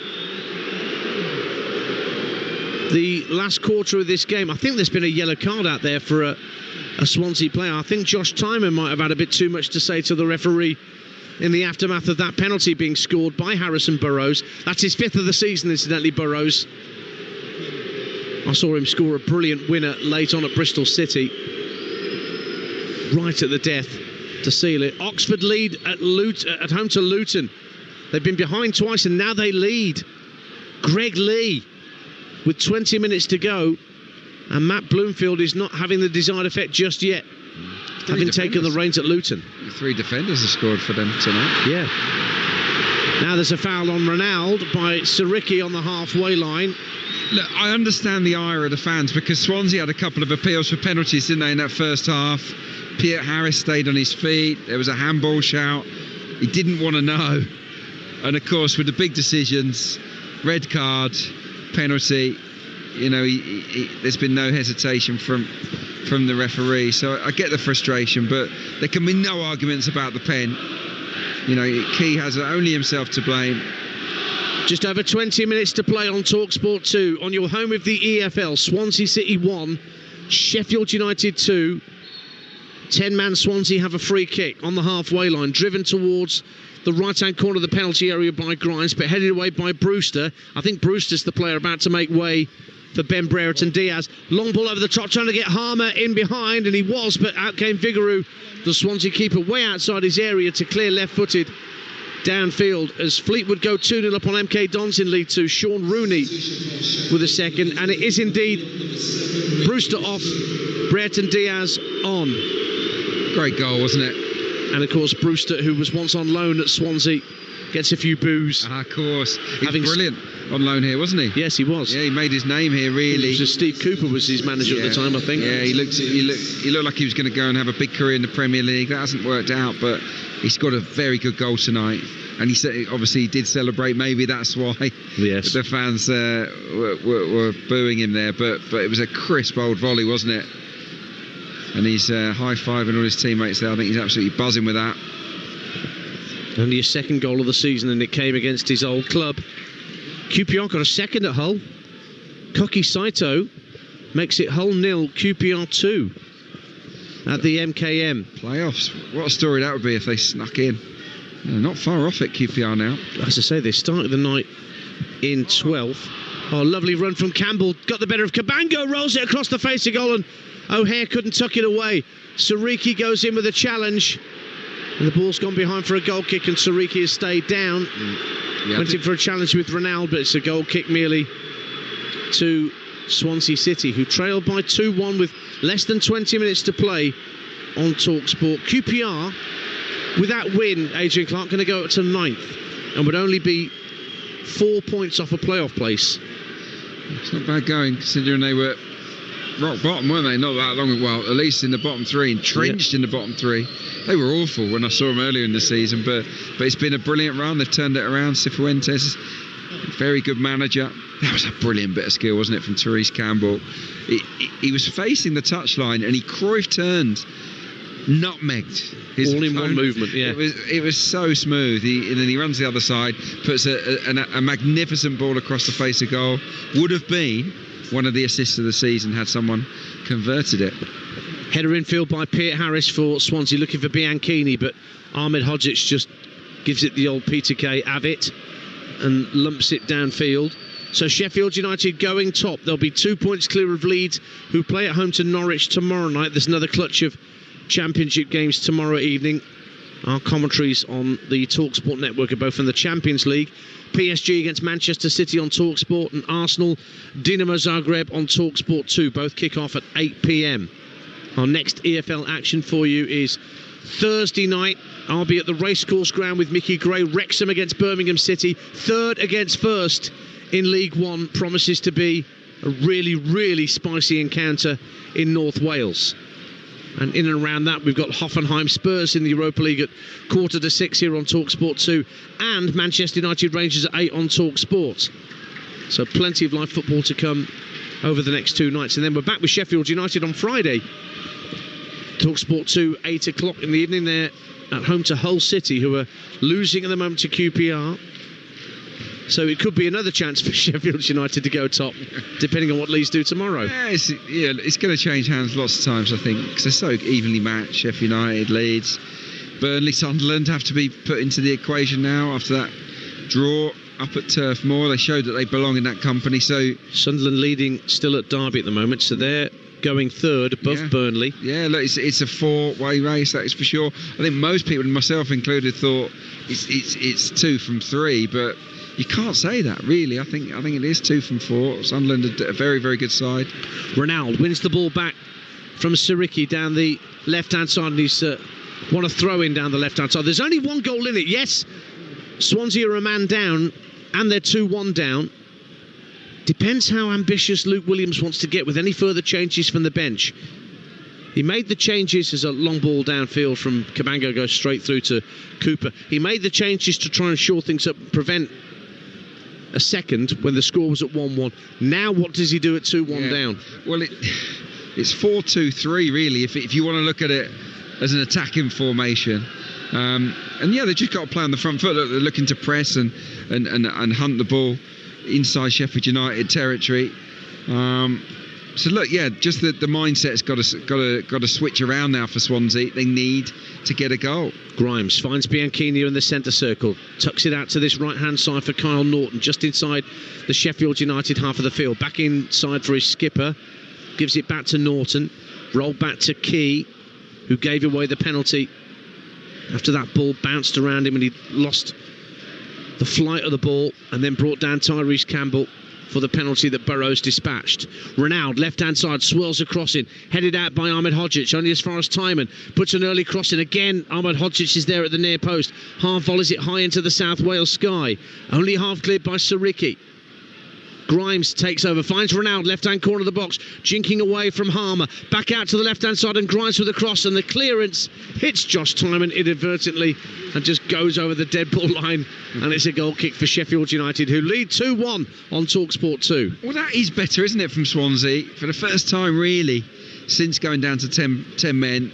the last quarter of this game. I think there's been a yellow card out there for a Swansea player. I think Josh Tyman might have had a bit too much to say to the referee in the aftermath of that penalty being scored by Harrison Burrows. That's his fifth of the season, incidentally, Burrows. I saw him score a brilliant winner late on at Bristol City, right at the death to seal it. Oxford lead at home to Luton. They've been behind twice and now they lead. Greg Lee with 20 minutes to go, and Matt Bloomfield is not having the desired effect just yet, having taken the reins at Luton. 3 defenders have scored for them tonight. Yeah. Now there's a foul on Ronaldo by Siriki on the halfway line. Look, I understand the ire of the fans, because Swansea had a couple of appeals for penalties, didn't they, in that first half. Pierre Harris stayed on his feet. There was a handball shout. He didn't want to know. And of course, with the big decisions, red card, penalty, there's been no hesitation from the referee. So I get the frustration, but there can be no arguments about the pen. Key has only himself to blame. Just over 20 minutes to play on Talksport 2 on your home of the EFL. Swansea City 1, Sheffield United 2. 10-man Swansea have a free kick on the halfway line, driven towards the right-hand corner of the penalty area by Grimes, but headed away by Brewster. I think Brewster's the player about to make way for Ben Brereton Diaz. Long ball over the top, trying to get Harmer in behind, and he was, but out came Vigouroux, the Swansea keeper, way outside his area to clear left-footed downfield as Fleetwood go 2-0 up on MK Dons in League Two. Sean Rooney with a second, and it is indeed Brewster off, Brereton Diaz on. Great goal, wasn't it? And of course Brewster, who was once on loan at Swansea, gets a few boos. Of course. He was brilliant on loan here, wasn't he? Yes, he was. Yeah, he made his name here, really. Steve Cooper was his manager at the time, I think. Yeah, he looked like he was going to go and have a big career in the Premier League. That hasn't worked out, but he scored a very good goal tonight. And he said, obviously, he did celebrate. Maybe that's why the fans were booing him there. But it was a crisp old volley, wasn't it? And he's high-fiving all his teammates there. I think he's absolutely buzzing with that. Only his second goal of the season, and it came against his old club. QPR got a second at Hull. Koki Saito makes it Hull 0, QPR 2 at the MKM. Playoffs. What a story that would be if they snuck in. Not far off at QPR now. As I say, they started the night in 12th. Oh, lovely run from Campbell. Got the better of Cabango, rolls it across the face of goal, and O'Hare couldn't tuck it away. Sariki goes in with a challenge. And the ball's gone behind for a goal kick, and Sariki has stayed down. Went in for a challenge with Ronaldo, but it's a goal kick merely to Swansea City, who trailed by 2-1 with less than 20 minutes to play on Talksport. QPR, with that win, Adrian Clark, going to go up to 9th and would only be 4 points off a playoff place. It's not bad going, considering they were rock bottom, weren't they? Not that long ago. Well, at least in the bottom three, entrenched in the bottom three. They were awful when I saw them earlier in the season, but it's been a brilliant run. They've turned it around. Cifuentes, very good manager. That was a brilliant bit of skill, wasn't it, from Therese Campbell? He was facing the touchline and he Cruyff turned, nutmegged his all in one movement. Yeah, it was so smooth. And then he runs the other side, puts a magnificent ball across the face of goal. Would have been one of the assists of the season had someone converted it. Header infield by Piet Harris for Swansea, looking for Bianchini, but Ahmed Hodzic just gives it the old Peter K. Avit and lumps it downfield. So Sheffield United going top. They'll be 2 points clear of Leeds, who play at home to Norwich tomorrow night. There's another clutch of Championship games tomorrow evening. Our commentaries on the Talksport network are both from the Champions League. PSG against Manchester City on Talksport, and Arsenal Dinamo Zagreb on Talksport 2. Both kick off at 8 p.m. Our next EFL action for you is Thursday night. I'll be at the Racecourse Ground with Mickey Gray. Wrexham against Birmingham City. Third against first in League One. Promises to be a really, really spicy encounter in North Wales. And in and around that, we've got Hoffenheim Spurs in the Europa League at 5:45 here on Talksport 2, and Manchester United Rangers at 8 on Talksport. So plenty of live football to come over the next 2 nights. And then we're back with Sheffield United on Friday. Talksport 2, 8 o'clock in the evening. They're at home to Hull City, who are losing at the moment to QPR. So it could be another chance for Sheffield United to go top, depending on what Leeds do tomorrow. It's going to change hands lots of times, I think, because they're so evenly matched. Sheffield United, Leeds, Burnley, Sunderland have to be put into the equation now after that draw up at Turf Moor. They showed that they belong in that company. So Sunderland leading still at Derby at the moment, so they're going third above Burnley. Yeah, look, it's a four-way race, that is for sure. I think most people, and myself included, thought it's 2 from 3, but you can't say that, really. I think it is 2 from 4. Sunderland are a very, very good side. Ronaldo wins the ball back from Sariki down the left-hand side, and he's want a throw-in down the left-hand side. There's only one goal in it. Yes, Swansea are a man down, and they're 2-1 down. Depends how ambitious Luke Williams wants to get with any further changes from the bench. He made the changes as a long ball downfield from Cabango goes straight through to Cooper. He made the changes to try and shore things up, prevent a second when the score was at 1-1. Now what does he do at 2-1 down? Well, it's 4-2-3 really, if you want to look at it as an attacking formation. And they've just got to play on the front foot. They're looking to press and hunt the ball inside Sheffield United territory. So look, yeah, just the mindset's got to switch around now for Swansea. They need to get a goal. Grimes finds Bianchini in the centre circle, tucks it out to this right-hand side for Kyle Norton, just inside the Sheffield United half of the field. Back inside for his skipper, gives it back to Norton, rolled back to Key, who gave away the penalty after that ball bounced around him and he lost the flight of the ball, and then brought down Tyrese Campbell for the penalty that Burrows dispatched. Ronaldo, left-hand side, swirls a crossing, headed out by Ahmed Hodzic, only as far as Timon, puts an early crossing. Again, Ahmed Hodzic is there at the near post. Half volleys it high into the South Wales sky. Only half cleared by Sariki. Grimes takes over, finds Ronaldo, left-hand corner of the box, jinking away from Harmer. Back out to the left-hand side and Grimes with the cross, and the clearance hits Josh Timon inadvertently and just goes over the dead ball line, and it's a goal kick for Sheffield United, who lead 2-1 on Talksport 2. Well, that is better, isn't it, from Swansea? For the first time, really, since going down to 10 men,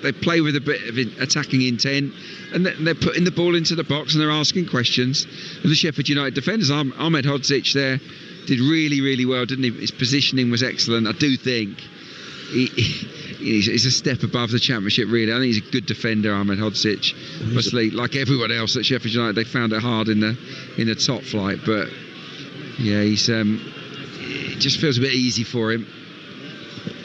they play with a bit of attacking intent, and they're putting the ball into the box and they're asking questions of the Sheffield United defenders. Ahmed Hodzic there did really, really well, didn't he? His positioning was excellent. I do think he's a step above the Championship, really. I think he's a good defender, Ahmed Hodzic. Obviously, like everyone else at Sheffield United, they found it hard in the top flight, but yeah, it just feels a bit easy for him.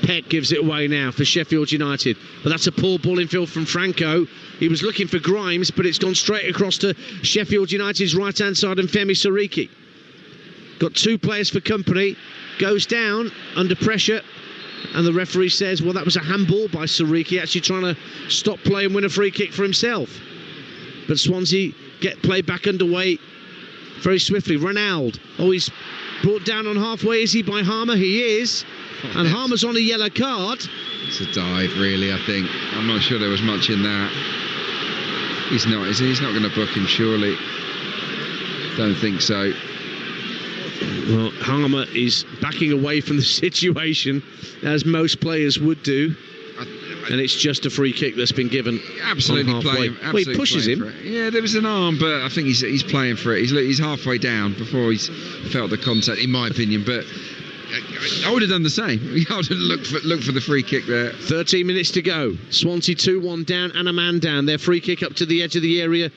Peck gives it away now for Sheffield United, but that's a poor ball in field from Franco. He was looking for Grimes, but it's gone straight across to Sheffield United's right-hand side and Femi Sariki. Got two players for company, goes down under pressure, and the referee says, well, that was a handball by Sariki, actually trying to stop play and win a free kick for himself. But Swansea get play back underway very swiftly. Ronaldo, he's brought down on halfway, is he, by Harmer? He is. And Harmer's on a yellow card. It's a dive, really, I think. I'm not sure there was much in that. He's not, is he? He's not going to book him, surely. Don't think so. Well, Harmer is backing away from the situation, as most players would do. And it's just a free kick that's been given. Absolutely playing. Well, he pushes him. Yeah, there was an arm, but I think he's playing for it. He's halfway down before he's felt the contact, in my opinion. But I would have done the same. I would have looked for the free kick there. 13 minutes to go. Swansea 2-1 down and a man down. Their free kick up to the edge of the area.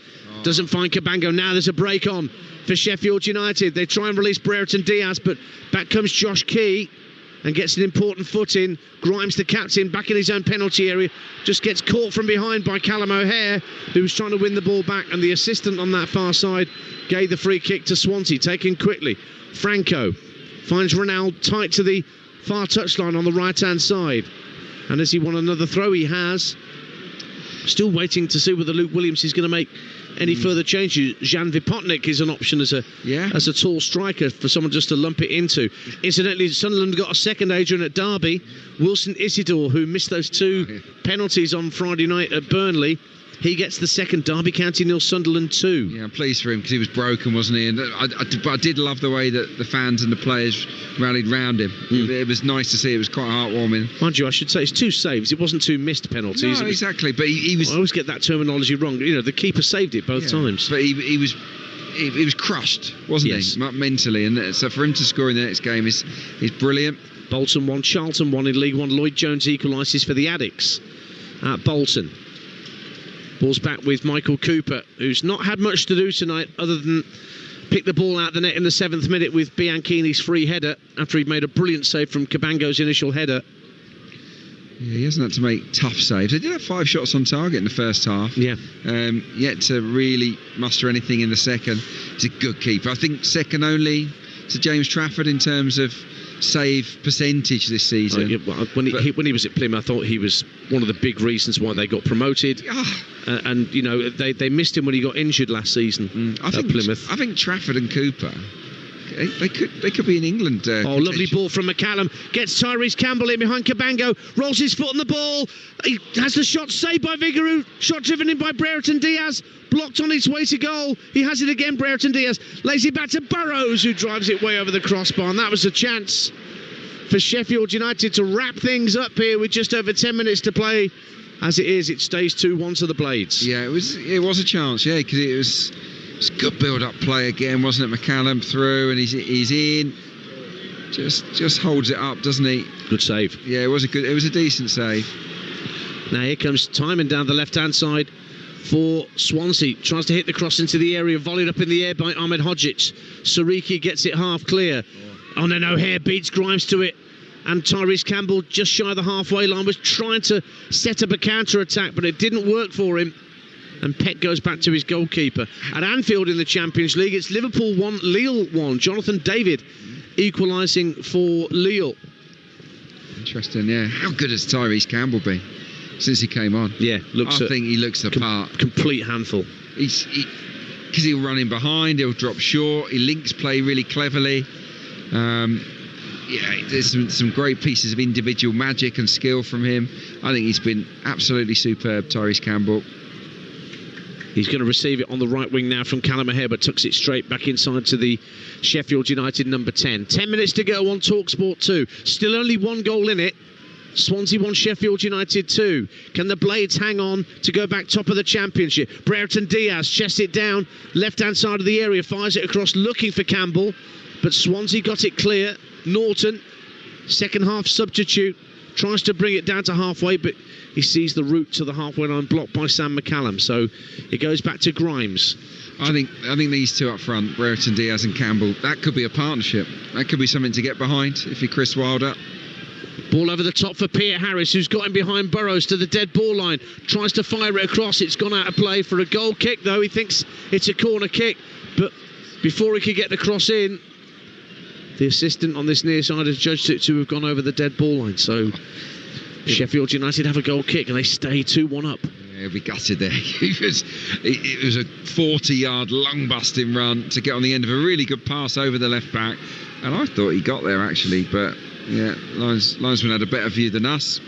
Doesn't find Cabango. Now there's a break on for Sheffield United. They try and release Brereton Diaz, but back comes Josh Key and gets an important foot in. Grimes, the captain, back in his own penalty area, just gets caught from behind by Callum O'Hare, who was trying to win the ball back, and the assistant on that far side gave the free kick to Swansea, taken quickly. Franco finds Ronaldo tight to the far touchline on the right-hand side. And as he won another throw, he has. Still waiting to see whether Luke Williams is going to make any further changes. Jan Vipotnik is an option as a tall striker for someone just to lump it into. Incidentally, Sunderland got a second Adrian at Derby. Wilson Isidore, who missed those two penalties on Friday night at Burnley, he gets the second. Derby County 0, Sunderland 2. Yeah, I'm pleased for him because he was broken, wasn't he? And I did love the way that the fans and the players rallied round him. It was nice to see. It was quite heartwarming. Mind you, I should say it's 2 saves. It wasn't 2 missed penalties. No, exactly. But he was. I always get that terminology wrong. You know, the keeper saved it both times. But he was crushed, wasn't he? Mentally, and so for him to score in the next game is brilliant. Bolton 1, Charlton 1 in League One. Lloyd Jones equalises for the Addicts at Bolton. Ball's back with Michael Cooper, who's not had much to do tonight other than pick the ball out the net in the 7th minute with Bianchini's free header after he'd made a brilliant save from Cabango's initial header. Yeah, he hasn't had to make tough saves. They did have 5 shots on target in the first half. Yeah. Yet to really muster anything in the second. He's a good keeper. I think second only to James Trafford in terms of save percentage this season. When he was at Plymouth, I thought he was one of the big reasons why they got promoted. And you know, they missed him when he got injured last season at Plymouth. I think Trafford and Cooper, they could be in England. Lovely ball from McCallum. Gets Tyrese Campbell in behind Cabango. Rolls his foot on the ball. He has the shot saved by Vigouroux. Shot driven in by Brereton Diaz. Blocked on its way to goal. He has it again, Brereton Diaz. Lays it back to Burrows, who drives it way over the crossbar. And that was a chance for Sheffield United to wrap things up here with just over 10 minutes to play. As it is, it stays 2-1 to the Blades. Yeah, it was a chance, because it was good build-up play again, wasn't it? McCallum through, and he's in. just holds it up, doesn't he? Good save. Yeah, it was a decent save. Now here comes Timon down the left-hand side for Swansea. Tries to hit the cross into the area, volleyed up in the air by Ahmed Hodzic. Sariki gets it half clear. Oh no, O'Hare beats Grimes to it. And Tyrese Campbell, just shy of the halfway line, was trying to set up a counter-attack, but it didn't work for him. And Peck goes back to his goalkeeper. At Anfield in the Champions League, it's Liverpool 1, Lille 1. Jonathan David equalising for Lille. Interesting, yeah. How good has Tyrese Campbell been since he came on? Yeah, I think he looks the part. Complete handful. Because he'll run in behind, he'll drop short, he links play really cleverly. There's some great pieces of individual magic and skill from him. I think he's been absolutely superb, Tyrese Campbell. He's going to receive it on the right wing now from Callum O'Hare, but tucks it straight back inside to the Sheffield United number 10. 10 minutes to go on Talksport 2. Still only one goal in it. Swansea 1, Sheffield United 2. Can the Blades hang on to go back top of the Championship? Brereton Diaz chests it down, left-hand side of the area, fires it across, looking for Campbell, but Swansea got it clear. Norton, second half substitute, tries to bring it down to halfway, but he sees the route to the halfway line blocked by Sam McCallum, so it goes back to Grimes. I think these two up front, Brereton Diaz and Campbell, that could be a partnership. That could be something to get behind if you're Chris Wilder. Ball over the top for Pierre Harris, who's got him behind Burrows to the dead ball line. Tries to fire it across. It's gone out of play for a goal kick, though. He thinks it's a corner kick. But before he could get the cross in, the assistant on this near side has judged it to have gone over the dead ball line. So Sheffield United have a goal kick and they stay 2-1 up. Yeah, he'll be gutted there. It was a 40-yard lung-busting run to get on the end of a really good pass over the left back. And I thought he got there, actually. But, yeah, linesman had a better view than us.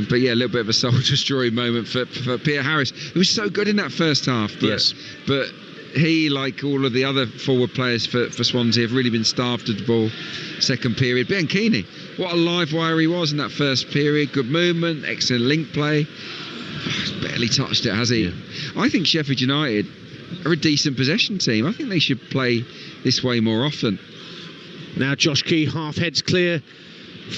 But, yeah, a little bit of a soul-destroying moment for Pierre Harris, who was so good in that first half. But, yes. But he, like all of the other forward players for Swansea, have really been starved of the ball second period. Bianchini, what a live wire he was in that first period. Good movement, excellent link play. Barely touched it, has he? Yeah. I think Sheffield United are a decent possession team. I think they should play this way more often. Now Josh Key half heads clear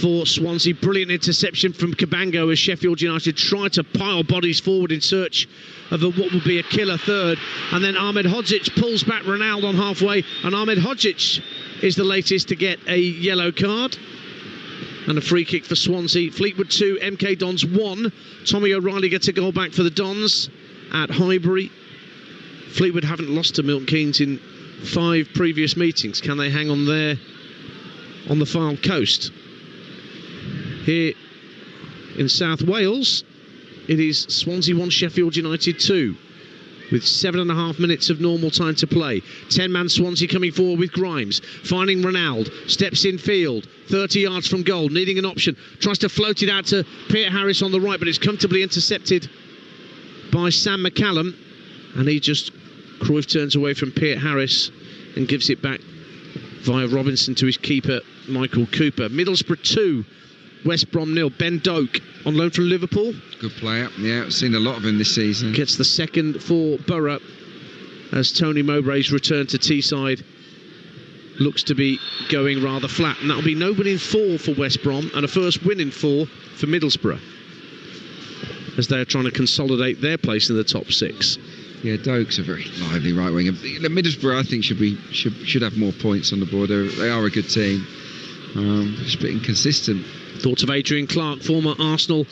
for Swansea. Brilliant interception from Cabango as Sheffield United try to pile bodies forward in search of what would be a killer third. And then Ahmed Hodzic pulls back Ronaldo on halfway, and Ahmed Hodzic is the latest to get a yellow card. And a free kick for Swansea. Fleetwood 2, MK Dons 1. Tommy O'Reilly gets a goal back for the Dons at Highbury. Fleetwood haven't lost to Milton Keynes in 5 previous meetings. Can they hang on there on the Fylde coast? Here in South Wales, it is Swansea 1, Sheffield United 2. With 7.5 minutes of normal time to play. 10-man Swansea coming forward with Grimes, finding Ronaldo, steps in field, 30 yards from goal, needing an option, tries to float it out to Pierre Harris on the right, but it's comfortably intercepted by Sam McCallum, and he just, Cruyff turns away from Pierre Harris and gives it back via Robinson to his keeper, Michael Cooper. Middlesbrough 2, West Brom 0. Ben Doak on loan from Liverpool. Good player, yeah, I've seen a lot of him this season. Gets the second for Borough as Tony Mowbray's return to Teesside looks to be going rather flat, and that'll be no win in 4 for West Brom and a first win in 4 for Middlesbrough as they're trying to consolidate their place in the top 6. Yeah, Doak's a very lively right winger. Middlesbrough, I think, should have more points on the board. They are a good team. Just a bit inconsistent. Thoughts of Adrian Clark, former Arsenal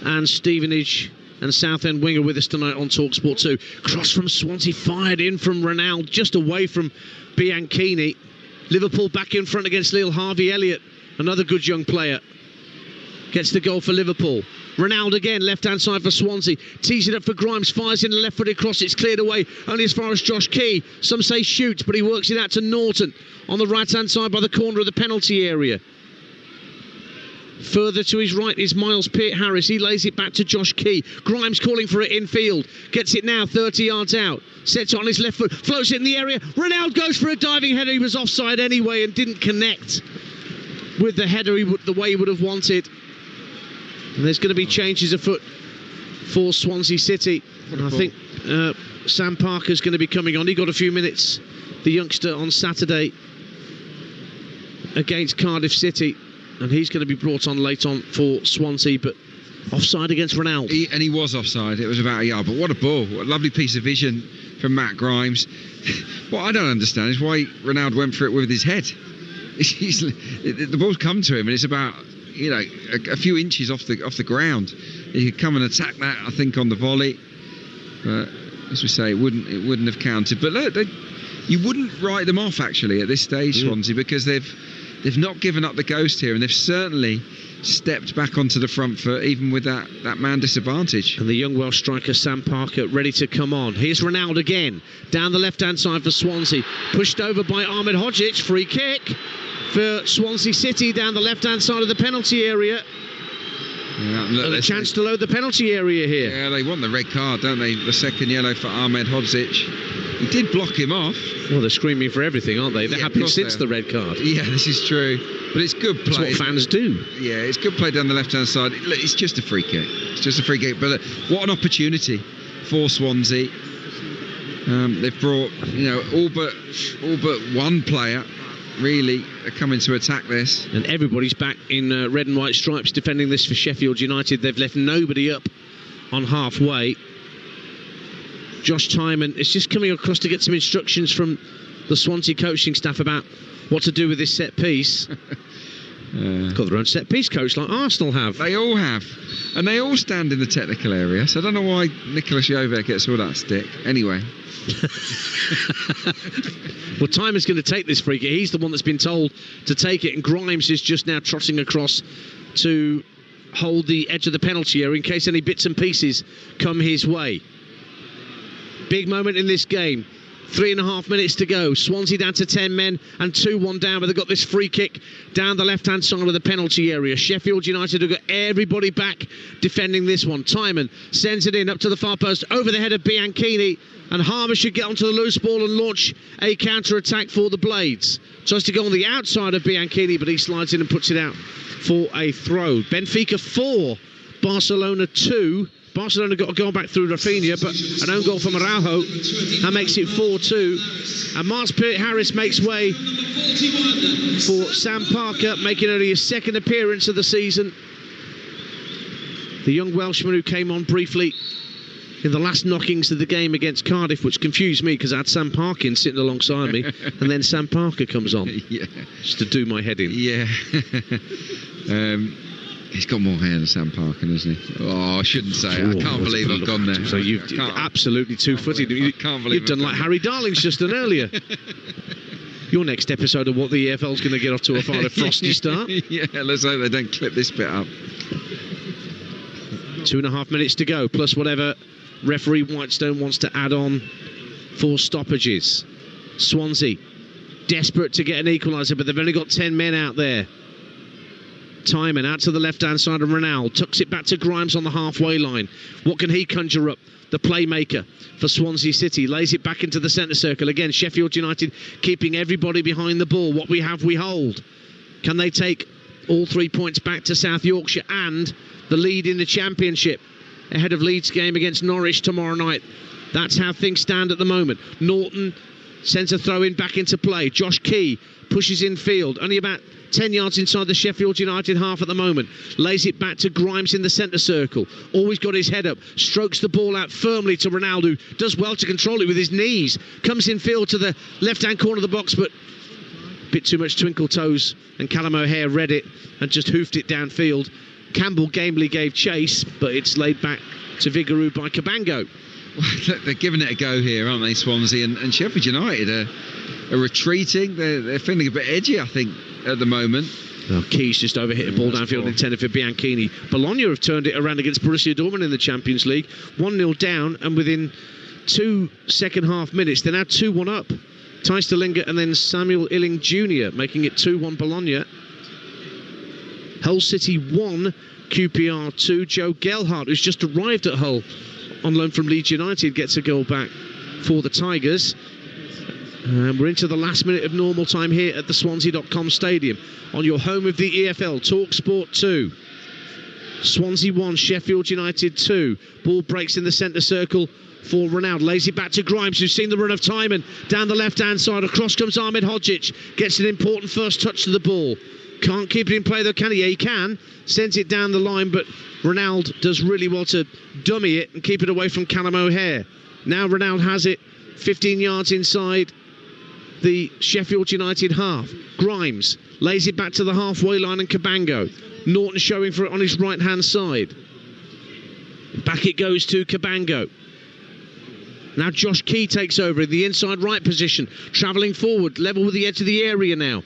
and Stevenage and Southend winger, with us tonight on Talksport 2. Cross from Swansea, fired in from Ronaldo, just away from Bianchini. Liverpool back in front against Lille. Harvey Elliott, another good young player, gets the goal for Liverpool. Ronaldo again, left-hand side for Swansea. Tees it up for Grimes, fires in the left-footed cross. It's cleared away, only as far as Josh Key. Some say shoots, but he works it out to Norton on the right-hand side by the corner of the penalty area. Further to his right is Miles Peart-Harris. He lays it back to Josh Key. Grimes calling for it infield. Gets it now 30 yards out. Sets it on his left foot. Floats it in the area. Ronaldo goes for a diving header. He was offside anyway and didn't connect with the header the way he would have wanted. And there's going to be changes afoot for Swansea City. And I think Sam Parker's going to be coming on. He got a few minutes, the youngster, on Saturday against Cardiff City, and he's going to be brought on late on for Swansea, but offside against Ronaldo. He was offside. It was about a yard, but what a ball. What a lovely piece of vision from Matt Grimes. What I don't understand is why Ronaldo went for it with his head. The ball's come to him, and it's about a few inches off the ground. He could come and attack that, I think, on the volley. But as we say, it wouldn't have counted. But look, you wouldn't write them off actually at this stage, Swansea, because they've not given up the ghost here, and they've certainly stepped back onto the front foot, even with that man disadvantage. And the young Welsh striker Sam Parker ready to come on. Here's Ronaldo again, down the left-hand side for Swansea, pushed over by Ahmed Hodzic. Free kick for Swansea City down the left-hand side of the penalty area. Yeah, look, and a chance to load the penalty area here. Yeah, they want the red card, don't they? The second yellow for Ahmed Hodzic. He did block him off. Well, they're screaming for everything, aren't they? They have been since the red card. Yeah, this is true. But it's good play. That's what fans do. Yeah, it's good play down the left-hand side. Look, it's just a free kick. It's just a free kick. But what an opportunity for Swansea. They've brought, all but one player really coming to attack this. And everybody's back in red and white stripes defending this for Sheffield United. They've left nobody up on halfway. Josh Timon is just coming across to get some instructions from the Swansea coaching staff about what to do with this set piece. Got their own set piece coach like Arsenal have. They all have. And they all stand in the technical area. So I don't know why Nicolas Jovet gets all that stick. Anyway. Well, Timon's going to take this free kick. He's the one that's been told to take it, and Grimes is just now trotting across to hold the edge of the penalty area in case any bits and pieces come his way. Big moment in this game. 3.5 minutes to go. Swansea down to 10 men and 2-1 down, but they've got this free kick down the left-hand side of the penalty area. Sheffield United have got everybody back defending this one. Timon sends it in up to the far post over the head of Bianchini, and Harmer should get onto the loose ball and launch a counter-attack for the Blades. Tries to go on the outside of Bianchini, but he slides in and puts it out for a throw. Benfica 4, Barcelona 2. Barcelona got a goal back through Rafinha, but an own goal from Araujo. That makes it 4-2. And Miles Peart-Harris makes way for Sam Parker, making only his second appearance of the season. The young Welshman who came on briefly in the last knockings of the game against Cardiff, which confused me because I had Sam Parkin sitting alongside me, and then Sam Parker comes on. Yeah. Just to do my head in. Yeah. He's got more hair than Sam Parkin, hasn't he? Oh, I shouldn't say it. I can't believe I've gone there. So you've absolutely two-footed. I can't believe you've done like Harry Darling's just done earlier. Your next episode of What the EFL's going to get off to a rather frosty start. Yeah, let's hope they don't clip this bit up. 2.5 minutes to go, plus whatever referee Whitestone wants to add on for stoppages. Swansea, desperate to get an equaliser, but they've only got 10 men out there. Timon out to the left-hand side of Ronaldo, tucks it back to Grimes on the halfway line. What can he conjure up? The playmaker for Swansea City lays it back into the centre circle. Again, Sheffield United keeping everybody behind the ball. What we have, we hold. Can they take all 3 points back to South Yorkshire and the lead in the Championship ahead of Leeds' game against Norwich tomorrow night? That's how things stand at the moment. Norton sends a throw in back into play. Josh Key pushes in field, only about 10 yards inside the Sheffield United half at the moment. Lays it back to Grimes in the centre circle. Always got his head up. Strokes the ball out firmly to Ronaldo. Does well to control it with his knees. Comes in field to the left-hand corner of the box, but a bit too much twinkle toes. And Callum O'Hare read it and just hoofed it downfield. Campbell gamely gave chase, but it's laid back to Vigouroux by Cabango. Well, they're giving it a go here, aren't they, Swansea? And Sheffield United are retreating. They're feeling a bit edgy, I think, at the moment. Well, Keys just overhit a ball downfield intended for Bianchini. Bologna have turned it around against Borussia Dortmund in the Champions League. 1-0 down, and within 2 second-half minutes, they're now 2-1 up. Thijs de Linger and then Samuel Illing Jr. making it 2-1 Bologna. Hull City 1, QPR 2. Joe Gelhardt, who's just arrived at Hull on loan from Leeds United, gets a goal back for the Tigers. And we're into the last minute of normal time here at the Swansea.com Stadium on your home of the EFL, Talksport 2. Swansea 1, Sheffield United 2. Ball breaks in the centre circle for Ronaldo. Lays it back to Grimes, who's seen the run of time, and down the left-hand side. Across comes Ahmed Hodzic. Gets an important first touch to the ball. Can't keep it in play though, can he? Yeah, he can. Sends it down the line, but Ronaldo does really well to dummy it and keep it away from Callum O'Hare. Now Ronaldo has it 15 yards inside the Sheffield United half. Grimes lays it back to the halfway line, and Cabango. Norton showing for it on his right-hand side. Back it goes to Cabango. Now Josh Key takes over in the inside right position, travelling forward, level with the edge of the area now.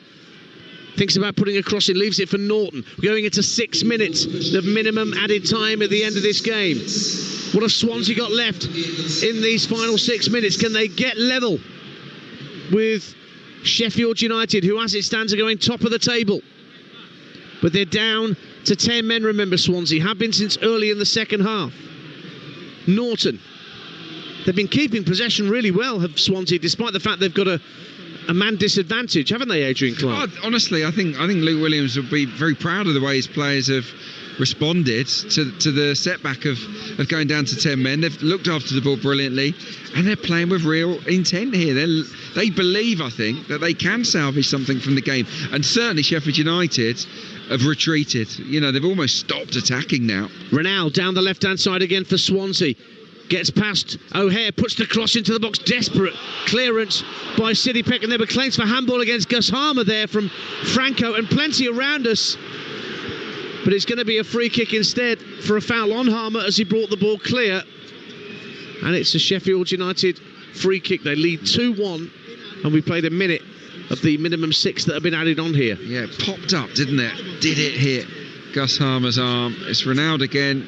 Thinks about putting a cross in, leaves it for Norton. We're going into 6 minutes of minimum added time at the end of this game. What have Swansea got left in these final 6 minutes? Can they get level with Sheffield United, who as it stands are going top of the table? But they're down to 10 men, remember, Swansea. Have been since early in the second half. Norton. They've been keeping possession really well, have Swansea, despite the fact they've got a man disadvantage, haven't they, Adrian Clark? Honestly, I think Luke Williams would be very proud of the way his players have responded to the setback of going down to 10 men. They've looked after the ball brilliantly, and they're playing with real intent here. They believe, I think, that they can salvage something from the game. And certainly Sheffield United have retreated. You know, they've almost stopped attacking now. Ronaldo down the left-hand side again for Swansea. Gets past O'Hare, puts the cross into the box. Desperate clearance by City Peck, and there were claims for handball against Gus Harmer there from Franco, and plenty around us. But it's going to be a free kick instead for a foul on Harmer as he brought the ball clear. And it's a Sheffield United free kick. They lead 2-1, and we played a minute of the minimum 6 that have been added on here. Yeah, it popped up, didn't it? Did it hit Gus Harmer's arm? It's Ronaldo again,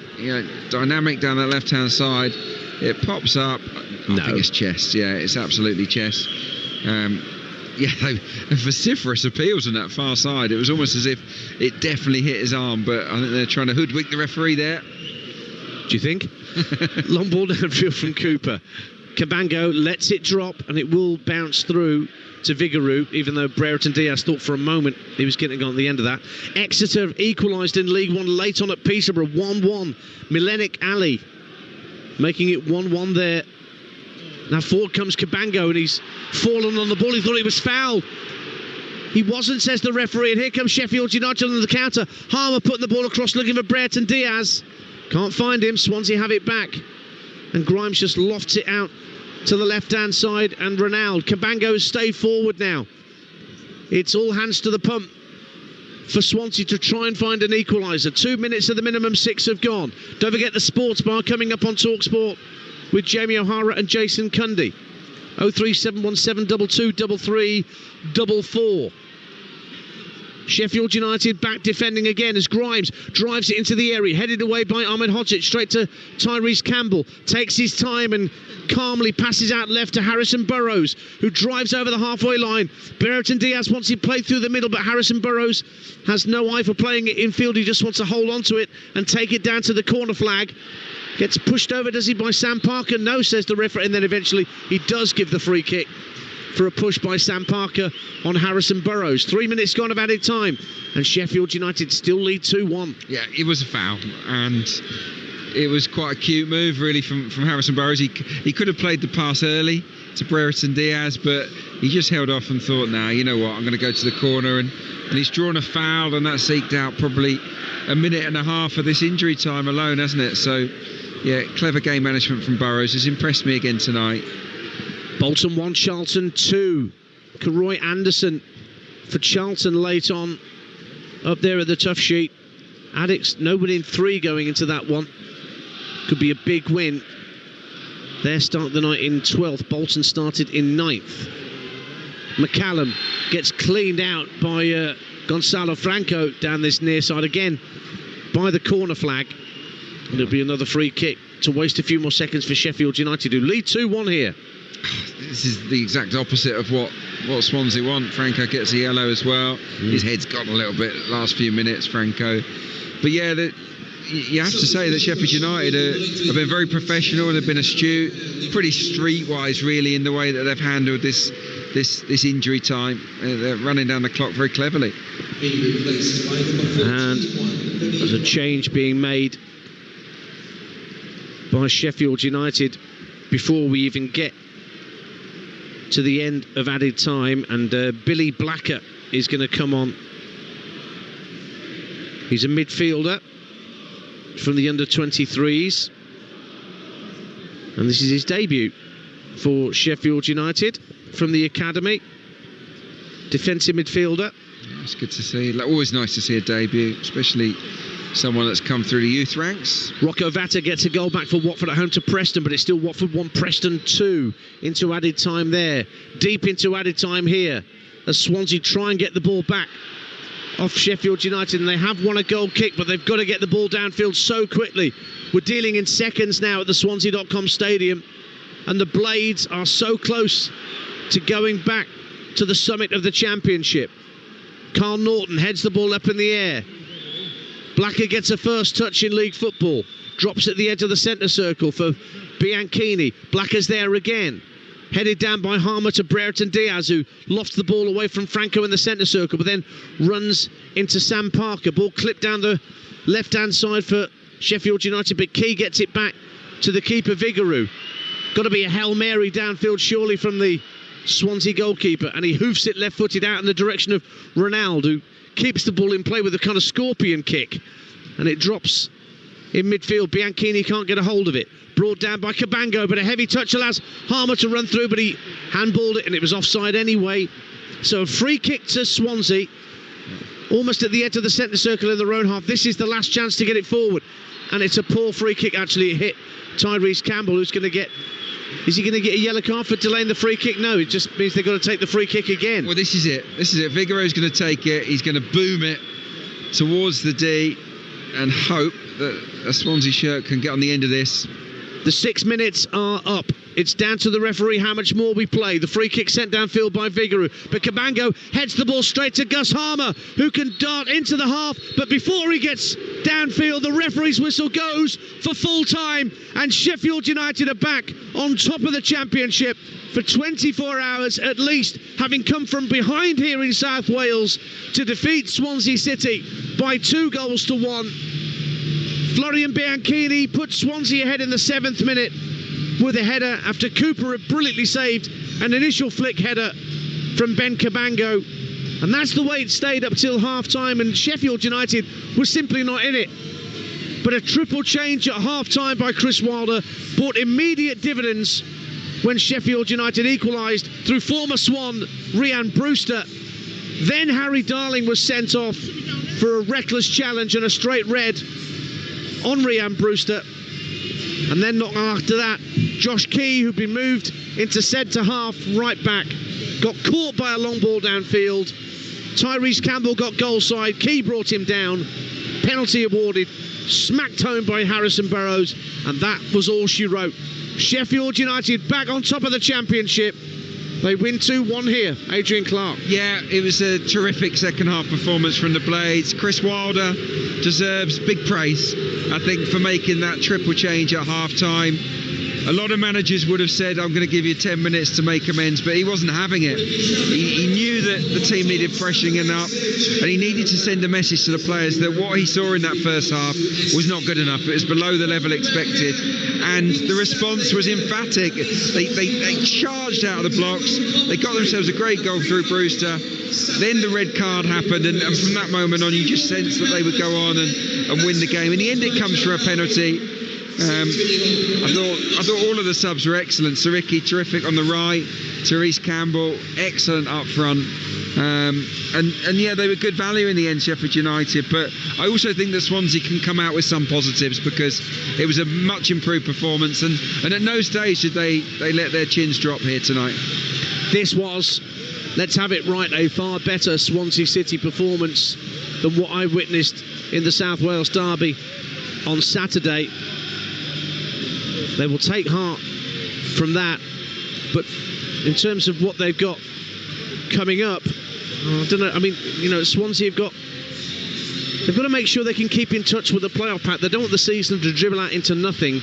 dynamic down that left-hand side. It pops up. I think it's chest. Yeah, it's absolutely chest. Vociferous appeals on that far side. It was almost as if it definitely hit his arm, but I think they're trying to hoodwink the referee there. Do you think? Long ball downfield from Cooper. Cabango lets it drop, and it will bounce through to Vigouroux, even though Brereton Diaz thought for a moment he was getting on the end of that. Exeter equalised in League One late on at Peterborough, 1-1. Milenik Ali making it 1-1 there. Now forward comes Cabango, and he's fallen on the ball. He thought he was fouled. He wasn't, says the referee, and here comes Sheffield United on the counter. Harmer putting the ball across, looking for Brereton Diaz. Can't find him. Swansea have it back, and Grimes just lofts it out to the left-hand side, and Ronaldo. Cabango has stayed forward now. It's all hands to the pump for Swansea to try and find an equaliser. 2 minutes of the minimum 6 have gone. Don't forget the sports bar coming up on Talksport with Jamie O'Hara and Jason Cundy. 03717 22 33 Sheffield United back defending again as Grimes drives it into the area, headed away by Ahmed Hodzic, straight to Tyrese Campbell, takes his time and calmly passes out left to Harrison Burrows, who drives over the halfway line. Brereton Diaz wants it played through the middle, but Harrison Burrows has no eye for playing it infield. He just wants to hold on to it and take it down to the corner flag. Gets pushed over, does he, by Sam Parker? No, says the referee, and then eventually he does give the free kick for a push by Sam Parker on Harrison Burrows. 3 minutes gone of added time, and Sheffield United still lead 2-1. Yeah, it was a foul, and it was quite a cute move, really, from Harrison Burrows. He could have played the pass early to Brereton Diaz, but he just held off and thought, nah, you know what, I'm going to go to the corner, and he's drawn a foul, and that's eked out probably a minute and a half of this injury time alone, hasn't it? So, yeah, clever game management from Burrows has impressed me again tonight. Bolton 1, Charlton 2. Karoy Anderson for Charlton late on up there at the tough sheet. Addicts, nobody in 3 going into that one. Could be a big win. Their start the night in 12th. Bolton started in 9th. McCallum gets cleaned out by Gonzalo Franco down this near side again by the corner flag. And it'll be another free kick to waste a few more seconds for Sheffield United, who lead 2-1 here. This is the exact opposite of what Swansea want. Franco gets a yellow as well. His head's gone a little bit last few minutes, Franco. But yeah, you have to say that Sheffield United have been very professional. They've been astute, pretty streetwise, really, in the way that they've handled this injury time. They're running down the clock very cleverly. And There's a change being made by Sheffield United before we even get to the end of added time, and Billy Blacker is going to come on. He's a midfielder from the under-23s, and this is his debut for Sheffield United from the academy. Defensive midfielder. Yeah, it's good to see. Always nice to see a debut, especially someone that's come through the youth ranks. Rocco Vata gets a goal back for Watford at home to Preston, but it's still Watford 1, Preston 2 into added time there. Deep into added time here as Swansea try and get the ball back off Sheffield United, and they have won a goal kick, but they've got to get the ball downfield so quickly. We're dealing in seconds now at the Swansea.com stadium, and the Blades are so close to going back to the summit of the Championship. Carl Norton heads the ball up in the air. Blacker gets a first touch in league football, drops at the edge of the centre circle for Bianchini. Blacker's there again, headed down by Harmer to Brereton Diaz, who lofts the ball away from Franco in the centre circle, but then runs into Sam Parker. Ball clipped down the left-hand side for Sheffield United, but Key gets it back to the keeper Vigouroux. Got to be a Hail Mary downfield surely from the Swansea goalkeeper, and he hoofs it left-footed out in the direction of Ronaldo, who keeps the ball in play with a kind of scorpion kick, and it drops in midfield. Bianchini can't get a hold of it. Brought down by Cabango, but a heavy touch allows Harmer to run through, but he handballed it and it was offside anyway. So a free kick to Swansea, almost at the edge of the centre circle in their own half. This is the last chance to get it forward, and it's a poor free kick. Actually, it hit Tyrese Campbell, who's going to get... Is he going to get a yellow card for delaying the free kick? No, it just means they've got to take the free kick again. Well, this is it. Vigouroux's going to take it. He's going to boom it towards the D and hope that a Swansea shirt can get on the end of this. The 6 minutes are up. It's down to the referee how much more we play. The free kick sent downfield by Vigouroux, but Cabango heads the ball straight to Gus Harmer, who can dart into the half, but before he gets downfield, the referee's whistle goes for full time, and Sheffield United are back on top of the Championship for 24 hours at least, having come from behind here in South Wales to defeat Swansea City by 2-1. Florian Bianchini put Swansea ahead in the 7th minute with a header after Cooper had brilliantly saved an initial flick header from Ben Cabango, and that's the way it stayed up till half-time, and Sheffield United was simply not in it. But a triple change at half-time by Chris Wilder brought immediate dividends when Sheffield United equalised through former Swan Rhian Brewster. Then Harry Darling was sent off for a reckless challenge and a straight red on Rhian Brewster, and then not long after that, Josh Key, who'd been moved into centre-half right back, got caught by a long ball downfield. Tyrese Campbell got goal side, Key brought him down, penalty awarded, smacked home by Harrison Burrows, and that was all she wrote. Sheffield United back on top of the Championship. They win 2-1 here. Adrian Clark. Yeah, it was a terrific second half performance from the Blades. Chris Wilder deserves big praise, I think, for making that triple change at half time. A lot of managers would have said, I'm going to give you 10 minutes to make amends, but he wasn't having it. He knew that the team needed freshening up, and he needed to send a message to the players that what he saw in that first half was not good enough. It was below the level expected, and the response was emphatic. They charged out of the blocks. They got themselves a great goal through Brewster. Then the red card happened, and from that moment on, you just sensed that they would go on and win the game. In the end, it comes from a penalty. I thought all of the subs were excellent. Sariki, terrific on the right. Tyrese Campbell, excellent up front. And yeah, they were good value in the end, Sheffield United. But I also think that Swansea can come out with some positives, because it was a much improved performance, and at no stage did they let their chins drop here tonight. This was, let's have it right, a far better Swansea City performance than what I witnessed in the South Wales derby on Saturday. They will take heart from that, but in terms of what they've got coming up, I don't know. I mean, you know, Swansea they've got to make sure they can keep in touch with the playoff pack. They don't want the season to dribble out into nothing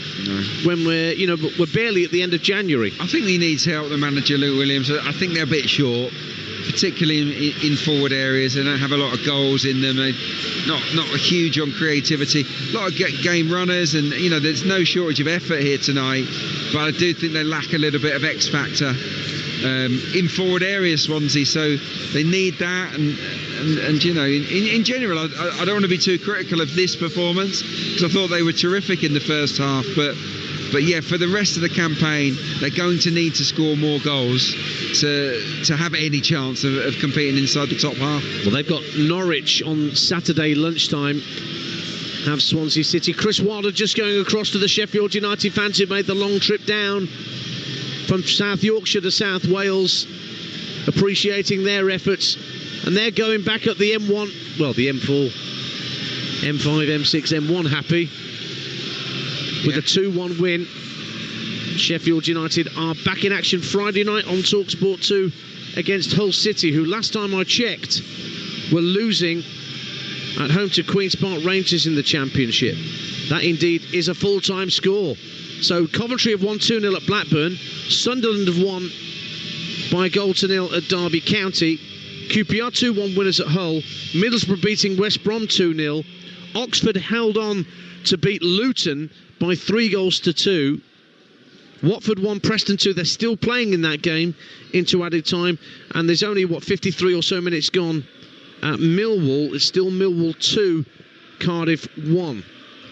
when we're barely at the end of January. I think he needs help, the manager Lou Williams. I think they're a bit short. particularly in forward areas. They don't have a lot of goals in them. Not a huge on creativity. A lot of game runners, and there's no shortage of effort here tonight. But I do think they lack a little bit of X factor in forward areas, Swansea. So they need that, and in general, I don't want to be too critical of this performance, because I thought they were terrific in the first half, but yeah, for the rest of the campaign, they're going to need to score more goals to have any chance of competing inside the top half. Well, they've got Norwich on Saturday lunchtime. Have Swansea City. Chris Wilder just going across to the Sheffield United fans who made the long trip down from South Yorkshire to South Wales, appreciating their efforts. And they're going back up the M1, well, the M4, M5, M6, M1 happy with a 2-1 win. Sheffield United are back in action Friday night on Talksport 2 against Hull City, who last time I checked were losing at home to Queen's Park Rangers in the Championship. That indeed is a full-time score. So Coventry have won 2-0 at Blackburn. Sunderland have won by a 1-0 at Derby County. QPR 2-1 winners at Hull. Middlesbrough beating West Brom 2-0. Oxford held on to beat Luton by 3-2. Watford won Preston 2. They're still playing in that game into added time, and there's only 53 or so minutes gone at Millwall. It's still Millwall 2, Cardiff 1.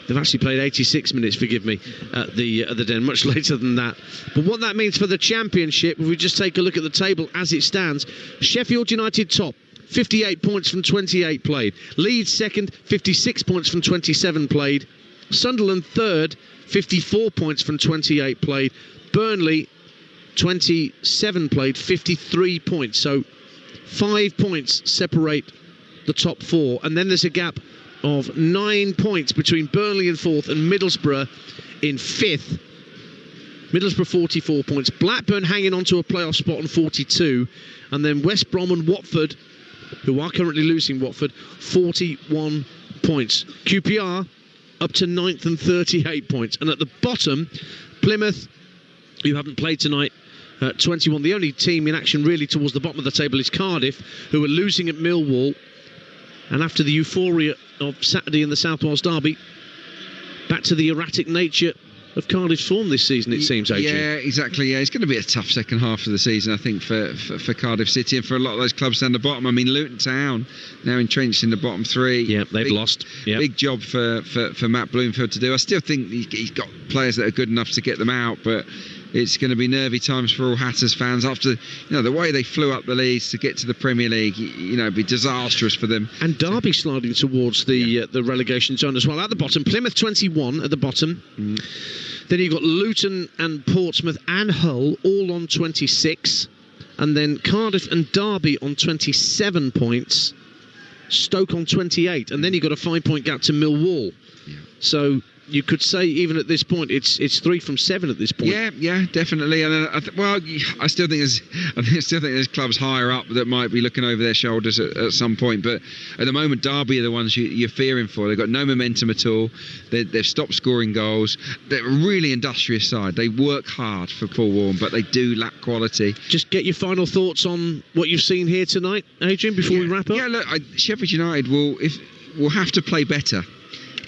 They've actually played 86 minutes, forgive me, at the Den, much later than that. But what that means for the Championship, if we just take a look at the table as it stands, Sheffield United top, 58 points from 28 played. Leeds second, 56 points from 27 played. Sunderland third, 54 points from 28 played. Burnley, 27 played, 53 points. So 5 points separate the top four. And then there's a gap of 9 points between Burnley in fourth and Middlesbrough in fifth. Middlesbrough 44 points. Blackburn hanging on to a playoff spot on 42. And then West Brom and Watford, who are currently losing Watford, 41 points. QPR up to 9th and 38 points. And at the bottom, Plymouth, who haven't played tonight, 21. The only team in action really towards the bottom of the table is Cardiff, who are losing at Millwall. And after the euphoria of Saturday in the South Wales Derby, back to the erratic nature of Cardiff's form this season, it seems, Adrian. Yeah, exactly. Yeah, it's going to be a tough second half of the season, I think, for Cardiff City and for a lot of those clubs down the bottom. I mean, Luton Town now entrenched in the bottom three. Yeah, they've lost. Yep. Big job for Matt Bloomfield to do. I still think he's got players that are good enough to get them out, but it's going to be nervy times for all Hatters fans after the way they flew up the leagues to get to the Premier League. It'd be disastrous for them. And Derby sliding towards the relegation zone as well. At the bottom, Plymouth 21 at the bottom. Then you've got Luton and Portsmouth and Hull all on 26, and then Cardiff and Derby on 27 points. Stoke on 28, and then you've got a 5-point gap to Millwall. So you could say even at this point it's 3 from 7 at this point. Yeah, definitely. And I still think there's clubs higher up that might be looking over their shoulders at some point. But at the moment, Derby are the ones you're fearing for. They've got no momentum at all. They've stopped scoring goals. They're a really industrious side. They work hard for Paul Warren, but they do lack quality. Just get your final thoughts on what you've seen here tonight, Adrian, before we wrap up. Yeah, look, Sheffield United will have to play better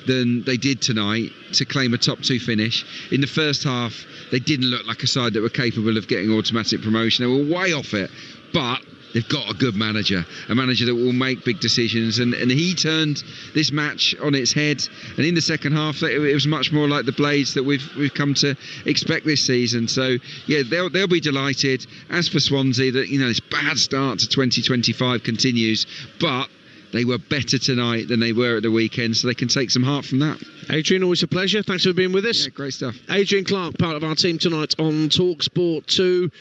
than they did tonight to claim a top 2 finish. In the first half, they didn't look like a side that were capable of getting automatic promotion. They were way off it, but they've got a good manager, a manager that will make big decisions, and he turned this match on its head. And in the second half, it was much more like the Blades that we've come to expect this season. So yeah, they'll be delighted. As for Swansea, that this bad start to 2025 continues, but they were better tonight than they were at the weekend, so they can take some heart from that. Adrian, always a pleasure. Thanks for being with us. Yeah, great stuff. Adrian Clark, part of our team tonight on Talksport 2.